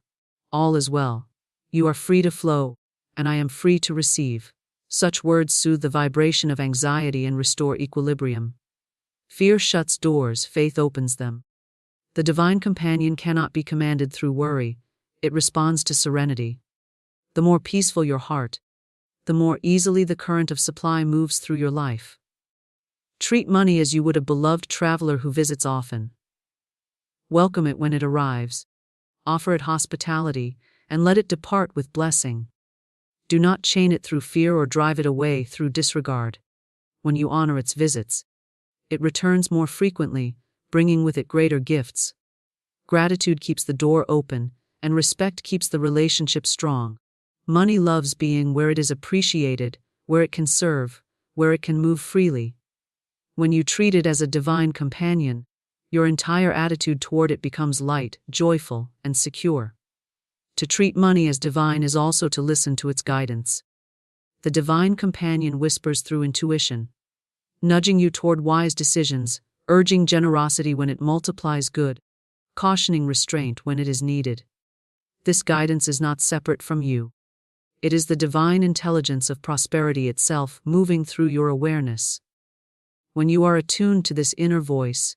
All is well. You are free to flow, and I am free to receive." Such words soothe the vibration of anxiety and restore equilibrium. Fear shuts doors, faith opens them. The divine companion cannot be commanded through worry, it responds to serenity. The more peaceful your heart, the more easily the current of supply moves through your life. Treat money as you would a beloved traveler who visits often. Welcome it when it arrives, offer it hospitality, and let it depart with blessing. Do not chain it through fear or drive it away through disregard. When you honor its visits, it returns more frequently, bringing with it greater gifts. Gratitude keeps the door open, and respect keeps the relationship strong. Money loves being where it is appreciated, where it can serve, where it can move freely. When you treat it as a divine companion, your entire attitude toward it becomes light, joyful, and secure. To treat money as divine is also to listen to its guidance. The divine companion whispers through intuition, nudging you toward wise decisions, urging generosity when it multiplies good, cautioning restraint when it is needed. This guidance is not separate from you. It is the divine intelligence of prosperity itself moving through your awareness. When you are attuned to this inner voice,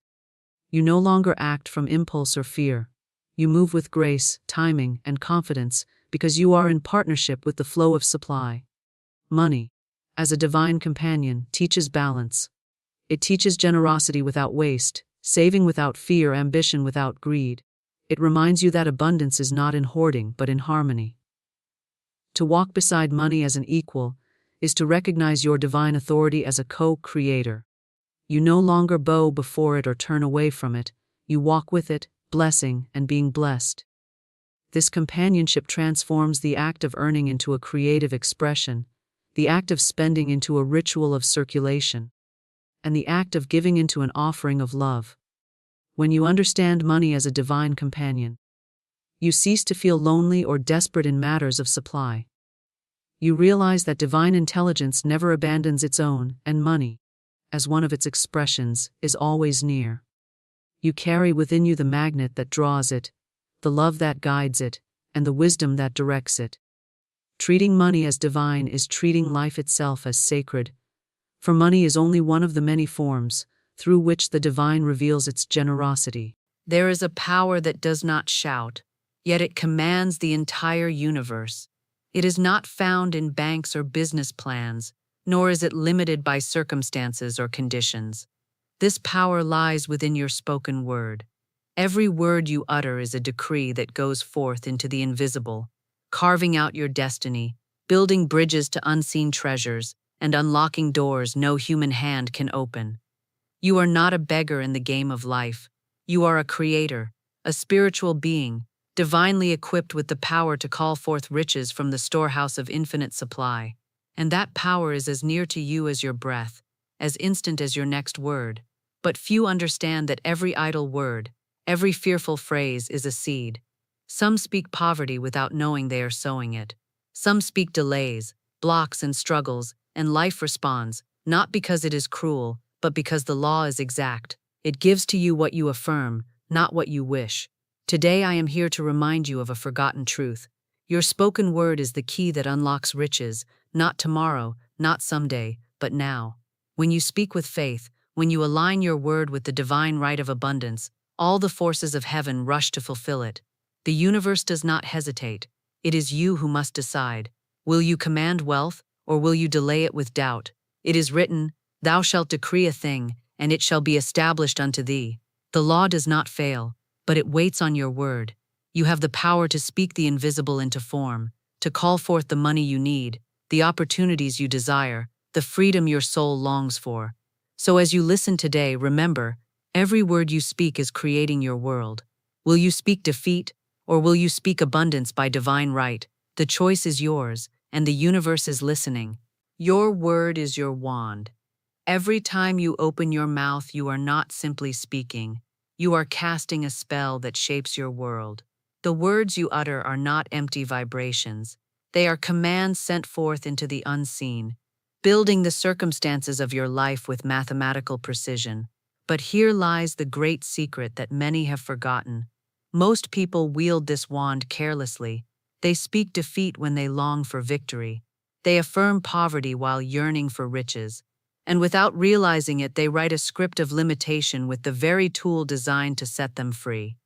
you no longer act from impulse or fear. You move with grace, timing, and confidence because you are in partnership with the flow of supply. Money, as a divine companion, teaches balance. It teaches generosity without waste, saving without fear, ambition without greed. It reminds you that abundance is not in hoarding but in harmony. To walk beside money as an equal is to recognize your divine authority as a co-creator. You no longer bow before it or turn away from it, you walk with it, blessing and being blessed. This companionship transforms the act of earning into a creative expression, the act of spending into a ritual of circulation, and the act of giving into an offering of love. When you understand money as a divine companion, you cease to feel lonely or desperate in matters of supply. You realize that divine intelligence never abandons its own, and money, as one of its expressions, is always near. You carry within you the magnet that draws it, the love that guides it, and the wisdom that directs it. Treating money as divine is treating life itself as sacred, for money is only one of the many forms through which the divine reveals its generosity. There is a power that does not shout, yet it commands the entire universe. It is not found in banks or business plans, nor is it limited by circumstances or conditions. This power lies within your spoken word. Every word you utter is a decree that goes forth into the invisible, carving out your destiny, building bridges to unseen treasures, and unlocking doors no human hand can open. You are not a beggar in the game of life. You are a creator, a spiritual being, divinely equipped with the power to call forth riches from the storehouse of infinite supply. And that power is as near to you as your breath, as instant as your next word. But few understand that every idle word, every fearful phrase is a seed. Some speak poverty without knowing they are sowing it. Some speak delays, blocks, and struggles, and life responds, not because it is cruel, but because the law is exact. It gives to you what you affirm, not what you wish. Today I am here to remind you of a forgotten truth. Your spoken word is the key that unlocks riches, not tomorrow, not someday, but now. When you speak with faith, when you align your word with the divine right of abundance, all the forces of heaven rush to fulfill it. The universe does not hesitate. It is you who must decide. Will you command wealth, or will you delay it with doubt? It is written, "Thou shalt decree a thing, and it shall be established unto thee." The law does not fail, but it waits on your word. You have the power to speak the invisible into form, to call forth the money you need, the opportunities you desire, the freedom your soul longs for. So as you listen today, remember, every word you speak is creating your world. Will you speak defeat, or will you speak abundance by divine right? The choice is yours, and the universe is listening. Your word is your wand. Every time you open your mouth, you are not simply speaking. You are casting a spell that shapes your world. The words you utter are not empty vibrations. They are commands sent forth into the unseen, building the circumstances of your life with mathematical precision. But here lies the great secret that many have forgotten. Most people wield this wand carelessly. They speak defeat when they long for victory. They affirm poverty while yearning for riches. And without realizing it, they write a script of limitation with the very tool designed to set them free.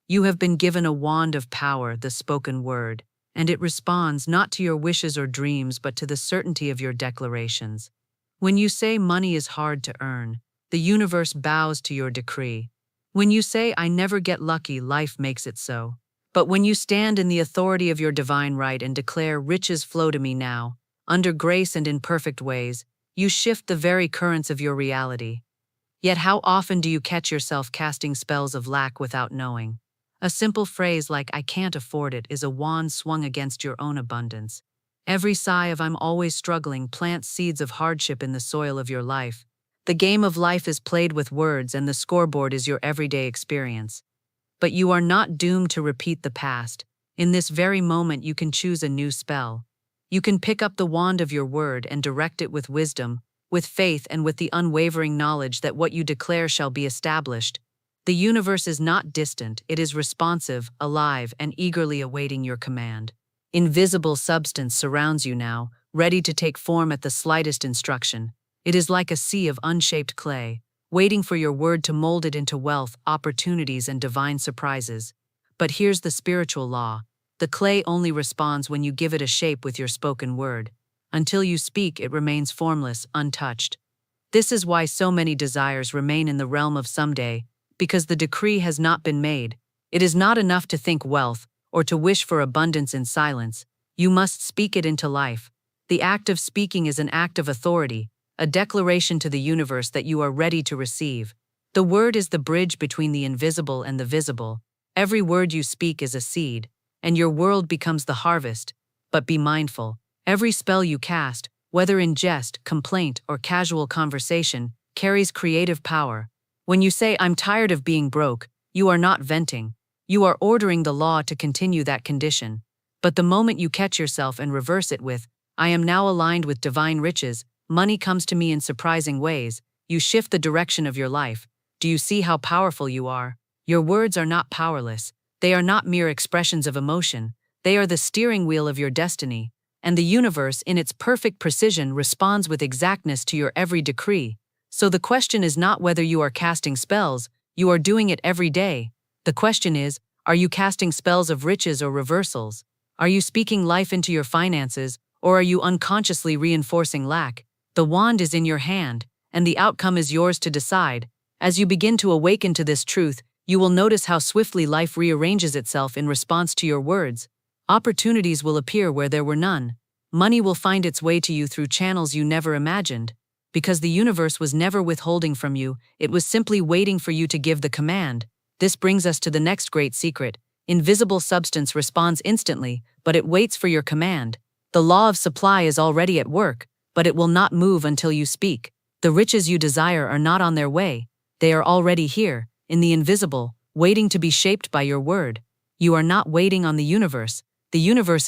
You have been given a wand of power, the spoken word, and it responds not to your wishes or dreams but to the certainty of your declarations. When you say money is hard to earn, the universe bows to your decree. When you say I never get lucky, life makes it so. But when you stand in the authority of your divine right and declare riches flow to me now, under grace and in perfect ways, you shift the very currents of your reality. Yet how often do you catch yourself casting spells of lack without knowing? A simple phrase like "I can't afford it" is a wand swung against your own abundance. Every sigh of "I'm always struggling" plants seeds of hardship in the soil of your life. The game of life is played with words, and the scoreboard is your everyday experience. But you are not doomed to repeat the past. In this very moment, you can choose a new spell. You can pick up the wand of your word and direct it with wisdom, with faith, and with the unwavering knowledge that what you declare shall be established. The universe is not distant, it is responsive, alive, and eagerly awaiting your command. Invisible substance surrounds you now, ready to take form at the slightest instruction. It is like a sea of unshaped clay, waiting for your word to mold it into wealth, opportunities, and divine surprises. But here's the spiritual law. The clay only responds when you give it a shape with your spoken word. Until you speak, it remains formless, untouched. This is why so many desires remain in the realm of someday, because the decree has not been made. It is not enough to think wealth, or to wish for abundance in silence. You must speak it into life. The act of speaking is an act of authority, a declaration to the universe that you are ready to receive. The word is the bridge between the invisible and the visible. Every word you speak is a seed, and your world becomes the harvest. But be mindful, every spell you cast, whether in jest, complaint, or casual conversation, carries creative power. When you say, "I'm tired of being broke," you are not venting. You are ordering the law to continue that condition. But the moment you catch yourself and reverse it with, "I am now aligned with divine riches, money comes to me in surprising ways," you shift the direction of your life. Do you see how powerful you are? Your words are not powerless. They are not mere expressions of emotion. They are the steering wheel of your destiny. And the universe, in its perfect precision, responds with exactness to your every decree. So the question is not whether you are casting spells, you are doing it every day. The question is, are you casting spells of riches or reversals? Are you speaking life into your finances, or are you unconsciously reinforcing lack? The wand is in your hand, and the outcome is yours to decide. As you begin to awaken to this truth, you will notice how swiftly life rearranges itself in response to your words. Opportunities will appear where there were none. Money will find its way to you through channels you never imagined. Because the universe was never withholding from you, it was simply waiting for you to give the command. This brings us to the next great secret. Invisible substance responds instantly, but it waits for your command. The law of supply is already at work, but it will not move until you speak. The riches you desire are not on their way. They are already here, in the invisible, waiting to be shaped by your word. You are not waiting on the universe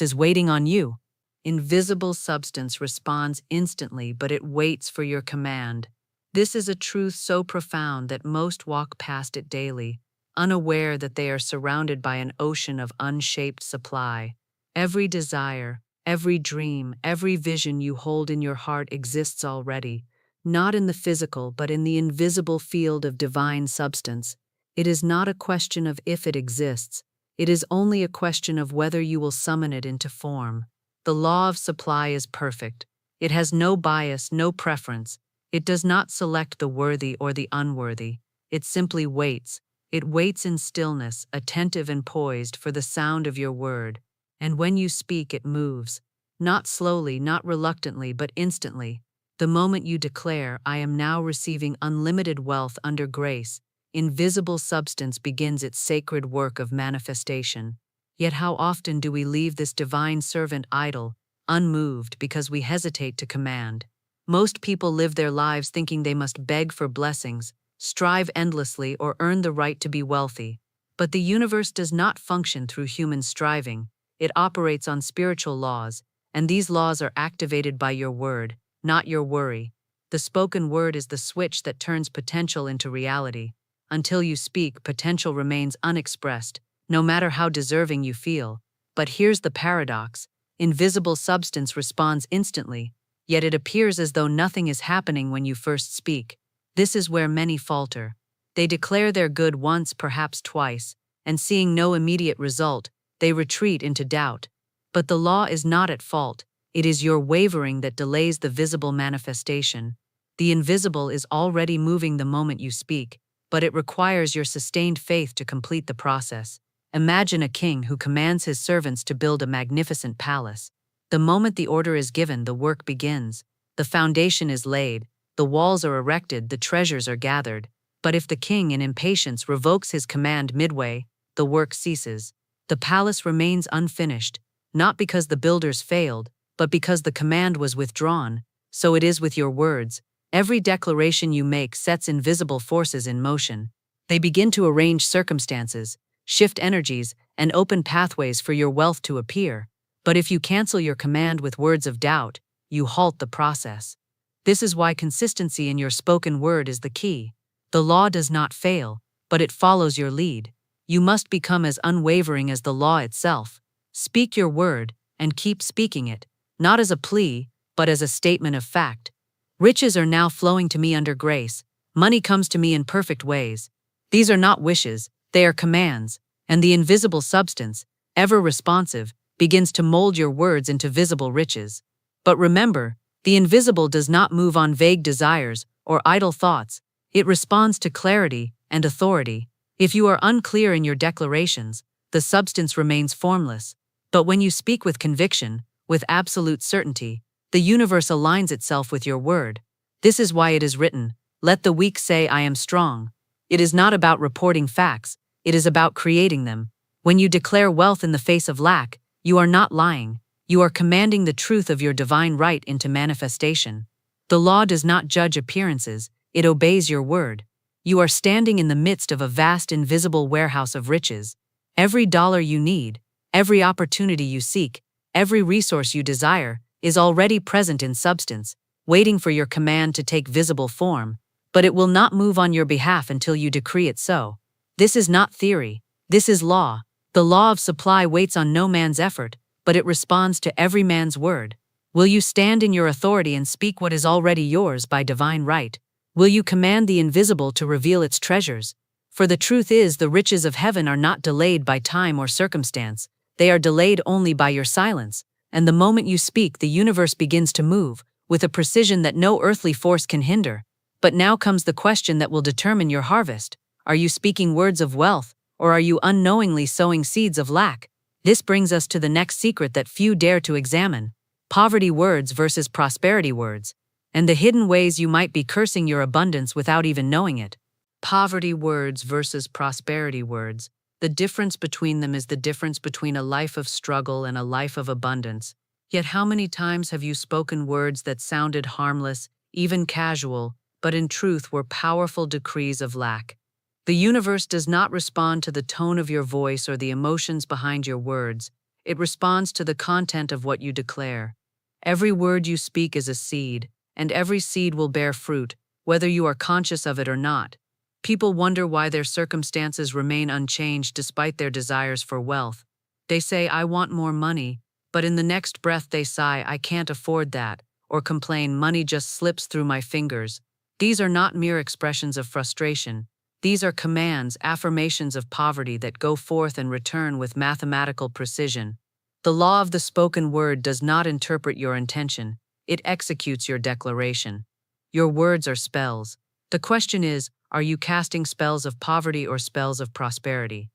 is waiting on you. Invisible substance responds instantly, but it waits for your command. This is a truth so profound that most walk past it daily, unaware that they are surrounded by an ocean of unshaped supply. Every desire, every dream, every vision you hold in your heart exists already, not in the physical but in the invisible field of divine substance. It is not a question of if it exists, it is only a question of whether you will summon it into form. The law of supply is perfect. It has no bias, no preference. It does not select the worthy or the unworthy. It simply waits. It waits in stillness, attentive and poised for the sound of your word. And when you speak, it moves. Not slowly, not reluctantly, but instantly. The moment you declare, "I am now receiving unlimited wealth under grace," invisible substance begins its sacred work of manifestation. Yet how often do we leave this divine servant idle, unmoved, because we hesitate to command? Most people live their lives thinking they must beg for blessings, strive endlessly, or earn the right to be wealthy. But the universe does not function through human striving. It operates on spiritual laws, and these laws are activated by your word, not your worry. The spoken word is the switch that turns potential into reality. Until you speak, potential remains unexpressed, no matter how deserving you feel. But here's the paradox. Invisible substance responds instantly, yet it appears as though nothing is happening when you first speak. This is where many falter. They declare their good once, perhaps twice, and seeing no immediate result, they retreat into doubt. But the law is not at fault. It is your wavering that delays the visible manifestation. The invisible is already moving the moment you speak, but it requires your sustained faith to complete the process. Imagine a king who commands his servants to build a magnificent palace. The moment the order is given, the work begins. The foundation is laid, the walls are erected, the treasures are gathered. But if the king, in impatience, revokes his command midway, the work ceases. The palace remains unfinished, not because the builders failed, but because the command was withdrawn. So it is with your words. Every declaration you make sets invisible forces in motion. They begin to arrange circumstances, shift energies, and open pathways for your wealth to appear. But if you cancel your command with words of doubt, you halt the process. This is why consistency in your spoken word is the key. The law does not fail, but it follows your lead. You must become as unwavering as the law itself. Speak your word, and keep speaking it, not as a plea, but as a statement of fact. Riches are now flowing to me under grace. Money comes to me in perfect ways. These are not wishes, they are commands, and the invisible substance, ever responsive, begins to mold your words into visible riches. But remember, the invisible does not move on vague desires or idle thoughts. It responds to clarity and authority. If you are unclear in your declarations, the substance remains formless. But when you speak with conviction, with absolute certainty, the universe aligns itself with your word. This is why it is written, "Let the weak say I am strong." It is not about reporting facts, it is about creating them. When you declare wealth in the face of lack, you are not lying. You are commanding the truth of your divine right into manifestation. The law does not judge appearances, it obeys your word. You are standing in the midst of a vast invisible warehouse of riches. Every dollar you need, every opportunity you seek, every resource you desire, is already present in substance, waiting for your command to take visible form, but it will not move on your behalf until you decree it so. This is not theory, this is law. The law of supply waits on no man's effort, but it responds to every man's word. Will you stand in your authority and speak what is already yours by divine right? Will you command the invisible to reveal its treasures? For the truth is, the riches of heaven are not delayed by time or circumstance, they are delayed only by your silence. And the moment you speak, the universe begins to move, with a precision that no earthly force can hinder. But now comes the question that will determine your harvest. Are you speaking words of wealth, or are you unknowingly sowing seeds of lack? This brings us to the next secret that few dare to examine: poverty words versus prosperity words, and the hidden ways you might be cursing your abundance without even knowing it. Poverty words versus prosperity words. The difference between them is the difference between a life of struggle and a life of abundance. Yet how many times have you spoken words that sounded harmless, even casual, but in truth were powerful decrees of lack? The universe does not respond to the tone of your voice or the emotions behind your words. It responds to the content of what you declare. Every word you speak is a seed, and every seed will bear fruit, whether you are conscious of it or not. People wonder why their circumstances remain unchanged despite their desires for wealth. They say, "I want more money," but in the next breath they sigh, "I can't afford that," or complain, "Money just slips through my fingers." These are not mere expressions of frustration. These are commands, affirmations of poverty that go forth and return with mathematical precision. The law of the spoken word does not interpret your intention, it executes your declaration. Your words are spells. The question is, are you casting spells of poverty or spells of prosperity?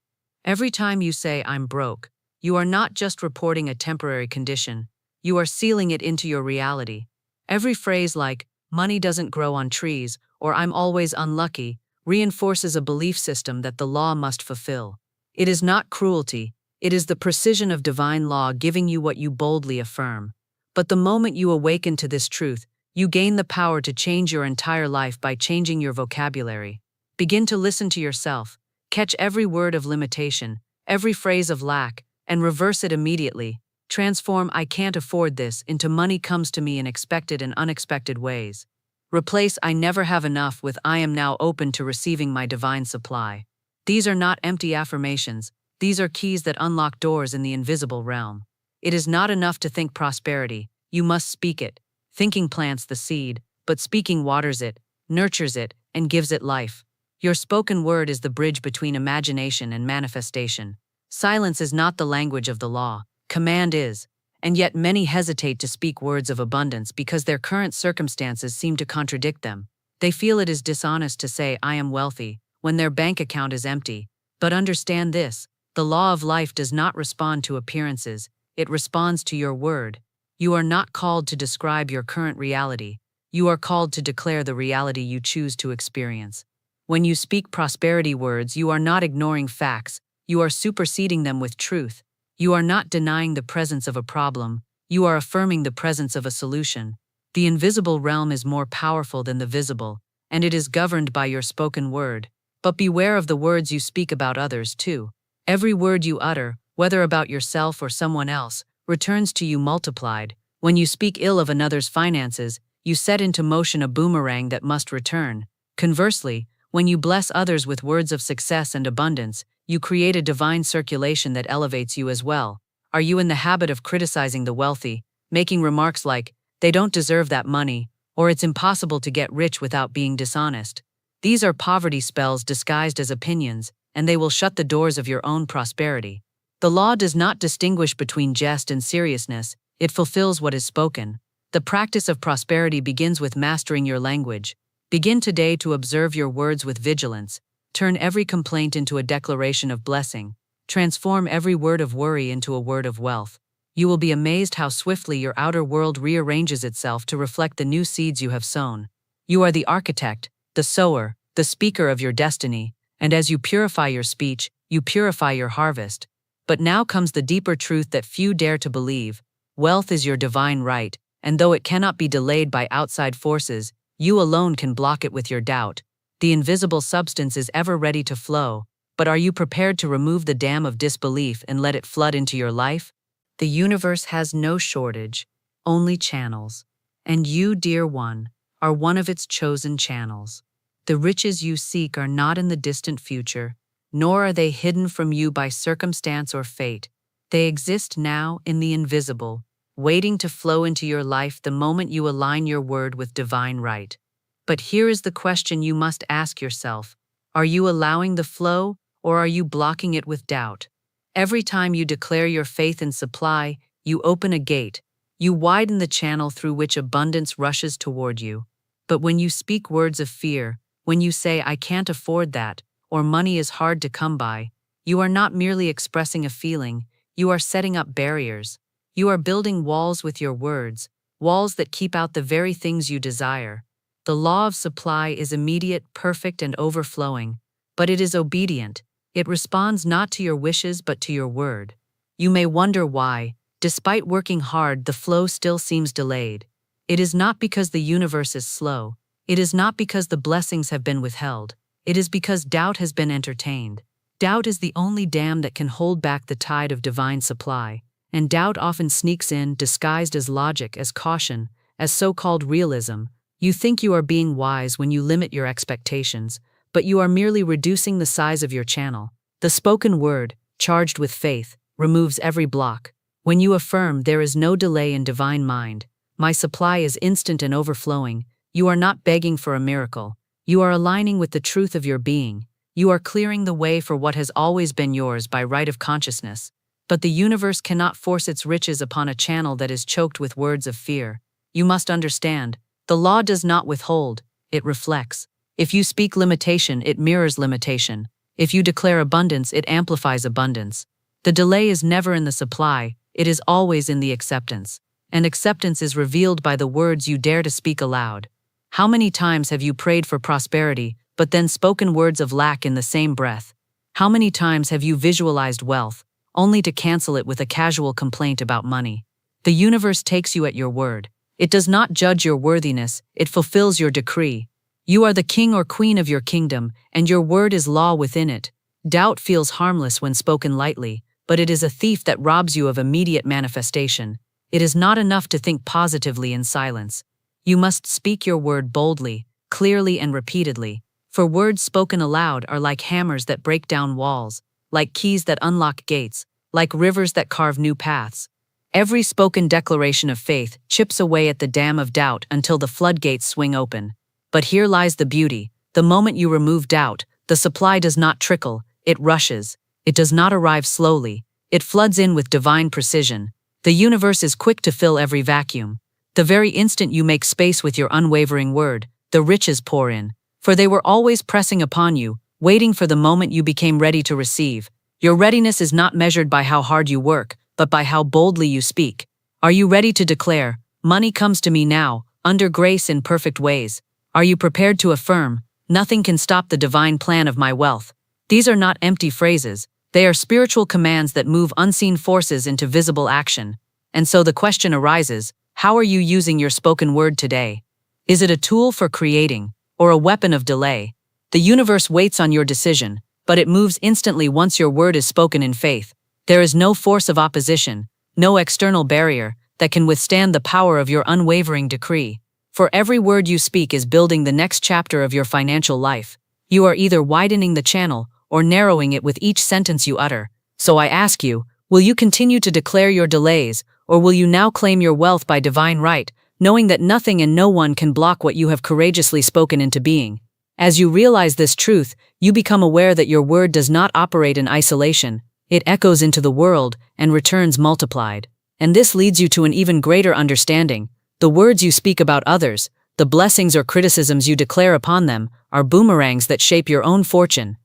Every time you say, "I'm broke," you are not just reporting a temporary condition, you are sealing it into your reality. Every phrase like, "Money doesn't grow on trees," or "I'm always unlucky," reinforces a belief system that the law must fulfill. It is not cruelty, it is the precision of divine law giving you what you boldly affirm. But the moment you awaken to this truth, you gain the power to change your entire life by changing your vocabulary. Begin to listen to yourself, catch every word of limitation, every phrase of lack, and reverse it immediately. Transform "I can't afford this" into "Money comes to me in expected and unexpected ways." Replace "I never have enough" with "I am now open to receiving my divine supply." These are not empty affirmations, these are keys that unlock doors in the invisible realm. It is not enough to think prosperity, you must speak it. Thinking plants the seed, but speaking waters it, nurtures it, and gives it life. Your spoken word is the bridge between imagination and manifestation. Silence is not the language of the law, command is. And yet many hesitate to speak words of abundance because their current circumstances seem to contradict them. They feel it is dishonest to say, "I am wealthy," when their bank account is empty. But understand this, the law of life does not respond to appearances, it responds to your word. You are not called to describe your current reality, you are called to declare the reality you choose to experience. When you speak prosperity words, you are not ignoring facts, you are superseding them with truth. You are not denying the presence of a problem, you are affirming the presence of a solution. The invisible realm is more powerful than the visible, and it is governed by your spoken word. But beware of the words you speak about others too. Every word you utter, whether about yourself or someone else, returns to you multiplied. When you speak ill of another's finances, you set into motion a boomerang that must return. Conversely, when you bless others with words of success and abundance, you create a divine circulation that elevates you as well. Are you in the habit of criticizing the wealthy, making remarks like, "They don't deserve that money," or "It's impossible to get rich without being dishonest"? These are poverty spells disguised as opinions, and they will shut the doors of your own prosperity. The law does not distinguish between jest and seriousness, it fulfills what is spoken. The practice of prosperity begins with mastering your language. Begin today to observe your words with vigilance. Turn every complaint into a declaration of blessing. Transform every word of worry into a word of wealth. You will be amazed how swiftly your outer world rearranges itself to reflect the new seeds you have sown. You are the architect, the sower, the speaker of your destiny, and as you purify your speech, you purify your harvest. But now comes the deeper truth that few dare to believe. Wealth is your divine right, and though it cannot be delayed by outside forces, you alone can block it with your doubt. The invisible substance is ever ready to flow, but are you prepared to remove the dam of disbelief and let it flood into your life? The universe has no shortage, only channels. And you, dear one, are one of its chosen channels. The riches you seek are not in the distant future, nor are they hidden from you by circumstance or fate. They exist now in the invisible, waiting to flow into your life the moment you align your word with divine right. But here is the question you must ask yourself. Are you allowing the flow, or are you blocking it with doubt? Every time you declare your faith in supply, you open a gate. You widen the channel through which abundance rushes toward you. But when you speak words of fear, when you say, "I can't afford that," or "money is hard to come by," you are not merely expressing a feeling, you are setting up barriers. You are building walls with your words, walls that keep out the very things you desire. The law of supply is immediate, perfect, and overflowing, but it is obedient. It responds not to your wishes but to your word. You may wonder why, despite working hard, the flow still seems delayed. It is not because the universe is slow. It is not because the blessings have been withheld. It is because doubt has been entertained. Doubt is the only dam that can hold back the tide of divine supply, and doubt often sneaks in, disguised as logic, as caution, as so-called realism. You think you are being wise when you limit your expectations, but you are merely reducing the size of your channel. The spoken word, charged with faith, removes every block. When you affirm, "There is no delay in divine mind. My supply is instant and overflowing," you are not begging for a miracle. You are aligning with the truth of your being. You are clearing the way for what has always been yours by right of consciousness. But the universe cannot force its riches upon a channel that is choked with words of fear. You must understand, the law does not withhold, it reflects. If you speak limitation, it mirrors limitation. If you declare abundance, it amplifies abundance. The delay is never in the supply, it is always in the acceptance. And acceptance is revealed by the words you dare to speak aloud. How many times have you prayed for prosperity, but then spoken words of lack in the same breath? How many times have you visualized wealth, only to cancel it with a casual complaint about money? The universe takes you at your word. It does not judge your worthiness, it fulfills your decree. You are the king or queen of your kingdom, and your word is law within it. Doubt feels harmless when spoken lightly, but it is a thief that robs you of immediate manifestation. It is not enough to think positively in silence. You must speak your word boldly, clearly, and repeatedly. For words spoken aloud are like hammers that break down walls, like keys that unlock gates, like rivers that carve new paths. Every spoken declaration of faith chips away at the dam of doubt until the floodgates swing open. But here lies the beauty. The moment you remove doubt, the supply does not trickle, it rushes. It does not arrive slowly. It floods in with divine precision. The universe is quick to fill every vacuum. The very instant you make space with your unwavering word, the riches pour in. For they were always pressing upon you, waiting for the moment you became ready to receive. Your readiness is not measured by how hard you work, but by how boldly you speak. Are you ready to declare, "Money comes to me now, under grace in perfect ways"? Are you prepared to affirm, "Nothing can stop the divine plan of my wealth"? These are not empty phrases. They are spiritual commands that move unseen forces into visible action. And so the question arises, how are you using your spoken word today? Is it a tool for creating, or a weapon of delay? The universe waits on your decision, but it moves instantly once your word is spoken in faith. There is no force of opposition, no external barrier, that can withstand the power of your unwavering decree. For every word you speak is building the next chapter of your financial life. You are either widening the channel or narrowing it with each sentence you utter. So I ask you, will you continue to declare your delays, or will you now claim your wealth by divine right, knowing that nothing and no one can block what you have courageously spoken into being? As you realize this truth, you become aware that your word does not operate in isolation. It echoes into the world and returns multiplied. And this leads you to an even greater understanding. The words you speak about others, the blessings or criticisms you declare upon them, are boomerangs that shape your own fortune.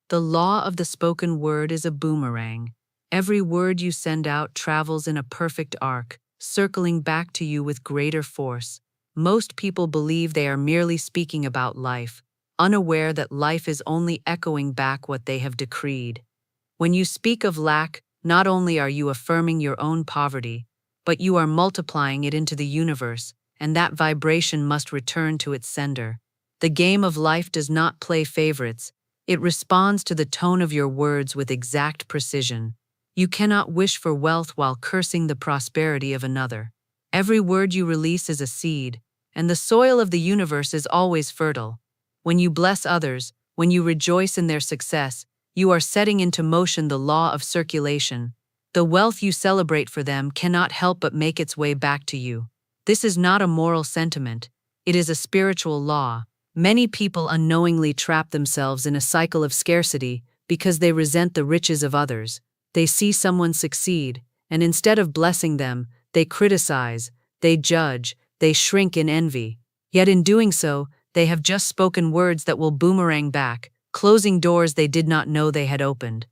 The law of the spoken word is a boomerang. Every word you send out travels in a perfect arc, circling back to you with greater force. Most people believe they are merely speaking about life, unaware that life is only echoing back what they have decreed. When you speak of lack, not only are you affirming your own poverty, but you are multiplying it into the universe, and that vibration must return to its sender. The game of life does not play favorites. It responds to the tone of your words with exact precision. You cannot wish for wealth while cursing the prosperity of another. Every word you release is a seed, and the soil of the universe is always fertile. When you bless others, when you rejoice in their success, you are setting into motion the law of circulation. The wealth you celebrate for them cannot help but make its way back to you. This is not a moral sentiment. It is a spiritual law. Many people unknowingly trap themselves in a cycle of scarcity because they resent the riches of others. They see someone succeed, and instead of blessing them, They criticize, they judge, they shrink in envy. Yet in doing so, they have just spoken words that will boomerang back, closing doors they did not know they had opened.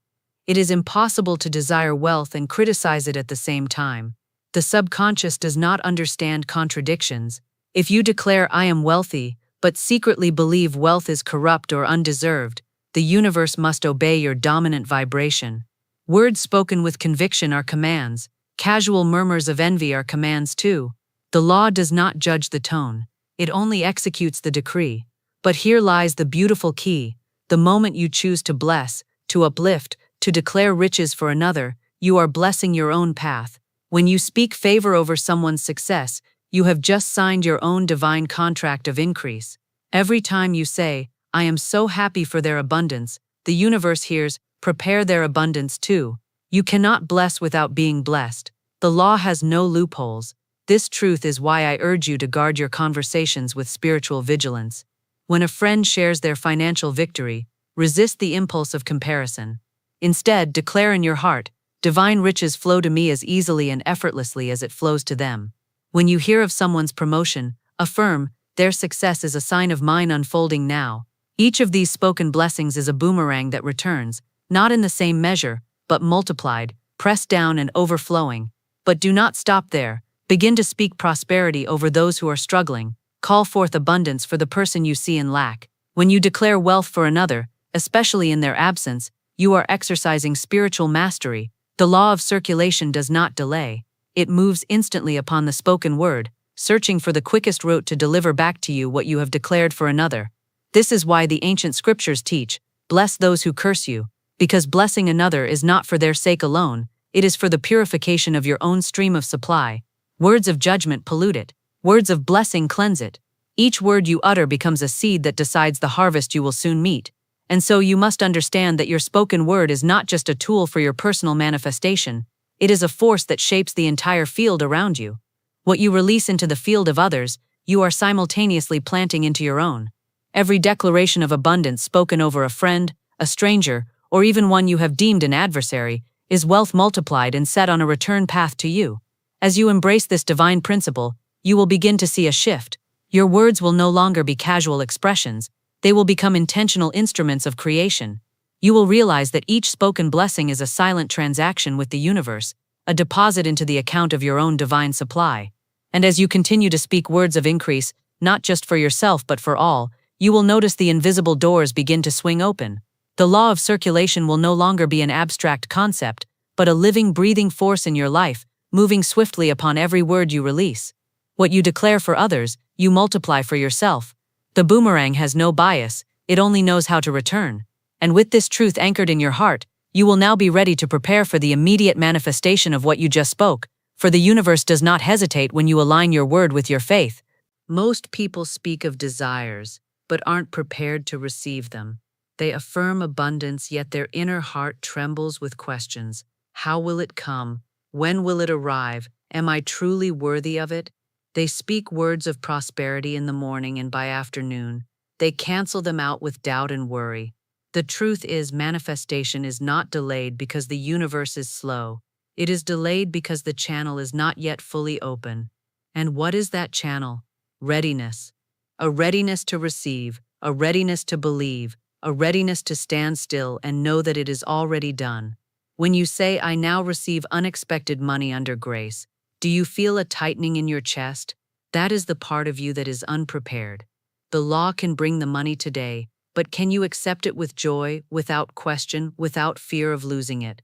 It is impossible to desire wealth and criticize it at the same time. The subconscious does not understand contradictions. If you declare "I am wealthy," but secretly believe wealth is corrupt or undeserved, the universe must obey your dominant vibration. Words spoken with conviction are commands. Casual murmurs of envy are commands too. The law does not judge the tone. It only executes the decree. But here lies the beautiful key. The moment you choose to bless, to uplift, to declare riches for another, you are blessing your own path. When you speak favor over someone's success, you have just signed your own divine contract of increase. Every time you say, "I am so happy for their abundance," the universe hears, "Prepare their abundance too." You cannot bless without being blessed. The law has no loopholes. This truth is why I urge you to guard your conversations with spiritual vigilance. When a friend shares their financial victory, resist the impulse of comparison. Instead, declare in your heart, "Divine riches flow to me as easily and effortlessly as it flows to them." When you hear of someone's promotion, affirm, "Their success is a sign of mine unfolding now." Each of these spoken blessings is a boomerang that returns, not in the same measure, but multiplied, pressed down and overflowing. But do not stop there. Begin to speak prosperity over those who are struggling. Call forth abundance for the person you see in lack. When you declare wealth for another, especially in their absence, you are exercising spiritual mastery. The law of circulation does not delay. It moves instantly upon the spoken word, searching for the quickest route to deliver back to you what you have declared for another. This is why the ancient scriptures teach, "Bless those who curse you," because blessing another is not for their sake alone, it is for the purification of your own stream of supply. Words of judgment pollute it. Words of blessing cleanse it. Each word you utter becomes a seed that decides the harvest you will soon meet. And so you must understand that your spoken word is not just a tool for your personal manifestation, it is a force that shapes the entire field around you. What you release into the field of others, you are simultaneously planting into your own. Every declaration of abundance spoken over a friend, a stranger, or even one you have deemed an adversary, is wealth multiplied and set on a return path to you. As you embrace this divine principle, you will begin to see a shift. Your words will no longer be casual expressions, they will become intentional instruments of creation. You will realize that each spoken blessing is a silent transaction with the universe, a deposit into the account of your own divine supply. And as you continue to speak words of increase, not just for yourself but for all, you will notice the invisible doors begin to swing open. The law of circulation will no longer be an abstract concept, but a living, breathing force in your life, moving swiftly upon every word you release. What you declare for others, you multiply for yourself. The boomerang has no bias, it only knows how to return. And with this truth anchored in your heart, you will now be ready to prepare for the immediate manifestation of what you just spoke, for the universe does not hesitate when you align your word with your faith. Most people speak of desires, but aren't prepared to receive them. They affirm abundance, yet their inner heart trembles with questions. How will it come? When will it arrive? Am I truly worthy of it? They speak words of prosperity in the morning and by afternoon. They cancel them out with doubt and worry. The truth is, manifestation is not delayed because the universe is slow. It is delayed because the channel is not yet fully open. And what is that channel? Readiness. A readiness to receive, a readiness to believe, a readiness to stand still and know that it is already done. When you say, "I now receive unexpected money under grace," do you feel a tightening in your chest? That is the part of you that is unprepared. The law can bring the money today, but can you accept it with joy, without question, without fear of losing it?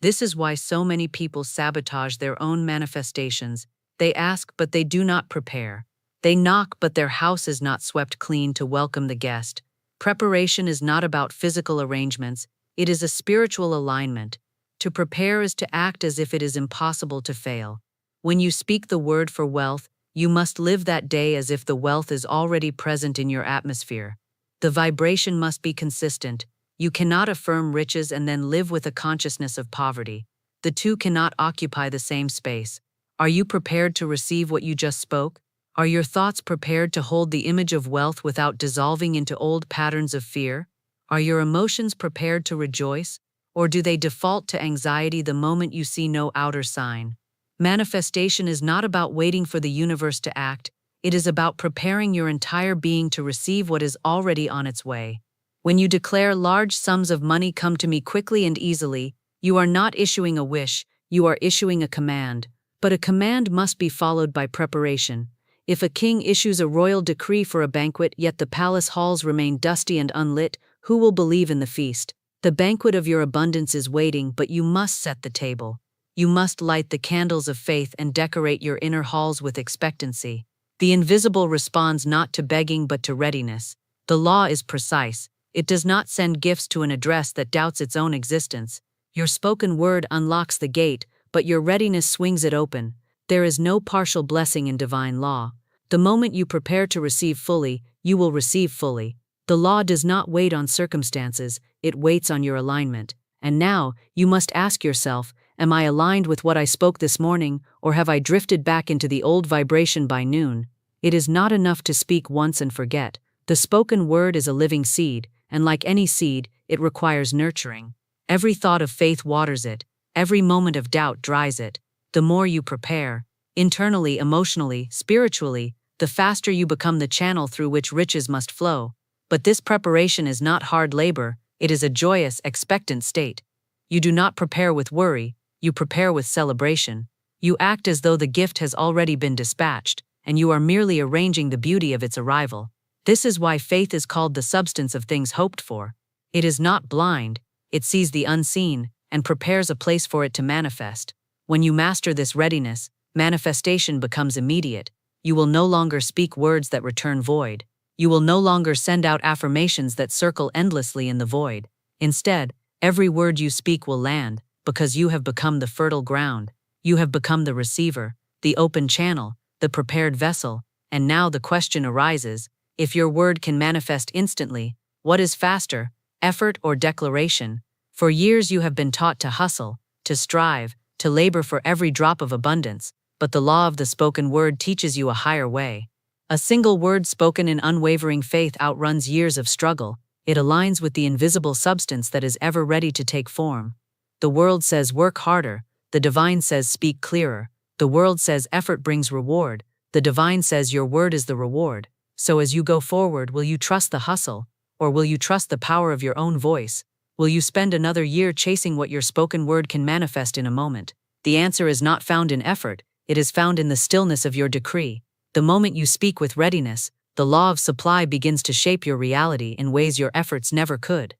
This is why so many people sabotage their own manifestations. They ask, but they do not prepare. They knock, but their house is not swept clean to welcome the guest. Preparation is not about physical arrangements, it is a spiritual alignment. To prepare is to act as if it is impossible to fail. When you speak the word for wealth, you must live that day as if the wealth is already present in your atmosphere. The vibration must be consistent. You cannot affirm riches and then live with a consciousness of poverty. The two cannot occupy the same space. Are you prepared to receive what you just spoke? Are your thoughts prepared to hold the image of wealth without dissolving into old patterns of fear? Are your emotions prepared to rejoice, or do they default to anxiety the moment you see no outer sign? Manifestation is not about waiting for the universe to act, it is about preparing your entire being to receive what is already on its way. When you declare large sums of money come to me quickly and easily, you are not issuing a wish, you are issuing a command. But a command must be followed by preparation. If a king issues a royal decree for a banquet, yet the palace halls remain dusty and unlit, who will believe in the feast? The banquet of your abundance is waiting, but you must set the table. You must light the candles of faith and decorate your inner halls with expectancy. The invisible responds not to begging but to readiness. The law is precise. It does not send gifts to an address that doubts its own existence. Your spoken word unlocks the gate, but your readiness swings it open. There is no partial blessing in divine law. The moment you prepare to receive fully, you will receive fully. The law does not wait on circumstances, it waits on your alignment. And now, you must ask yourself, am I aligned with what I spoke this morning, or have I drifted back into the old vibration by noon? It is not enough to speak once and forget. The spoken word is a living seed, and like any seed, it requires nurturing. Every thought of faith waters it. Every moment of doubt dries it. The more you prepare, internally, emotionally, spiritually, the faster you become the channel through which riches must flow. But this preparation is not hard labor, it is a joyous, expectant state. You do not prepare with worry, you prepare with celebration. You act as though the gift has already been dispatched, and you are merely arranging the beauty of its arrival. This is why faith is called the substance of things hoped for. It is not blind, it sees the unseen, and prepares a place for it to manifest. When you master this readiness, manifestation becomes immediate. You will no longer speak words that return void. You will no longer send out affirmations that circle endlessly in the void. Instead, every word you speak will land, because you have become the fertile ground. You have become the receiver, the open channel, the prepared vessel. And now the question arises, if your word can manifest instantly, what is faster, effort or declaration? For years you have been taught to hustle, to strive, to labor for every drop of abundance, but the law of the spoken word teaches you a higher way. A single word spoken in unwavering faith outruns years of struggle. It aligns with the invisible substance that is ever ready to take form. The world says work harder, the divine says speak clearer. The world says effort brings reward, the divine says your word is the reward. So as you go forward, will you trust the hustle, or will you trust the power of your own voice? Will you spend another year chasing what your spoken word can manifest in a moment? The answer is not found in effort, it is found in the stillness of your decree. The moment you speak with readiness, the law of supply begins to shape your reality in ways your efforts never could.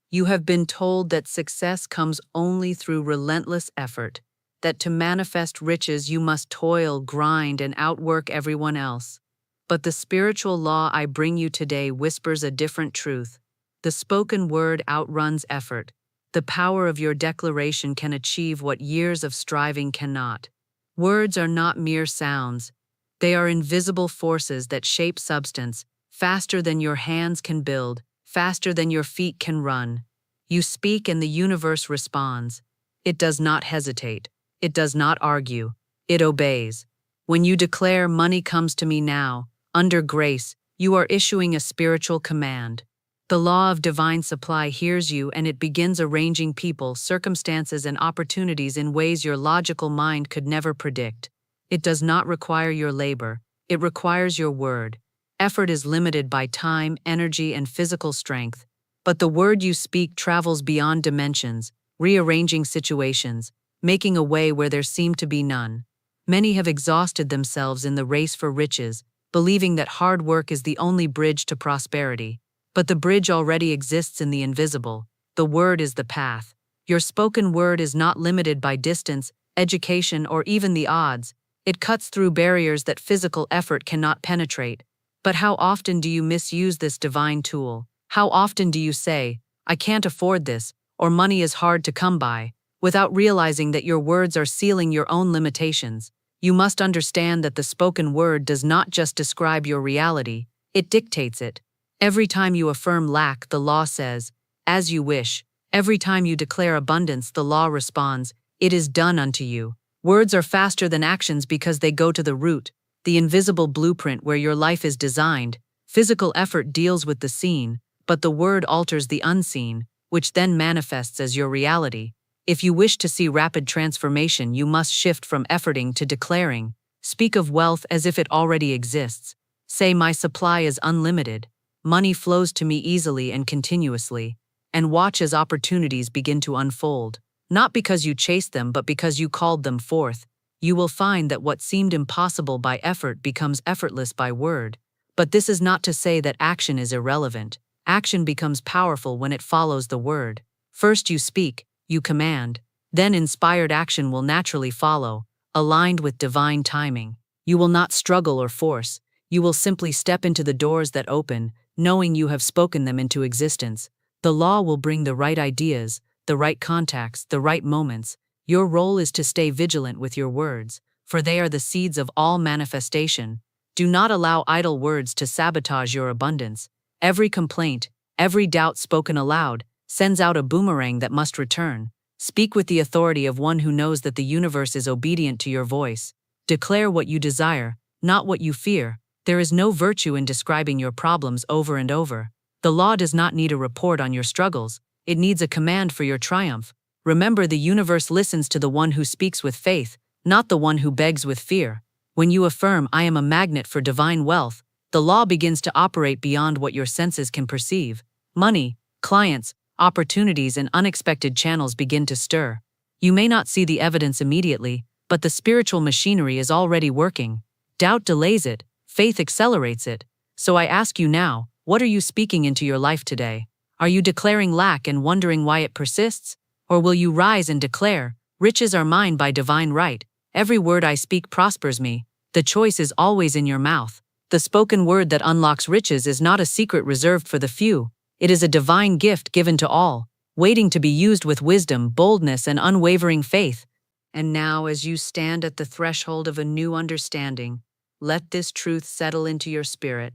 You have been told that success comes only through relentless effort, that to manifest riches you must toil, grind, and outwork everyone else. But the spiritual law I bring you today whispers a different truth. The spoken word outruns effort. The power of your declaration can achieve what years of striving cannot. Words are not mere sounds. They are invisible forces that shape substance, faster than your hands can build, faster than your feet can run. You speak and the universe responds. It does not hesitate. It does not argue. It obeys. When you declare money comes to me now, under grace, you are issuing a spiritual command. The law of divine supply hears you and it begins arranging people, circumstances, and opportunities in ways your logical mind could never predict. It does not require your labor, it requires your word. Effort is limited by time, energy, and physical strength. But the word you speak travels beyond dimensions, rearranging situations, making a way where there seemed to be none. Many have exhausted themselves in the race for riches, believing that hard work is the only bridge to prosperity. But the bridge already exists in the invisible. The word is the path. Your spoken word is not limited by distance, education, or even the odds. It cuts through barriers that physical effort cannot penetrate. But how often do you misuse this divine tool? How often do you say, I can't afford this, or money is hard to come by, without realizing that your words are sealing your own limitations? You must understand that the spoken word does not just describe your reality, it dictates it. Every time you affirm lack, the law says, as you wish. Every time you declare abundance, the law responds, it is done unto you. Words are faster than actions because they go to the root, the invisible blueprint where your life is designed. Physical effort deals with the seen, but the word alters the unseen, which then manifests as your reality. If you wish to see rapid transformation, you must shift from efforting to declaring. Speak of wealth as if it already exists. Say, my supply is unlimited. Money flows to me easily and continuously. And watch as opportunities begin to unfold. Not because you chased them, but because you called them forth. You will find that what seemed impossible by effort becomes effortless by word. But this is not to say that action is irrelevant. Action becomes powerful when it follows the word. First you speak, you command. Then inspired action will naturally follow, aligned with divine timing. You will not struggle or force. You will simply step into the doors that open, knowing you have spoken them into existence. The law will bring the right ideas, the right contacts, the right moments. Your role is to stay vigilant with your words, for they are the seeds of all manifestation. Do not allow idle words to sabotage your abundance. Every complaint, every doubt spoken aloud, sends out a boomerang that must return. Speak with the authority of one who knows that the universe is obedient to your voice. Declare what you desire, not what you fear. There is no virtue in describing your problems over and over. The law does not need a report on your struggles. It needs a command for your triumph. Remember, the universe listens to the one who speaks with faith, not the one who begs with fear. When you affirm, I am a magnet for divine wealth, the law begins to operate beyond what your senses can perceive. Money, clients, opportunities, and unexpected channels begin to stir. You may not see the evidence immediately, but the spiritual machinery is already working. Doubt delays it, faith accelerates it. So I ask you now, what are you speaking into your life today? Are you declaring lack and wondering why it persists? Or will you rise and declare, riches are mine by divine right? Every word I speak prospers me. The choice is always in your mouth. The spoken word that unlocks riches is not a secret reserved for the few. It is a divine gift given to all, waiting to be used with wisdom, boldness, and unwavering faith. And now, as you stand at the threshold of a new understanding, let this truth settle into your spirit.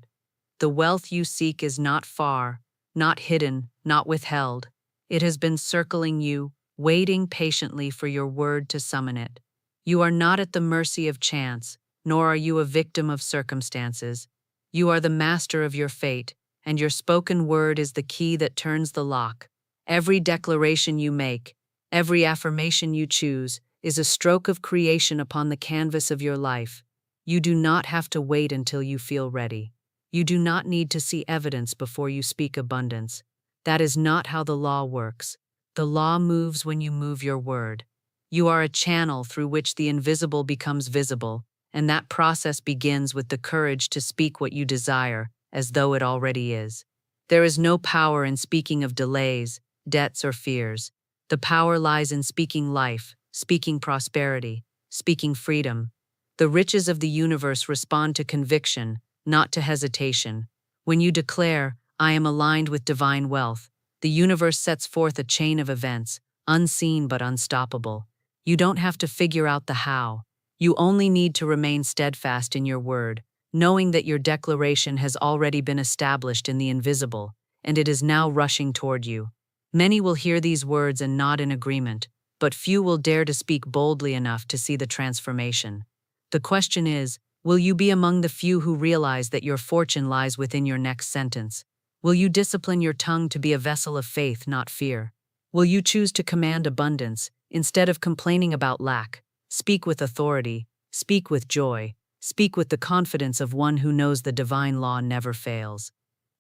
The wealth you seek is not far, not hidden, not withheld. It has been circling you, waiting patiently for your word to summon it. You are not at the mercy of chance, nor are you a victim of circumstances. You are the master of your fate, and your spoken word is the key that turns the lock. Every declaration you make, every affirmation you choose, is a stroke of creation upon the canvas of your life. You do not have to wait until you feel ready. You do not need to see evidence before you speak abundance. That is not how the law works. The law moves when you move your word. You are a channel through which the invisible becomes visible, and that process begins with the courage to speak what you desire, as though it already is. There is no power in speaking of delays, debts, or fears. The power lies in speaking life, speaking prosperity, speaking freedom. The riches of the universe respond to conviction, not to hesitation. When you declare, I am aligned with divine wealth, the universe sets forth a chain of events, unseen but unstoppable. You don't have to figure out the how. You only need to remain steadfast in your word, knowing that your declaration has already been established in the invisible, and it is now rushing toward you. Many will hear these words and nod in agreement, but few will dare to speak boldly enough to see the transformation. The question is, will you be among the few who realize that your fortune lies within your next sentence? Will you discipline your tongue to be a vessel of faith, not fear? Will you choose to command abundance, instead of complaining about lack? Speak with authority, speak with joy, speak with the confidence of one who knows the divine law never fails.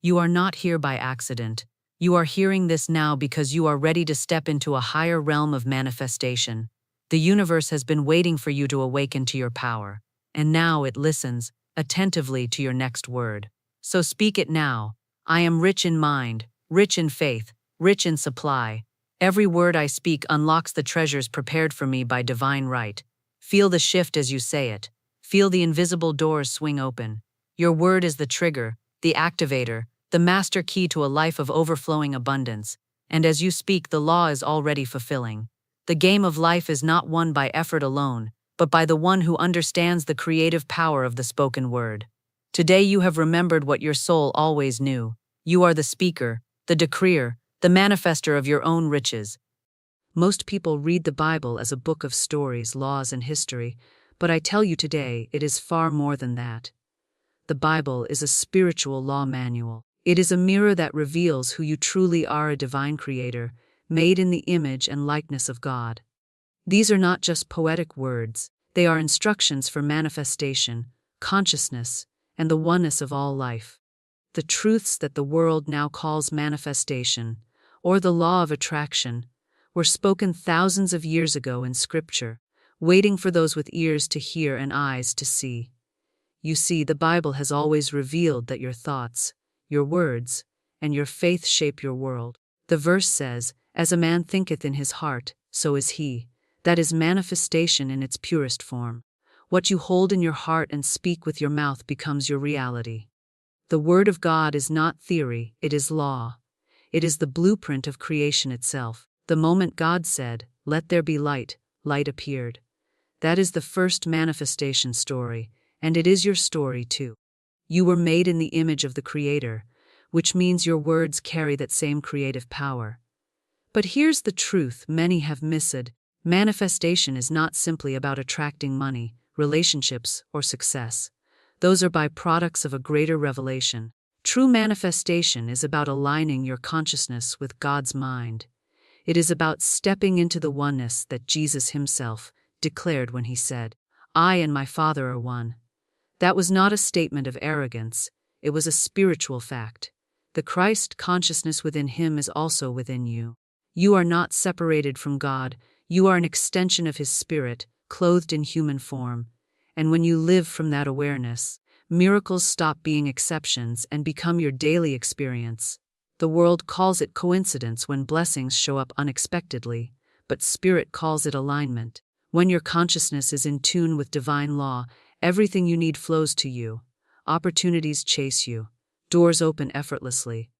You are not here by accident. You are hearing this now because you are ready to step into a higher realm of manifestation. The universe has been waiting for you to awaken to your power, and now it listens attentively to your next word. So speak it now. I am rich in mind, rich in faith, rich in supply. Every word I speak unlocks the treasures prepared for me by divine right. Feel the shift as you say it. Feel the invisible doors swing open. Your word is the trigger, the activator, the master key to a life of overflowing abundance. And as you speak, the law is already fulfilling. The game of life is not won by effort alone, but by the one who understands the creative power of the spoken word. Today you have remembered what your soul always knew. You are the speaker, the decreer, the manifester of your own riches. Most people read the Bible as a book of stories, laws, and history, but I tell you today, it is far more than that. The Bible is a spiritual law manual. It is a mirror that reveals who you truly are, a divine creator, made in the image and likeness of God. These are not just poetic words, they are instructions for manifestation, consciousness, and the oneness of all life. The truths that the world now calls manifestation, or the law of attraction, were spoken thousands of years ago in Scripture, waiting for those with ears to hear and eyes to see. You see, the Bible has always revealed that your thoughts, your words, and your faith shape your world. The verse says, "As a man thinketh in his heart, so is he." That is manifestation in its purest form. What you hold in your heart and speak with your mouth becomes your reality. The Word of God is not theory, it is law. It is the blueprint of creation itself. The moment God said, "Let there be light," light appeared. That is the first manifestation story, and it is your story too. You were made in the image of the Creator, which means your words carry that same creative power. But here's the truth many have missed. Manifestation is not simply about attracting money, relationships, or success. Those are byproducts of a greater revelation. True manifestation is about aligning your consciousness with God's mind. It is about stepping into the oneness that Jesus himself declared when he said, "I and my Father are one." That was not a statement of arrogance, it was a spiritual fact. The Christ consciousness within him is also within you. You are not separated from God, you are an extension of his Spirit, clothed in human form. And when you live from that awareness, miracles stop being exceptions and become your daily experience. The world calls it coincidence when blessings show up unexpectedly, but Spirit calls it alignment. When your consciousness is in tune with divine law, everything you need flows to you. Opportunities chase you. Doors open effortlessly.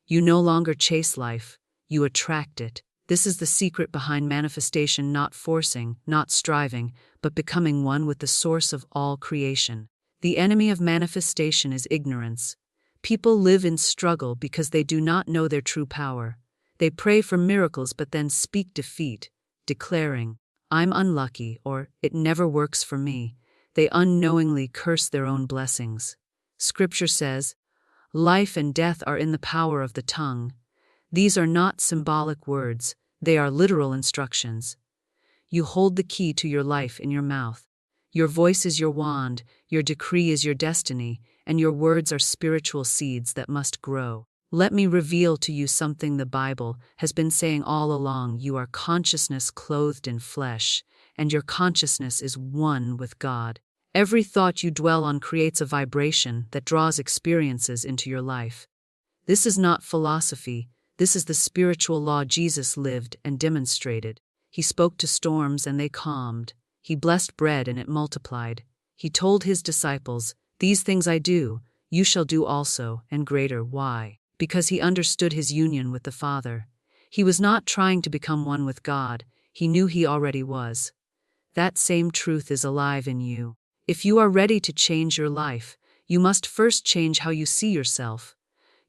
You no longer chase life, you attract it. This is the secret behind manifestation: not forcing, not striving, but becoming one with the source of all creation. The enemy of manifestation is ignorance. People live in struggle because they do not know their true power. They pray for miracles but then speak defeat, declaring, "I'm unlucky," or "It never works for me." They unknowingly curse their own blessings. Scripture says, "Life and death are in the power of the tongue." These are not symbolic words, they are literal instructions. You hold the key to your life in your mouth. Your voice is your wand, your decree is your destiny, and your words are spiritual seeds that must grow. Let me reveal to you something the Bible has been saying all along. You are consciousness clothed in flesh, and your consciousness is one with God. Every thought you dwell on creates a vibration that draws experiences into your life. This is not philosophy, this is the spiritual law Jesus lived and demonstrated. He spoke to storms and they calmed. He blessed bread and it multiplied. He told his disciples, "These things I do, you shall do also, and greater." Why? Because he understood his union with the Father. He was not trying to become one with God, he knew he already was. That same truth is alive in you. If you are ready to change your life, you must first change how you see yourself.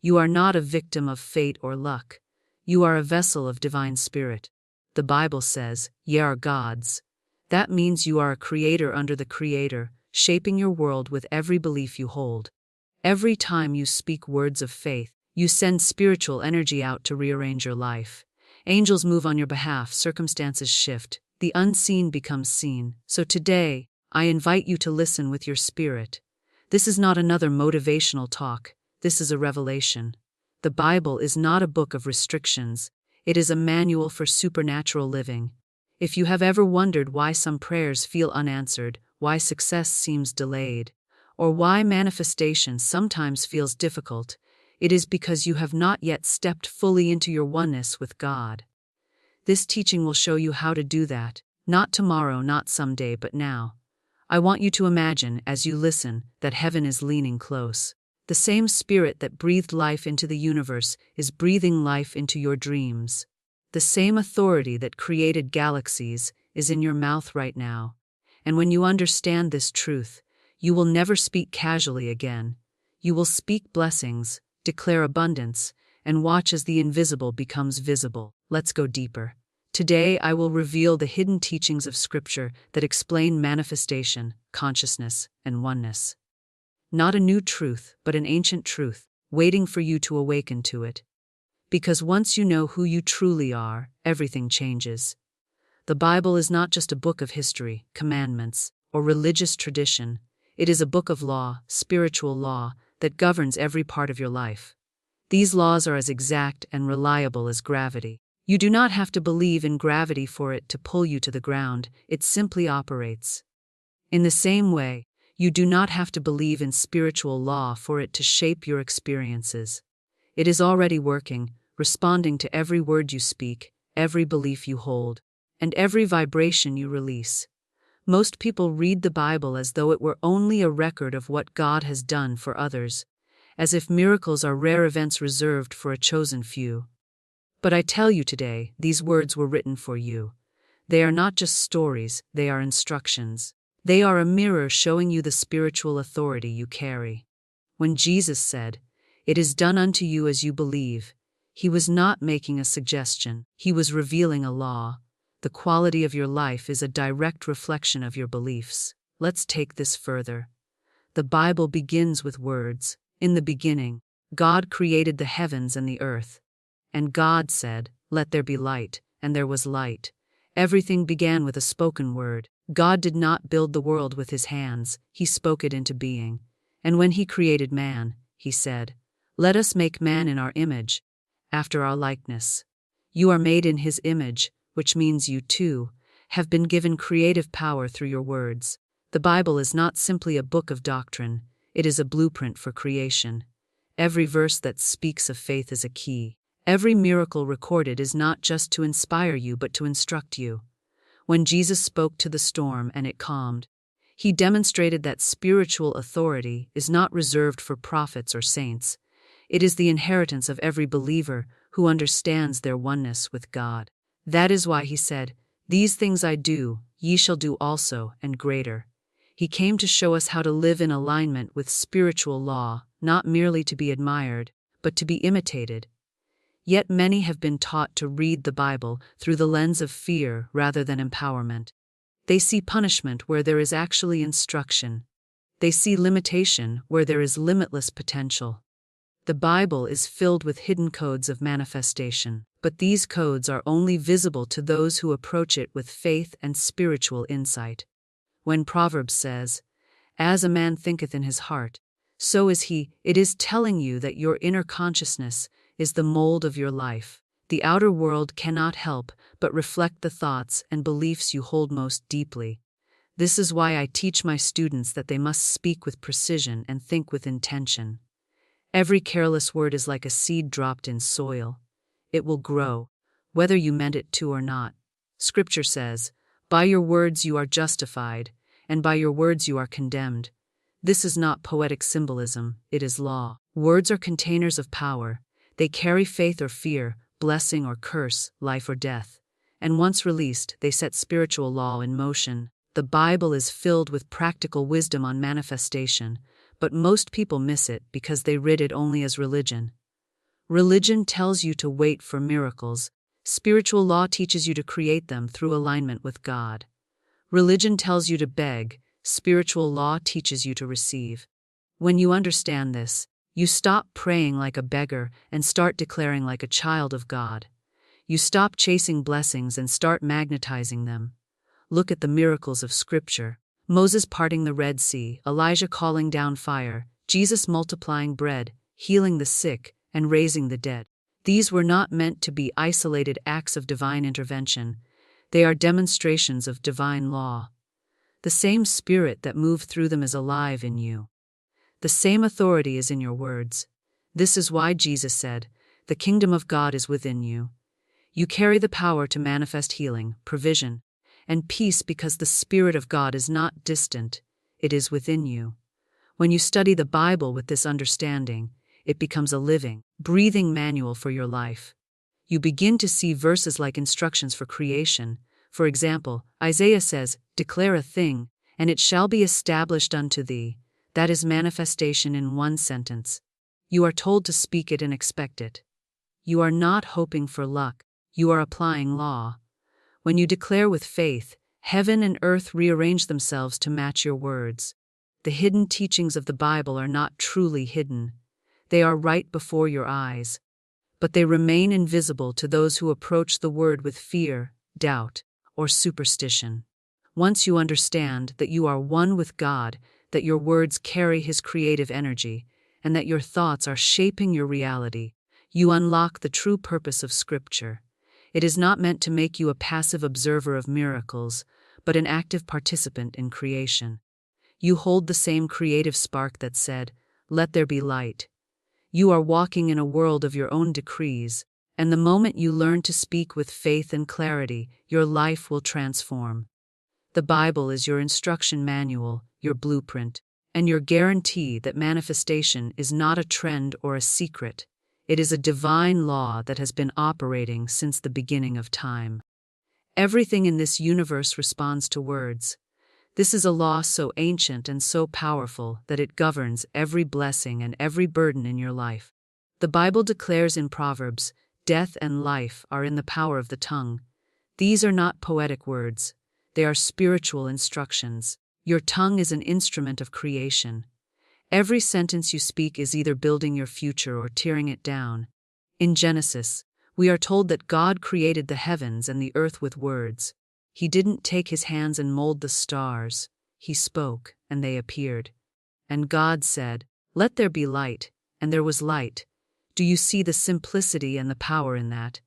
You are not a victim of fate or luck. You are a vessel of divine spirit. The Bible says, "Ye are gods." That means you are a creator under the Creator, shaping your world with every belief you hold. Every time you speak words of faith, you send spiritual energy out to rearrange your life. Angels move on your behalf, circumstances shift, the unseen becomes seen. So today, I invite you to listen with your spirit. This is not another motivational talk. This is a revelation. The Bible is not a book of restrictions. It is a manual for supernatural living. If you have ever wondered why some prayers feel unanswered, why success seems delayed, or why manifestation sometimes feels difficult, it is because you have not yet stepped fully into your oneness with God. This teaching will show you how to do that, not tomorrow, not someday, but now. I want you to imagine, as you listen, that heaven is leaning close. The same Spirit that breathed life into the universe is breathing life into your dreams. The same authority that created galaxies is in your mouth right now. And when you understand this truth, you will never speak casually again. You will speak blessings, declare abundance, and watch as the invisible becomes visible. Let's go deeper. Today I will reveal the hidden teachings of Scripture that explain manifestation, consciousness, and oneness. Not a new truth, but an ancient truth, waiting for you to awaken to it. Because once you know who you truly are, everything changes. The Bible is not just a book of history, commandments, or religious tradition. It is a book of law, spiritual law, that governs every part of your life. These laws are as exact and reliable as gravity. You do not have to believe in gravity for it to pull you to the ground, it simply operates. In the same way, you do not have to believe in spiritual law for it to shape your experiences. It is already working, responding to every word you speak, every belief you hold, and every vibration you release. Most people read the Bible as though it were only a record of what God has done for others, as if miracles are rare events reserved for a chosen few. But I tell you today, these words were written for you. They are not just stories, they are instructions. They are a mirror showing you the spiritual authority you carry. When Jesus said, "It is done unto you as you believe," he was not making a suggestion, he was revealing a law. The quality of your life is a direct reflection of your beliefs. Let's take this further. The Bible begins with words. In the beginning, God created the heavens and the earth. And God said, "Let there be light," and there was light. Everything began with a spoken word. God did not build the world with his hands, he spoke it into being. And when he created man, he said, "Let us make man in our image, after our likeness." You are made in his image, which means you, too, have been given creative power through your words. The Bible is not simply a book of doctrine, it is a blueprint for creation. Every verse that speaks of faith is a key. Every miracle recorded is not just to inspire you but to instruct you. When Jesus spoke to the storm and it calmed, he demonstrated that spiritual authority is not reserved for prophets or saints. It is the inheritance of every believer who understands their oneness with God. That is why he said, "These things I do, ye shall do also, and greater." He came to show us how to live in alignment with spiritual law, not merely to be admired, but to be imitated. Yet many have been taught to read the Bible through the lens of fear rather than empowerment. They see punishment where there is actually instruction. They see limitation where there is limitless potential. The Bible is filled with hidden codes of manifestation, but these codes are only visible to those who approach it with faith and spiritual insight. When Proverbs says, "As a man thinketh in his heart, so is he," it is telling you that your inner consciousness is the mold of your life. The outer world cannot help but reflect the thoughts and beliefs you hold most deeply. This is why I teach my students that they must speak with precision and think with intention. Every careless word is like a seed dropped in soil. It will grow, whether you meant it to or not. Scripture says, "By your words you are justified, and by your words you are condemned." This is not poetic symbolism, it is law. Words are containers of power. They carry faith or fear, blessing or curse, life or death. And once released, they set spiritual law in motion. The Bible is filled with practical wisdom on manifestation, but most people miss it because they read it only as religion. Religion tells you to wait for miracles. Spiritual law teaches you to create them through alignment with God. Religion tells you to beg. Spiritual law teaches you to receive. When you understand this, you stop praying like a beggar and start declaring like a child of God. You stop chasing blessings and start magnetizing them. Look at the miracles of Scripture. Moses parting the Red Sea, Elijah calling down fire, Jesus multiplying bread, healing the sick, and raising the dead. These were not meant to be isolated acts of divine intervention. They are demonstrations of divine law. The same Spirit that moved through them is alive in you. The same authority is in your words. This is why Jesus said, "The kingdom of God is within you." You carry the power to manifest healing, provision, and peace because the Spirit of God is not distant, it is within you. When you study the Bible with this understanding, it becomes a living, breathing manual for your life. You begin to see verses like instructions for creation. For example, Isaiah says, "Declare a thing, and it shall be established unto thee." That is manifestation in one sentence. You are told to speak it and expect it. You are not hoping for luck, you are applying law. When you declare with faith, heaven and earth rearrange themselves to match your words. The hidden teachings of the Bible are not truly hidden. They are right before your eyes. but they remain invisible to those who approach the word with fear, doubt, or superstition. Once you understand that you are one with God, that your words carry His creative energy, and that your thoughts are shaping your reality, you unlock the true purpose of Scripture. It is not meant to make you a passive observer of miracles, but an active participant in creation. You hold the same creative spark that said, "Let there be light." You are walking in a world of your own decrees, and the moment you learn to speak with faith and clarity, your life will transform. The Bible is your instruction manual, your blueprint, and your guarantee that manifestation is not a trend or a secret. It is a divine law that has been operating since the beginning of time. Everything in this universe responds to words. This is a law so ancient and so powerful that it governs every blessing and every burden in your life. The Bible declares in Proverbs, "Death and life are in the power of the tongue." These are not poetic words. They are spiritual instructions. Your tongue is an instrument of creation. Every sentence you speak is either building your future or tearing it down. In Genesis, we are told that God created the heavens and the earth with words. He didn't take His hands and mold the stars. He spoke, and they appeared. And God said, "Let there be light," and there was light. Do you see the simplicity and the power in that?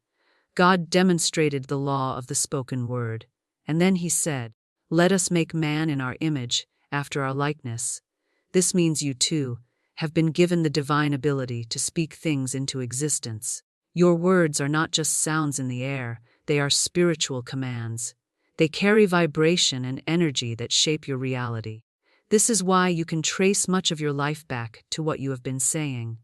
God demonstrated the law of the spoken word. And then He said, "Let us make man in our image, after our likeness." This means you too have been given the divine ability to speak things into existence. Your words are not just sounds in the air, they are spiritual commands. They carry vibration and energy that shape your reality. This is why you can trace much of your life back to what you have been saying.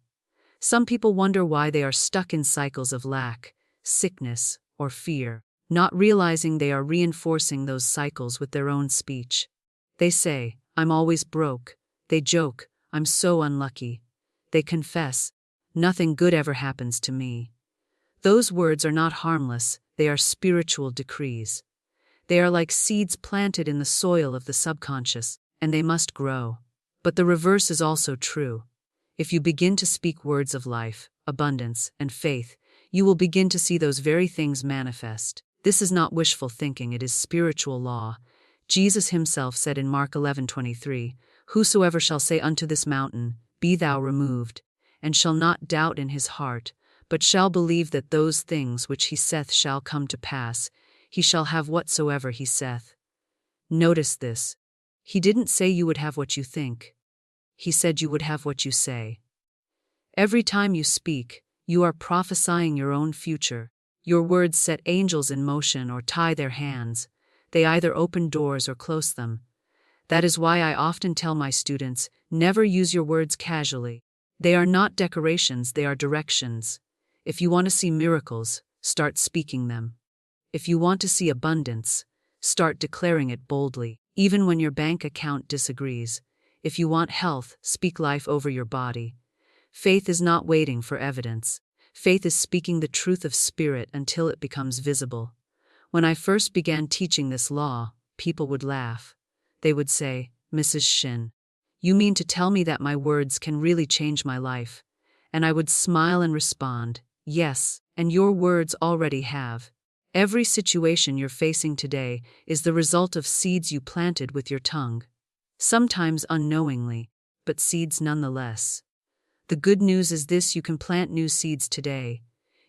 Some people wonder why they are stuck in cycles of lack, sickness, or fear, not realizing they are reinforcing those cycles with their own speech. They say, "I'm always broke." They joke, "I'm so unlucky." They confess, "Nothing good ever happens to me." Those words are not harmless, they are spiritual decrees. They are like seeds planted in the soil of the subconscious, and they must grow. But the reverse is also true. If you begin to speak words of life, abundance, and faith, you will begin to see those very things manifest. This is not wishful thinking, it is spiritual law. Jesus Himself said in Mark 11:23, "Whosoever shall say unto this mountain, Be thou removed, and shall not doubt in his heart, but shall believe that those things which he saith shall come to pass, he shall have whatsoever he saith." Notice this. He didn't say you would have what you think. He said you would have what you say. Every time you speak, you are prophesying your own future. Your words set angels in motion or tie their hands. They either open doors or close them. That is why I often tell my students, never use your words casually. They are not decorations, they are directions. If you want to see miracles, start speaking them. If you want to see abundance, start declaring it boldly, even when your bank account disagrees. If you want health, speak life over your body. Faith is not waiting for evidence. Faith is speaking the truth of spirit until it becomes visible. When I first began teaching this law, people would laugh. They would say, "Mrs. Shin, you mean to tell me that my words can really change my life?" And I would smile and respond, "Yes, and your words already have." Every situation you're facing today is the result of seeds you planted with your tongue. Sometimes unknowingly, but seeds nonetheless. The good news is this: you can plant new seeds today.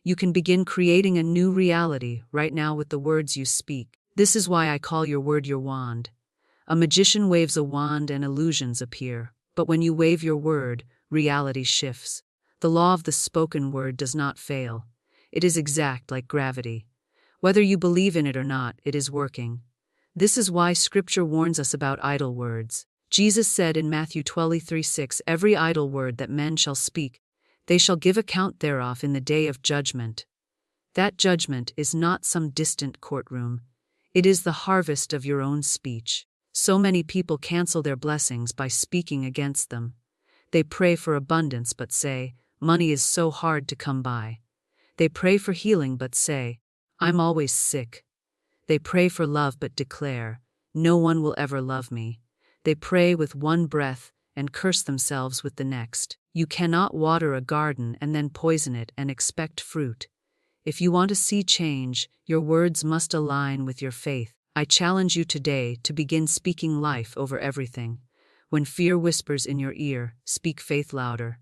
You can begin creating a new reality right now with the words you speak. This is why I call your word your wand. A magician waves a wand and illusions appear, but when you wave your word, reality shifts. The law of the spoken word does not fail. It is exact like gravity. Whether you believe in it or not, it is working. This is why Scripture warns us about idle words. Jesus said in Matthew 23:6, "Every idle word that men shall speak, they shall give account thereof in the day of judgment." That judgment is not some distant courtroom. It is the harvest of your own speech. So many people cancel their blessings by speaking against them. They pray for abundance but say, "Money is so hard to come by." They pray for healing but say, "I'm always sick." They pray for love but declare, "No one will ever love me." They pray with one breath and curse themselves with the next. You cannot water a garden and then poison it and expect fruit. If you want to see change, your words must align with your faith. I challenge you today to begin speaking life over everything. When fear whispers in your ear, speak faith louder.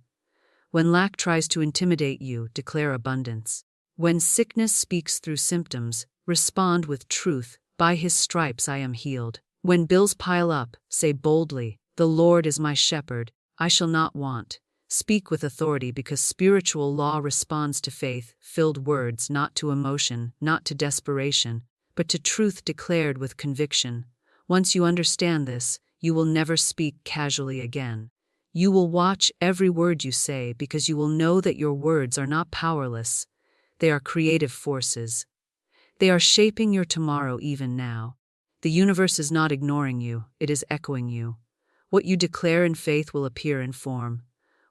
When lack tries to intimidate you, declare abundance. When sickness speaks through symptoms, respond with truth. By his stripes I am healed. When bills pile up, say boldly, the Lord is my shepherd, I shall not want. Speak with authority because spiritual law responds to faith-filled words, not to emotion, not to desperation, but to truth declared with conviction. Once you understand this, you will never speak casually again. You will watch every word you say because you will know that your words are not powerless. They are creative forces. They are shaping your tomorrow even now. The universe is not ignoring you, it is echoing you. What you declare in faith will appear in form.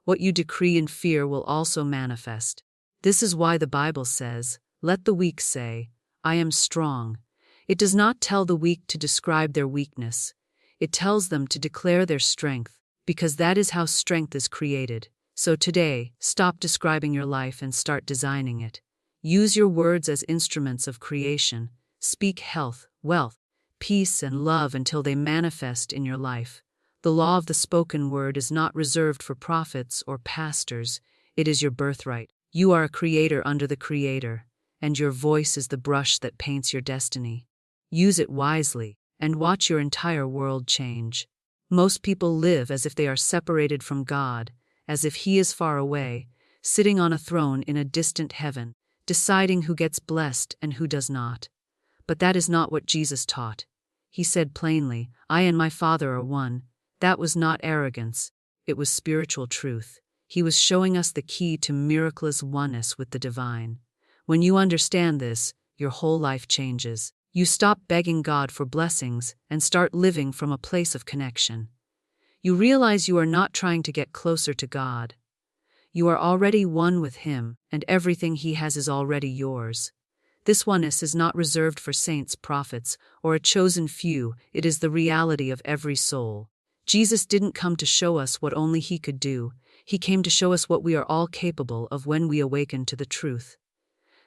What you decree in fear will also manifest. This is why the Bible says, "Let the weak say, I am strong." It does not tell the weak to describe their weakness. It tells them to declare their strength, because that is how strength is created. So today, stop describing your life and start designing it. Use your words as instruments of creation. Speak health, wealth, peace, and love until they manifest in your life. The law of the spoken word is not reserved for prophets or pastors. It is your birthright. You are a creator under the Creator, and your voice is the brush that paints your destiny. Use it wisely, and watch your entire world change. Most people live as if they are separated from God, as if He is far away, sitting on a throne in a distant heaven, deciding who gets blessed and who does not. But that is not what Jesus taught. He said plainly, "I and my Father are one." That was not arrogance, it was spiritual truth. He was showing us the key to miraculous oneness with the divine. When you understand this, your whole life changes. You stop begging God for blessings and start living from a place of connection. You realize you are not trying to get closer to God. You are already one with Him, and everything He has is already yours. This oneness is not reserved for saints, prophets, or a chosen few. It is the reality of every soul. Jesus didn't come to show us what only He could do. He came to show us what we are all capable of when we awaken to the truth.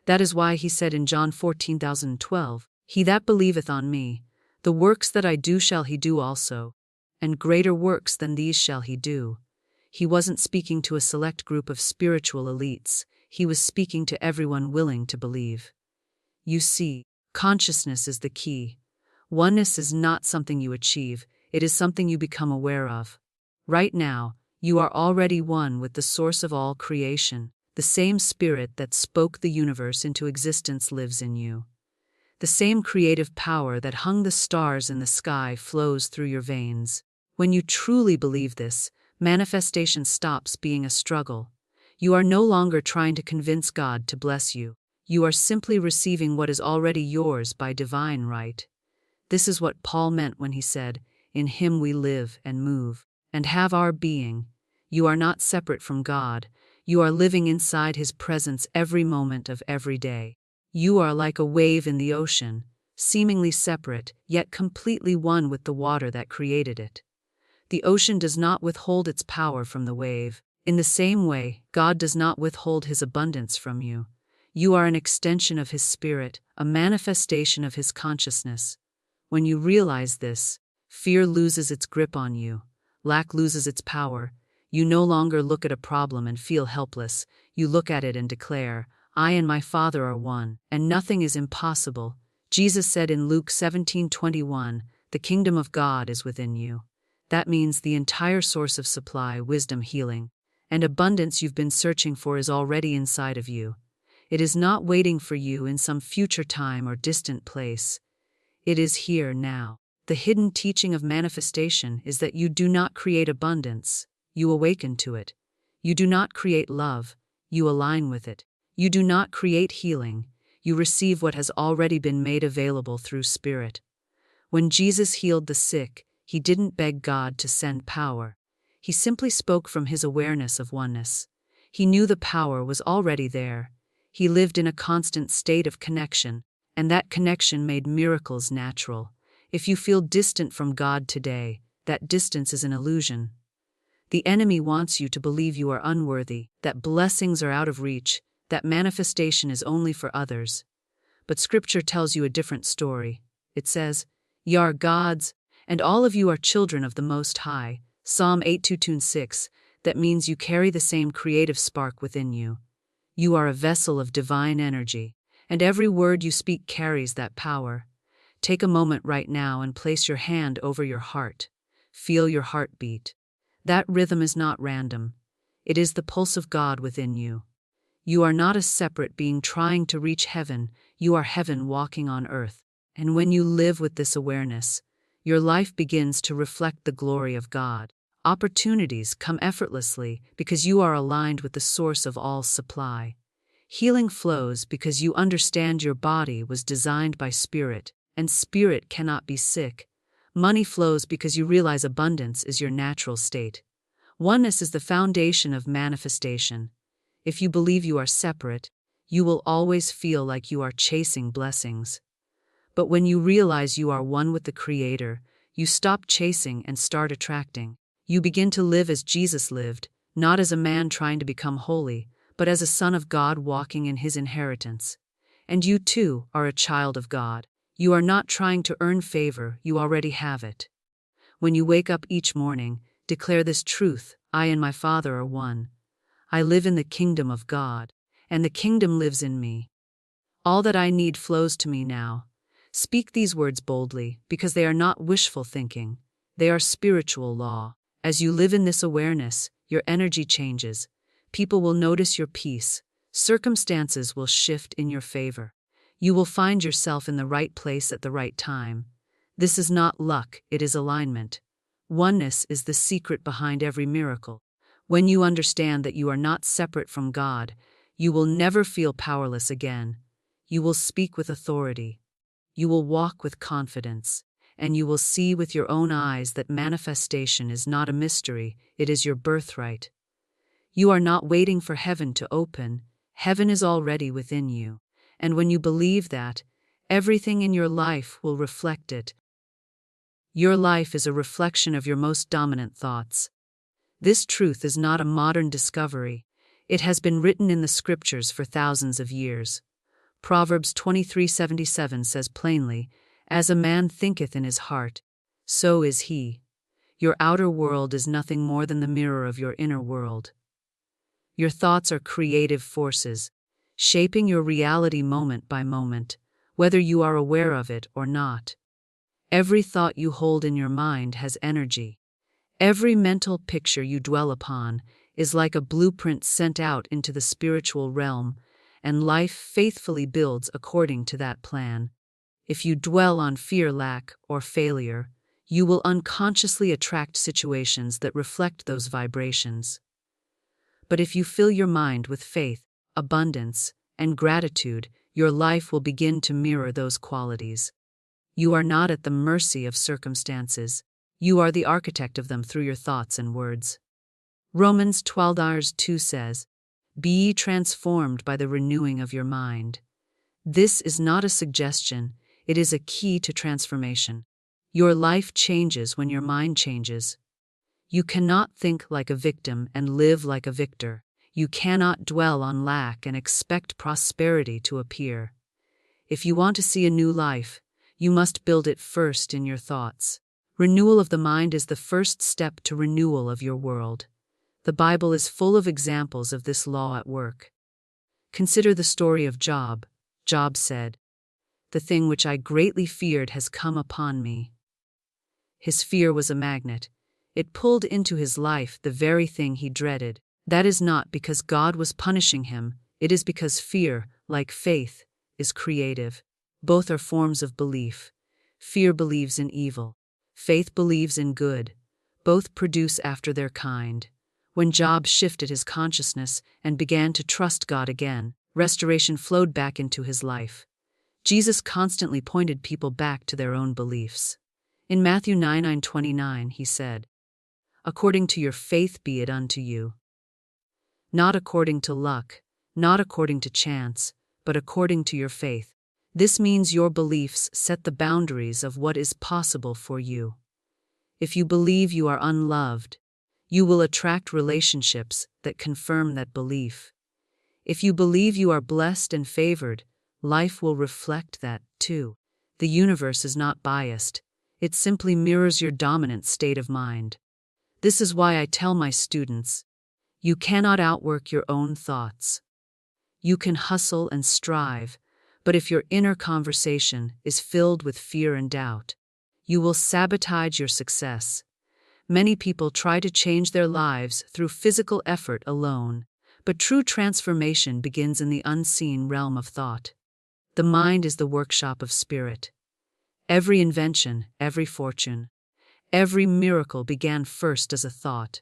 That is why He said in John 14:12, "He that believeth on me, the works that I do shall he do also, and greater works than these shall he do." He wasn't speaking to a select group of spiritual elites. He was speaking to everyone willing to believe. You see, consciousness is the key. Oneness is not something you achieve, it is something you become aware of. Right now, you are already one with the source of all creation. The same spirit that spoke the universe into existence lives in you. The same creative power that hung the stars in the sky flows through your veins. When you truly believe this, manifestation stops being a struggle. You are no longer trying to convince God to bless you. You are simply receiving what is already yours by divine right. This is what Paul meant when he said, "In Him we live and move and have our being." You are not separate from God. You are living inside His presence every moment of every day. You are like a wave in the ocean, seemingly separate, yet completely one with the water that created it. The ocean does not withhold its power from the wave. In the same way, God does not withhold His abundance from you. You are an extension of His Spirit, a manifestation of His consciousness. When you realize this, fear loses its grip on you, lack loses its power. You no longer look at a problem and feel helpless. You look at it and declare, "I and my Father are one, and nothing is impossible." Jesus said in Luke 17:21, "The kingdom of God is within you." That means the entire source of supply, wisdom, healing, and abundance you've been searching for is already inside of you. It is not waiting for you in some future time or distant place. It is here now. The hidden teaching of manifestation is that you do not create abundance, you awaken to it. You do not create love, you align with it. You do not create healing, you receive what has already been made available through Spirit. When Jesus healed the sick, He didn't beg God to send power. He simply spoke from His awareness of oneness. He knew the power was already there. He lived in a constant state of connection, and that connection made miracles natural. If you feel distant from God today, that distance is an illusion. The enemy wants you to believe you are unworthy, that blessings are out of reach, that manifestation is only for others. But Scripture tells you a different story. It says, "Ye are God's, and all of you are children of the Most High." Psalm 8:2-6. That means you carry the same creative spark within you. You are a vessel of divine energy, and every word you speak carries that power. Take a moment right now and place your hand over your heart. Feel your heartbeat. That rhythm is not random. It is the pulse of God within you. You are not a separate being trying to reach heaven, you are heaven walking on earth. And when you live with this awareness, your life begins to reflect the glory of God. Opportunities come effortlessly because you are aligned with the source of all supply. Healing flows because you understand your body was designed by spirit, and spirit cannot be sick. Money flows because you realize abundance is your natural state. Oneness is the foundation of manifestation. If you believe you are separate, you will always feel like you are chasing blessings. But when you realize you are one with the Creator, you stop chasing and start attracting. You begin to live as Jesus lived, not as a man trying to become holy, but as a son of God walking in his inheritance. And you too are a child of God. You are not trying to earn favor, you already have it. When you wake up each morning, declare this truth: I and my Father are one. I live in the kingdom of God, and the kingdom lives in me. All that I need flows to me now. Speak these words boldly, because they are not wishful thinking. They are spiritual law. As you live in this awareness, your energy changes. People will notice your peace. Circumstances will shift in your favor. You will find yourself in the right place at the right time. This is not luck, it is alignment. Oneness is the secret behind every miracle. When you understand that you are not separate from God, you will never feel powerless again. You will speak with authority. You will walk with confidence, and you will see with your own eyes that manifestation is not a mystery, it is your birthright. You are not waiting for heaven to open, heaven is already within you, and when you believe that, everything in your life will reflect it. Your life is a reflection of your most dominant thoughts. This truth is not a modern discovery, it has been written in the Scriptures for thousands of years. Proverbs 23:77 says plainly, "As a man thinketh in his heart, so is he." Your outer world is nothing more than the mirror of your inner world. Your thoughts are creative forces, shaping your reality moment by moment, whether you are aware of it or not. Every thought you hold in your mind has energy. Every mental picture you dwell upon is like a blueprint sent out into the spiritual realm, and life faithfully builds according to that plan. If you dwell on fear, lack, or failure, you will unconsciously attract situations that reflect those vibrations. But if you fill your mind with faith, abundance, and gratitude, your life will begin to mirror those qualities. You are not at the mercy of circumstances. You are the architect of them through your thoughts and words. Romans 12:2 says, "Be ye transformed by the renewing of your mind." This is not a suggestion, it is a key to transformation. Your life changes when your mind changes. You cannot think like a victim and live like a victor. You cannot dwell on lack and expect prosperity to appear. If you want to see a new life, you must build it first in your thoughts. Renewal of the mind is the first step to renewal of your world. The Bible is full of examples of this law at work. Consider the story of Job. Job said, "The thing which I greatly feared has come upon me." His fear was a magnet. It pulled into his life the very thing he dreaded. That is not because God was punishing him, it is because fear, like faith, is creative. Both are forms of belief. Fear believes in evil. Faith believes in good. Both produce after their kind. When Job shifted his consciousness and began to trust God again, restoration flowed back into his life. Jesus constantly pointed people back to their own beliefs. In Matthew 9:29, he said, "According to your faith be it unto you." Not according to luck, not according to chance, but according to your faith. This means your beliefs set the boundaries of what is possible for you. If you believe you are unloved, You will attract relationships that confirm that belief. If you believe you are blessed and favored, life will reflect that, too. The universe is not biased. It simply mirrors your dominant state of mind. This is why I tell my students, you cannot outwork your own thoughts. You can hustle and strive, but if your inner conversation is filled with fear and doubt, you will sabotage your success. Many people try to change their lives through physical effort alone, but true transformation begins in the unseen realm of thought. The mind is the workshop of spirit. Every invention, every fortune, every miracle began first as a thought.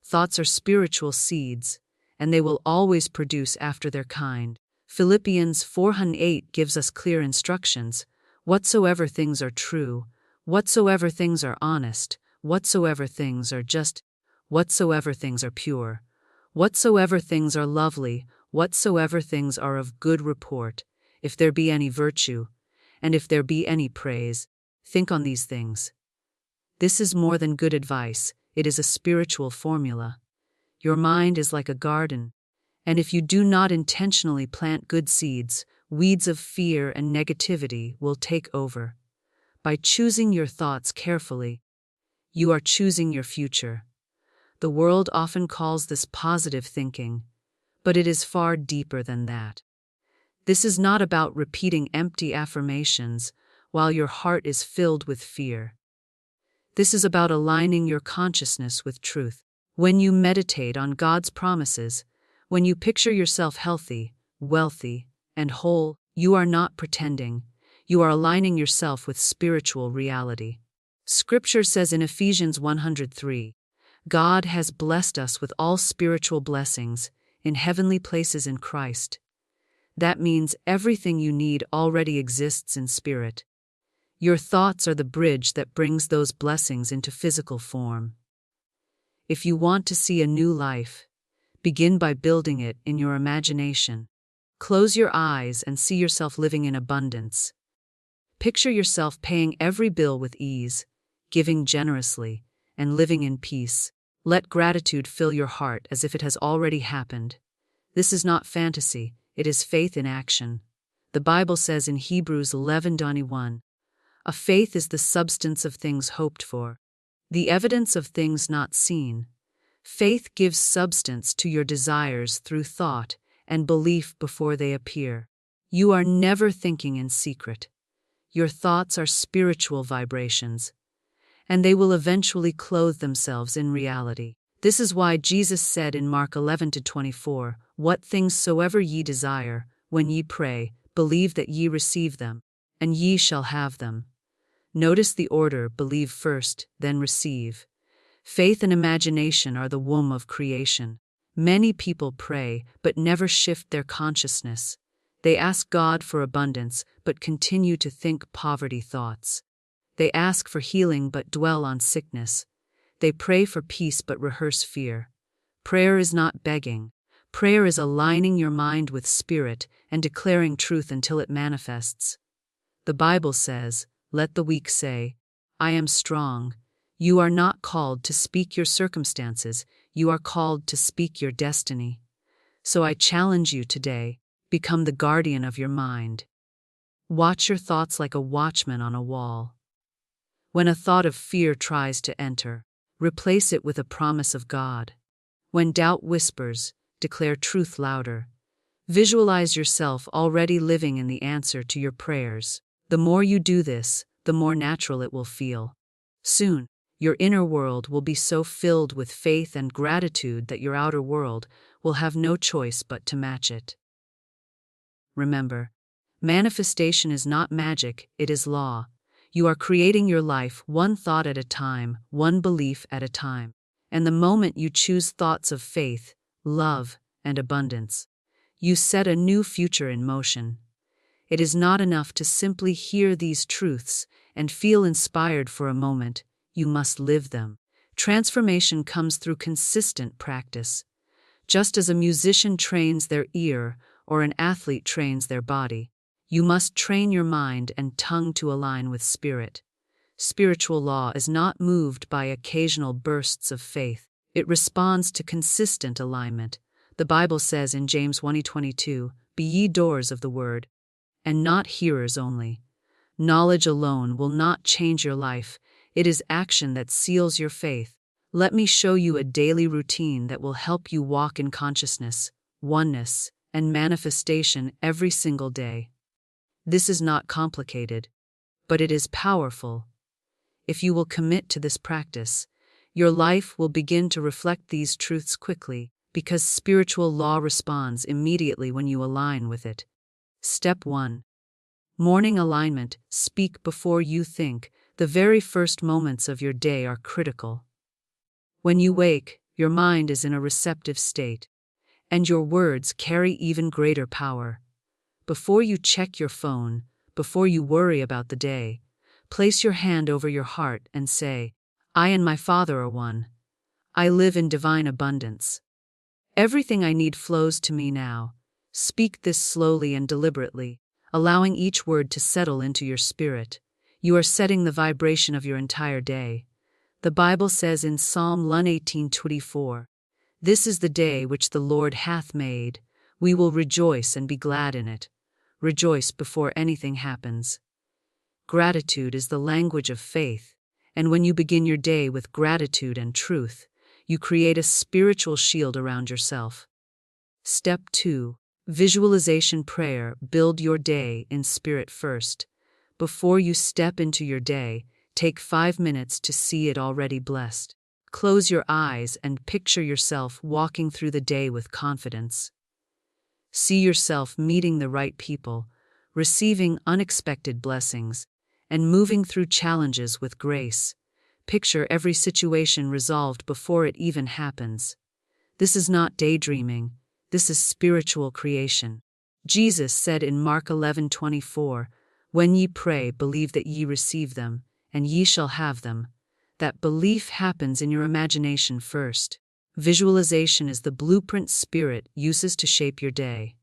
Thoughts are spiritual seeds, and they will always produce after their kind. Philippians 4:8 gives us clear instructions. Whatsoever things are true, whatsoever things are honest, whatsoever things are just, whatsoever things are pure, whatsoever things are lovely, whatsoever things are of good report, if there be any virtue, and if there be any praise, think on these things. This is more than good advice, it is a spiritual formula. Your mind is like a garden, and if you do not intentionally plant good seeds, weeds of fear and negativity will take over. By choosing your thoughts carefully, you are choosing your future. The world often calls this positive thinking, but it is far deeper than that. This is not about repeating empty affirmations while your heart is filled with fear. This is about aligning your consciousness with truth. When you meditate on God's promises, when you picture yourself healthy, wealthy, and whole, you are not pretending. You are aligning yourself with spiritual reality. Scripture says in Ephesians 1:3, God has blessed us with all spiritual blessings in heavenly places in Christ. That means everything you need already exists in spirit. Your thoughts are the bridge that brings those blessings into physical form. If you want to see a new life, begin by building it in your imagination. Close your eyes and see yourself living in abundance. Picture yourself paying every bill with ease, giving generously, and living in peace. Let gratitude fill your heart as if it has already happened. This is not fantasy, it is faith in action. The Bible says in Hebrews 11:21, a faith is the substance of things hoped for, the evidence of things not seen. Faith gives substance to your desires through thought and belief before they appear. You are never thinking in secret. Your thoughts are spiritual vibrations, and they will eventually clothe themselves in reality. This is why Jesus said in Mark 11:24, what things soever ye desire, when ye pray, believe that ye receive them, and ye shall have them. Notice the order: believe first, then receive. Faith and imagination are the womb of creation. Many people pray, but never shift their consciousness. They ask God for abundance, but continue to think poverty thoughts. They ask for healing, but dwell on sickness. They pray for peace, but rehearse fear. Prayer is not begging. Prayer is aligning your mind with spirit and declaring truth until it manifests. The Bible says, let the weak say, I am strong. You are not called to speak your circumstances, you are called to speak your destiny. So I challenge you today, become the guardian of your mind. Watch your thoughts like a watchman on a wall. When a thought of fear tries to enter, replace it with a promise of God. When doubt whispers, declare truth louder. Visualize yourself already living in the answer to your prayers. The more you do this, the more natural it will feel. Soon, your inner world will be so filled with faith and gratitude that your outer world will have no choice but to match it. Remember, manifestation is not magic, it is law. You are creating your life one thought at a time, one belief at a time. And the moment you choose thoughts of faith, love, and abundance, you set a new future in motion. It is not enough to simply hear these truths and feel inspired for a moment. You must live them. Transformation comes through consistent practice. Just as a musician trains their ear or an athlete trains their body, you must train your mind and tongue to align with spirit. Spiritual law is not moved by occasional bursts of faith. It responds to consistent alignment. The Bible says in James 1:22, "Be ye doers of the word, and not hearers only." Knowledge alone will not change your life. It is action that seals your faith. Let me show you a daily routine that will help you walk in consciousness, oneness, and manifestation every single day. This is not complicated, but it is powerful. If you will commit to this practice, your life will begin to reflect these truths quickly, because spiritual law responds immediately when you align with it. Step 1. Morning alignment. Speak before you think. The very first moments of your day are critical. When you wake, your mind is in a receptive state, and your words carry even greater power. Before you check your phone, before you worry about the day, place your hand over your heart and say, "I and my Father are one. I live in divine abundance. Everything I need flows to me now." Speak this slowly and deliberately, allowing each word to settle into your spirit. You are setting the vibration of your entire day. The Bible says in Psalm 118:24, "This is the day which the Lord hath made. We will rejoice and be glad in it." Rejoice before anything happens. Gratitude is the language of faith, and when you begin your day with gratitude and truth, you create a spiritual shield around yourself. Step 2. Visualization prayer. Build your day in spirit first. Before you step into your day, take 5 minutes to see it already blessed. Close your eyes and picture yourself walking through the day with confidence. See yourself meeting the right people, receiving unexpected blessings, and moving through challenges with grace. Picture every situation resolved before it even happens. This is not daydreaming. This is spiritual creation. Jesus said in Mark 11:24, "When ye pray, believe that ye receive them, and ye shall have them." That belief happens in your imagination first. Visualization is the blueprint spirit uses to shape your day.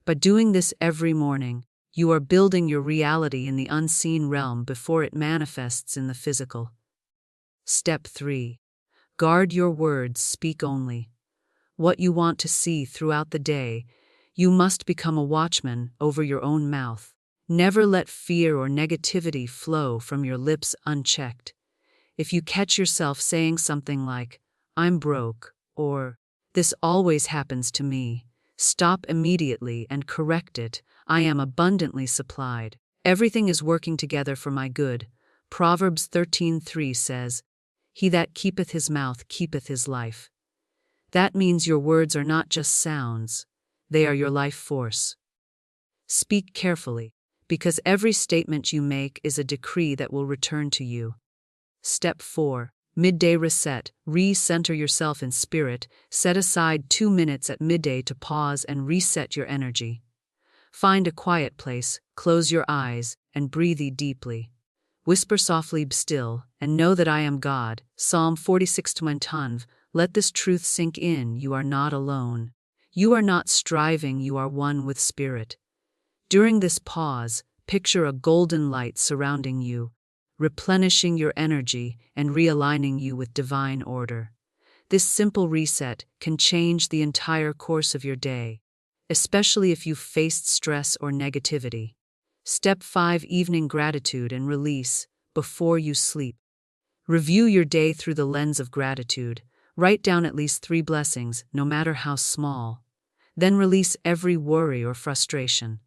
By doing this every morning, you are building your reality in the unseen realm before it manifests in the physical. Step 3. Guard your words, speak only what you want to see throughout the day. You must become a watchman over your own mouth. Never let fear or negativity flow from your lips unchecked. If you catch yourself saying something like, "I'm broke," or "This always happens to me," stop immediately and correct it. "I am abundantly supplied. Everything is working together for my good." Proverbs 13:3 says, "He that keepeth his mouth keepeth his life." That means your words are not just sounds, they are your life force. Speak carefully, because every statement you make is a decree that will return to you. Step 4. Midday reset. Re-center yourself in spirit. Set aside 2 minutes at midday to pause and reset your energy. Find a quiet place, close your eyes, and breathe deeply. Whisper softly, "Be still, and know that I am God." Psalm 46:20. Let this truth sink in. You are not alone. You are not striving, you are one with Spirit. During this pause, picture a golden light surrounding you, replenishing your energy and realigning you with divine order. This simple reset can change the entire course of your day, especially if you've faced stress or negativity. Step 5. Evening gratitude and release. Before you sleep, review your day through the lens of gratitude. Write down at least 3 blessings, no matter how small. Then release every worry or frustration.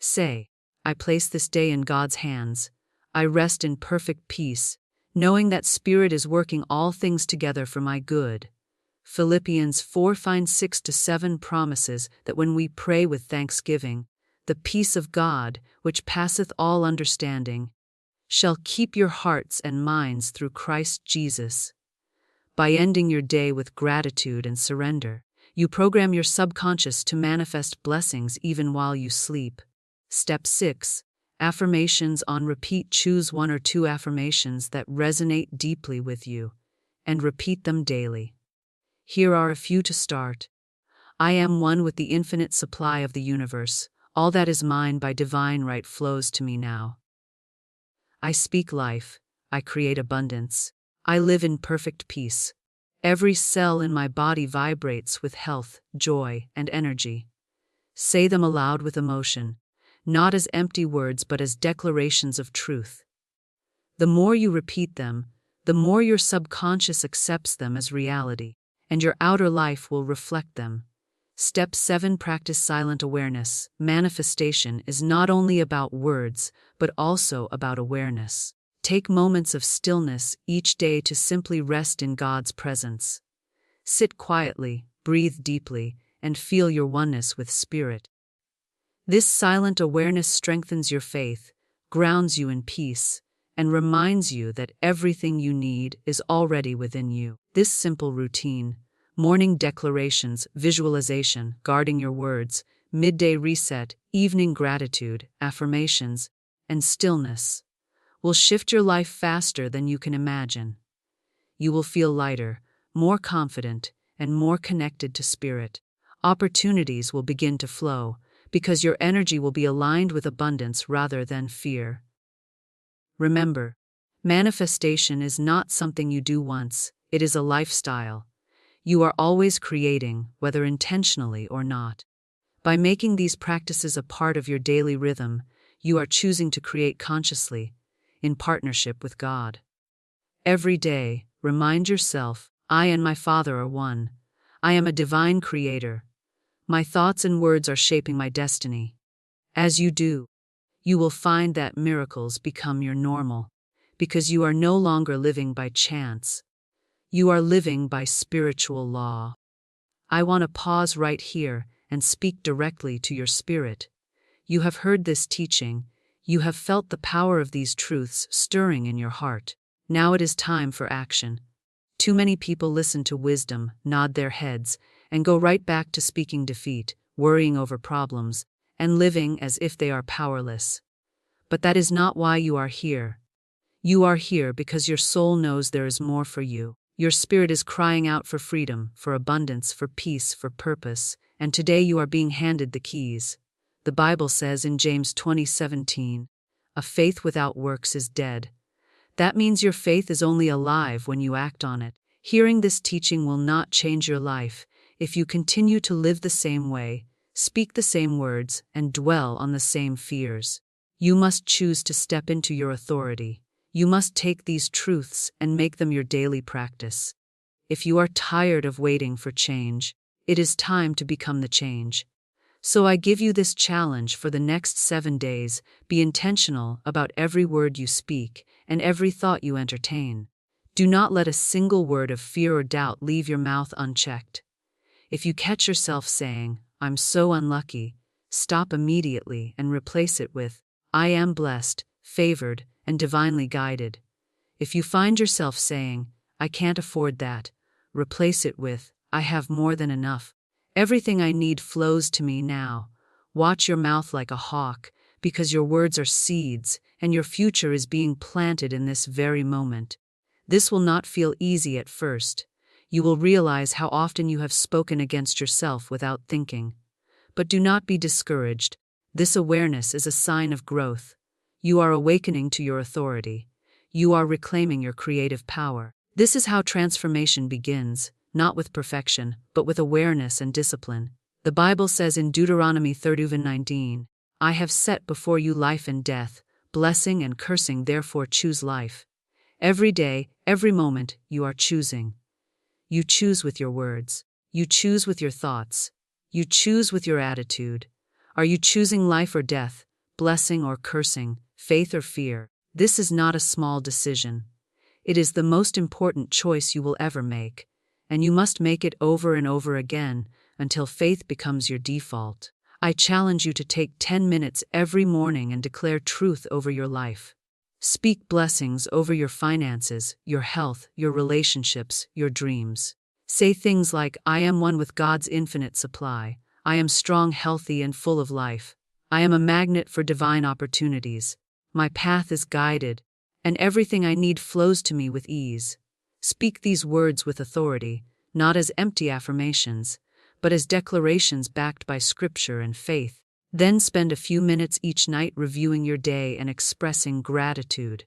Say, "I place this day in God's hands. I rest in perfect peace, knowing that Spirit is working all things together for my good." Philippians 4:6-7 promises that when we pray with thanksgiving, the peace of God, which passeth all understanding, shall keep your hearts and minds through Christ Jesus. By ending your day with gratitude and surrender, you program your subconscious to manifest blessings even while you sleep. Step 6. Affirmations on repeat. Choose 1 or 2 affirmations that resonate deeply with you, and repeat them daily. Here are a few to start. I am one with the infinite supply of the universe. All that is mine by divine right flows to me now. I speak life. I create abundance. I live in perfect peace. Every cell in my body vibrates with health, joy, and energy. Say them aloud with emotion, not as empty words but as declarations of truth. The more you repeat them, the more your subconscious accepts them as reality, and your outer life will reflect them. Step 7. Practice silent awareness. Manifestation is not only about words, but also about awareness. Take moments of stillness each day to simply rest in God's presence. Sit quietly, breathe deeply, and feel your oneness with Spirit. This silent awareness strengthens your faith, grounds you in peace, and reminds you that everything you need is already within you. This simple routine, morning declarations, visualization, guarding your words, midday reset, evening gratitude, affirmations, and stillness, will shift your life faster than you can imagine. You will feel lighter, more confident, and more connected to Spirit. Opportunities will begin to flow, because your energy will be aligned with abundance rather than fear. Remember, manifestation is not something you do once, it is a lifestyle. You are always creating, whether intentionally or not. By making these practices a part of your daily rhythm, you are choosing to create consciously, in partnership with God. Every day, remind yourself, I and my Father are one. I am a divine creator. My thoughts and words are shaping my destiny. As you do, you will find that miracles become your normal, because you are no longer living by chance. You are living by spiritual law. I want to pause right here and speak directly to your spirit. You have heard this teaching. You have felt the power of these truths stirring in your heart. Now it is time for action. Too many people listen to wisdom, nod their heads, and go right back to speaking defeat, worrying over problems, and living as if they are powerless. But that is not why you are here. You are here because your soul knows there is more for you. Your spirit is crying out for freedom, for abundance, for peace, for purpose, and today you are being handed the keys. The Bible says in James 20:17, "A faith without works is dead." That means your faith is only alive when you act on it. Hearing this teaching will not change your life if you continue to live the same way, speak the same words, and dwell on the same fears. You must choose to step into your authority. You must take these truths and make them your daily practice. If you are tired of waiting for change, it is time to become the change. So I give you this challenge for the next 7 days. Be intentional about every word you speak and every thought you entertain. Do not let a single word of fear or doubt leave your mouth unchecked. If you catch yourself saying, "I'm so unlucky," stop immediately and replace it with, "I am blessed, favored, and divinely guided." If you find yourself saying, "I can't afford that," replace it with, "I have more than enough. Everything I need flows to me now." Watch your mouth like a hawk, because your words are seeds, and your future is being planted in this very moment. This will not feel easy at first. You will realize how often you have spoken against yourself without thinking. But do not be discouraged. This awareness is a sign of growth. You are awakening to your authority. You are reclaiming your creative power. This is how transformation begins, not with perfection, but with awareness and discipline. The Bible says in Deuteronomy 30:19, "I have set before you life and death, blessing and cursing, therefore choose life." Every day, every moment, you are choosing. You choose with your words. You choose with your thoughts. You choose with your attitude. Are you choosing life or death, blessing or cursing, faith or fear? This is not a small decision. It is the most important choice you will ever make, and you must make it over and over again until faith becomes your default. I challenge you to take 10 minutes every morning and declare truth over your life. Speak blessings over your finances, your health, your relationships, your dreams. Say things like, "I am one with God's infinite supply. I am strong, healthy, and full of life. I am a magnet for divine opportunities. My path is guided, and everything I need flows to me with ease." Speak these words with authority, not as empty affirmations, but as declarations backed by scripture and faith. Then spend a few minutes each night reviewing your day and expressing gratitude.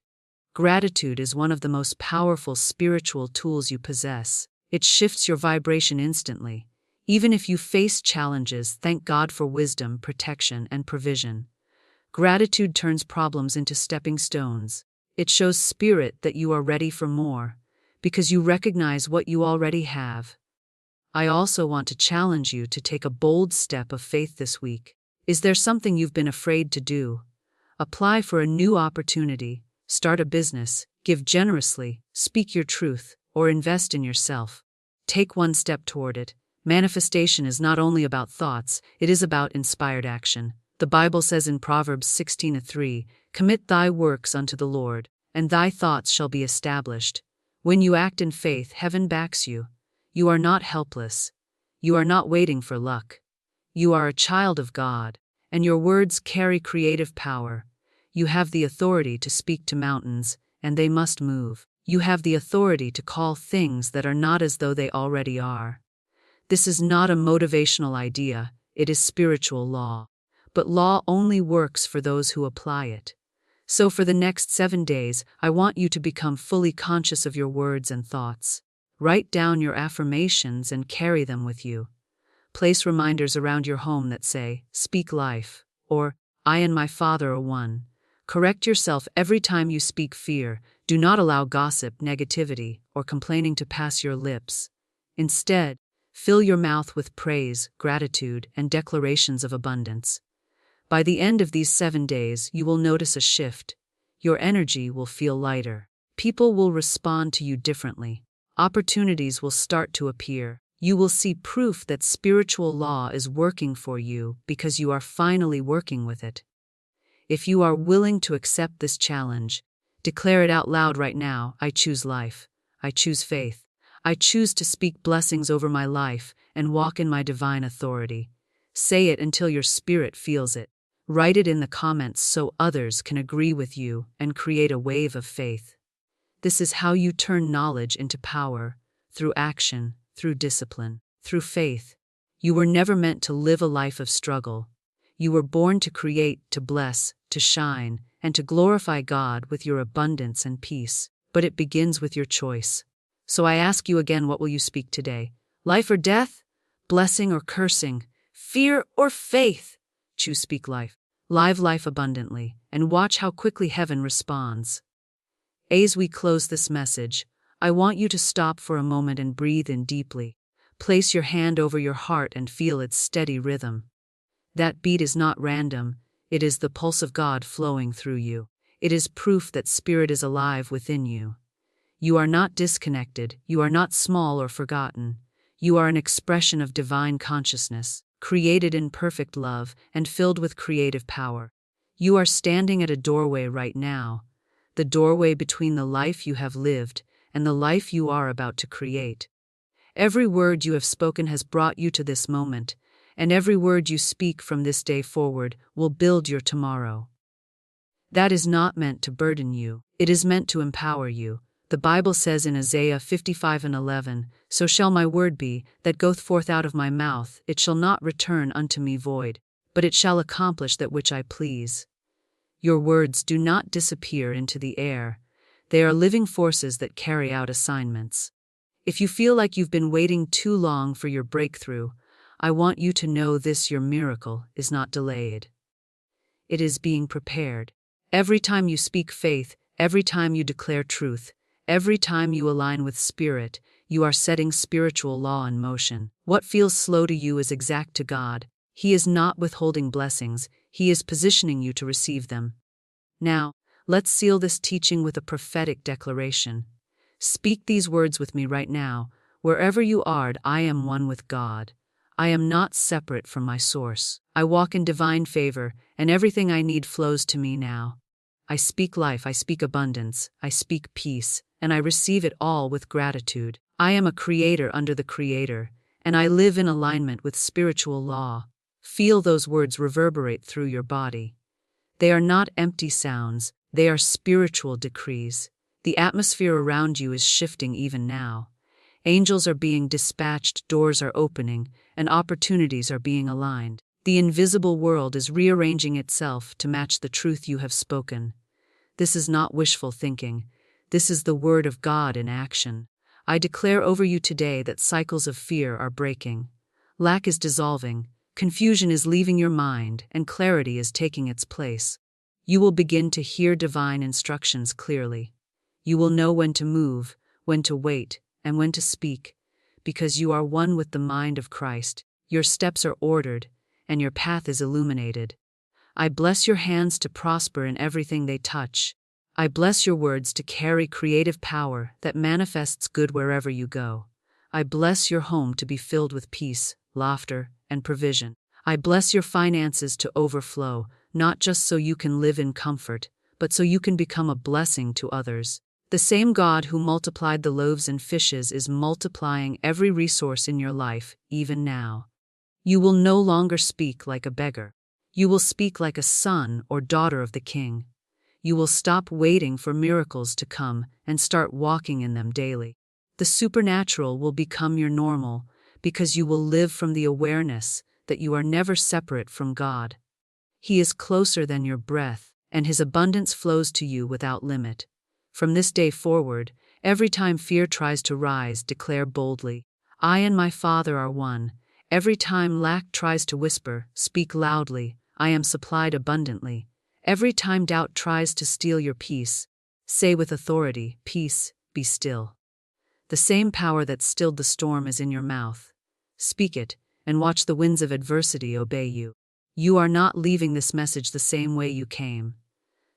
Gratitude is one of the most powerful spiritual tools you possess. It shifts your vibration instantly. Even if you face challenges, thank God for wisdom, protection, and provision. Gratitude turns problems into stepping stones. It shows spirit that you are ready for more, because you recognize what you already have. I also want to challenge you to take a bold step of faith this week. Is there something you've been afraid to do? Apply for a new opportunity, start a business, give generously, speak your truth, or invest in yourself. Take one step toward it. Manifestation is not only about thoughts, it is about inspired action. The Bible says in Proverbs 16:3, "Commit thy works unto the Lord, and thy thoughts shall be established." When you act in faith, heaven backs you. You are not helpless. You are not waiting for luck. You are a child of God, and your words carry creative power. You have the authority to speak to mountains, and they must move. You have the authority to call things that are not as though they already are. This is not a motivational idea, it is spiritual law. But law only works for those who apply it. So for the next 7 days, I want you to become fully conscious of your words and thoughts. Write down your affirmations and carry them with you. Place reminders around your home that say, "Speak life," or "I and my Father are one." Correct yourself every time you speak fear. Do not allow gossip, negativity, or complaining to pass your lips. Instead, fill your mouth with praise, gratitude, and declarations of abundance. By the end of these 7 days, you will notice a shift. Your energy will feel lighter. People will respond to you differently. Opportunities will start to appear. You will see proof that spiritual law is working for you because you are finally working with it. If you are willing to accept this challenge, declare it out loud right now. I choose life. I choose faith. I choose to speak blessings over my life and walk in my divine authority. Say it until your spirit feels it. Write it in the comments so others can agree with you and create a wave of faith. This is how you turn knowledge into power, through action, through discipline, through faith. You were never meant to live a life of struggle. You were born to create, to bless, to shine, and to glorify God with your abundance and peace. But it begins with your choice. So I ask you again, what will you speak today? Life or death? Blessing or cursing? Fear or faith? Choose speak life. Live life abundantly, and watch how quickly heaven responds. As we close this message, I want you to stop for a moment and breathe in deeply. Place your hand over your heart and feel its steady rhythm. That beat is not random, it is the pulse of God flowing through you. It is proof that spirit is alive within you. You are not disconnected, you are not small or forgotten. You are an expression of divine consciousness, created in perfect love and filled with creative power. You are standing at a doorway right now, the doorway between the life you have lived and the life you are about to create. Every word you have spoken has brought you to this moment, and every word you speak from this day forward will build your tomorrow. That is not meant to burden you, it is meant to empower you. The Bible says in Isaiah 55:11, "So shall my word be, that goeth forth out of my mouth, it shall not return unto me void, but it shall accomplish that which I please." Your words do not disappear into the air. They are living forces that carry out assignments. If you feel like you've been waiting too long for your breakthrough, I want you to know this: your miracle is not delayed. It is being prepared. Every time you speak faith, every time you declare truth, every time you align with spirit, you are setting spiritual law in motion. What feels slow to you is exact to God. He is not withholding blessings, He is positioning you to receive them. Now, let's seal this teaching with a prophetic declaration. Speak these words with me right now. Wherever you are, I am one with God. I am not separate from my source. I walk in divine favor, and everything I need flows to me now. I speak life, I speak abundance, I speak peace, and I receive it all with gratitude. I am a creator under the Creator, and I live in alignment with spiritual law. Feel those words reverberate through your body. They are not empty sounds, they are spiritual decrees. The atmosphere around you is shifting even now. Angels are being dispatched, doors are opening, and opportunities are being aligned. The invisible world is rearranging itself to match the truth you have spoken. This is not wishful thinking. This is the word of God in action. I declare over you today that cycles of fear are breaking. Lack is dissolving, confusion is leaving your mind, and clarity is taking its place. You will begin to hear divine instructions clearly. You will know when to move, when to wait, and when to speak, because you are one with the mind of Christ. Your steps are ordered, and your path is illuminated. I bless your hands to prosper in everything they touch. I bless your words to carry creative power that manifests good wherever you go. I bless your home to be filled with peace, laughter, and provision. I bless your finances to overflow, not just so you can live in comfort, but so you can become a blessing to others. The same God who multiplied the loaves and fishes is multiplying every resource in your life, even now. You will no longer speak like a beggar. You will speak like a son or daughter of the King. You will stop waiting for miracles to come and start walking in them daily. The supernatural will become your normal because you will live from the awareness that you are never separate from God. He is closer than your breath, and His abundance flows to you without limit. From this day forward, every time fear tries to rise, declare boldly, I and my Father are one. Every time lack tries to whisper, speak loudly, I am supplied abundantly. Every time doubt tries to steal your peace, say with authority, peace, be still. The same power that stilled the storm is in your mouth. Speak it, and watch the winds of adversity obey you. You are not leaving this message the same way you came.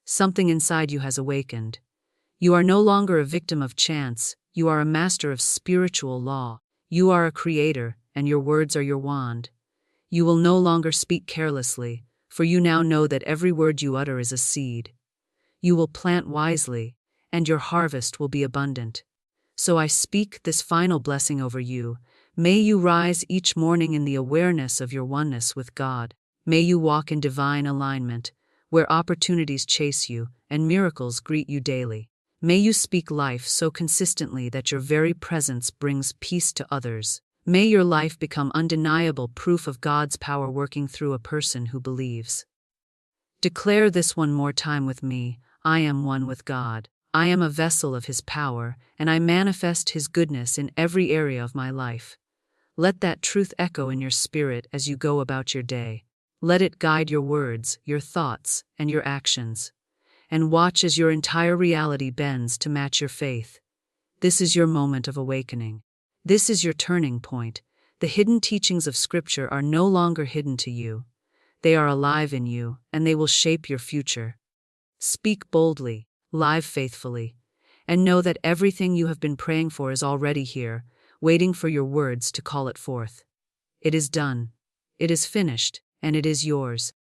Something inside you has awakened. You are no longer a victim of chance, you are a master of spiritual law. You are a creator, and your words are your wand. You will no longer speak carelessly, for you now know that every word you utter is a seed. You will plant wisely, and your harvest will be abundant. So I speak this final blessing over you. May you rise each morning in the awareness of your oneness with God. May you walk in divine alignment, where opportunities chase you and miracles greet you daily. May you speak life so consistently that your very presence brings peace to others. May your life become undeniable proof of God's power working through a person who believes. Declare this one more time with me. I am one with God. I am a vessel of His power, and I manifest His goodness in every area of my life. Let that truth echo in your spirit as you go about your day. Let it guide your words, your thoughts, and your actions. And watch as your entire reality bends to match your faith. This is your moment of awakening. This is your turning point. The hidden teachings of Scripture are no longer hidden to you. They are alive in you, and they will shape your future. Speak boldly, live faithfully, and know that everything you have been praying for is already here, waiting for your words to call it forth. It is done. It is finished, and it is yours.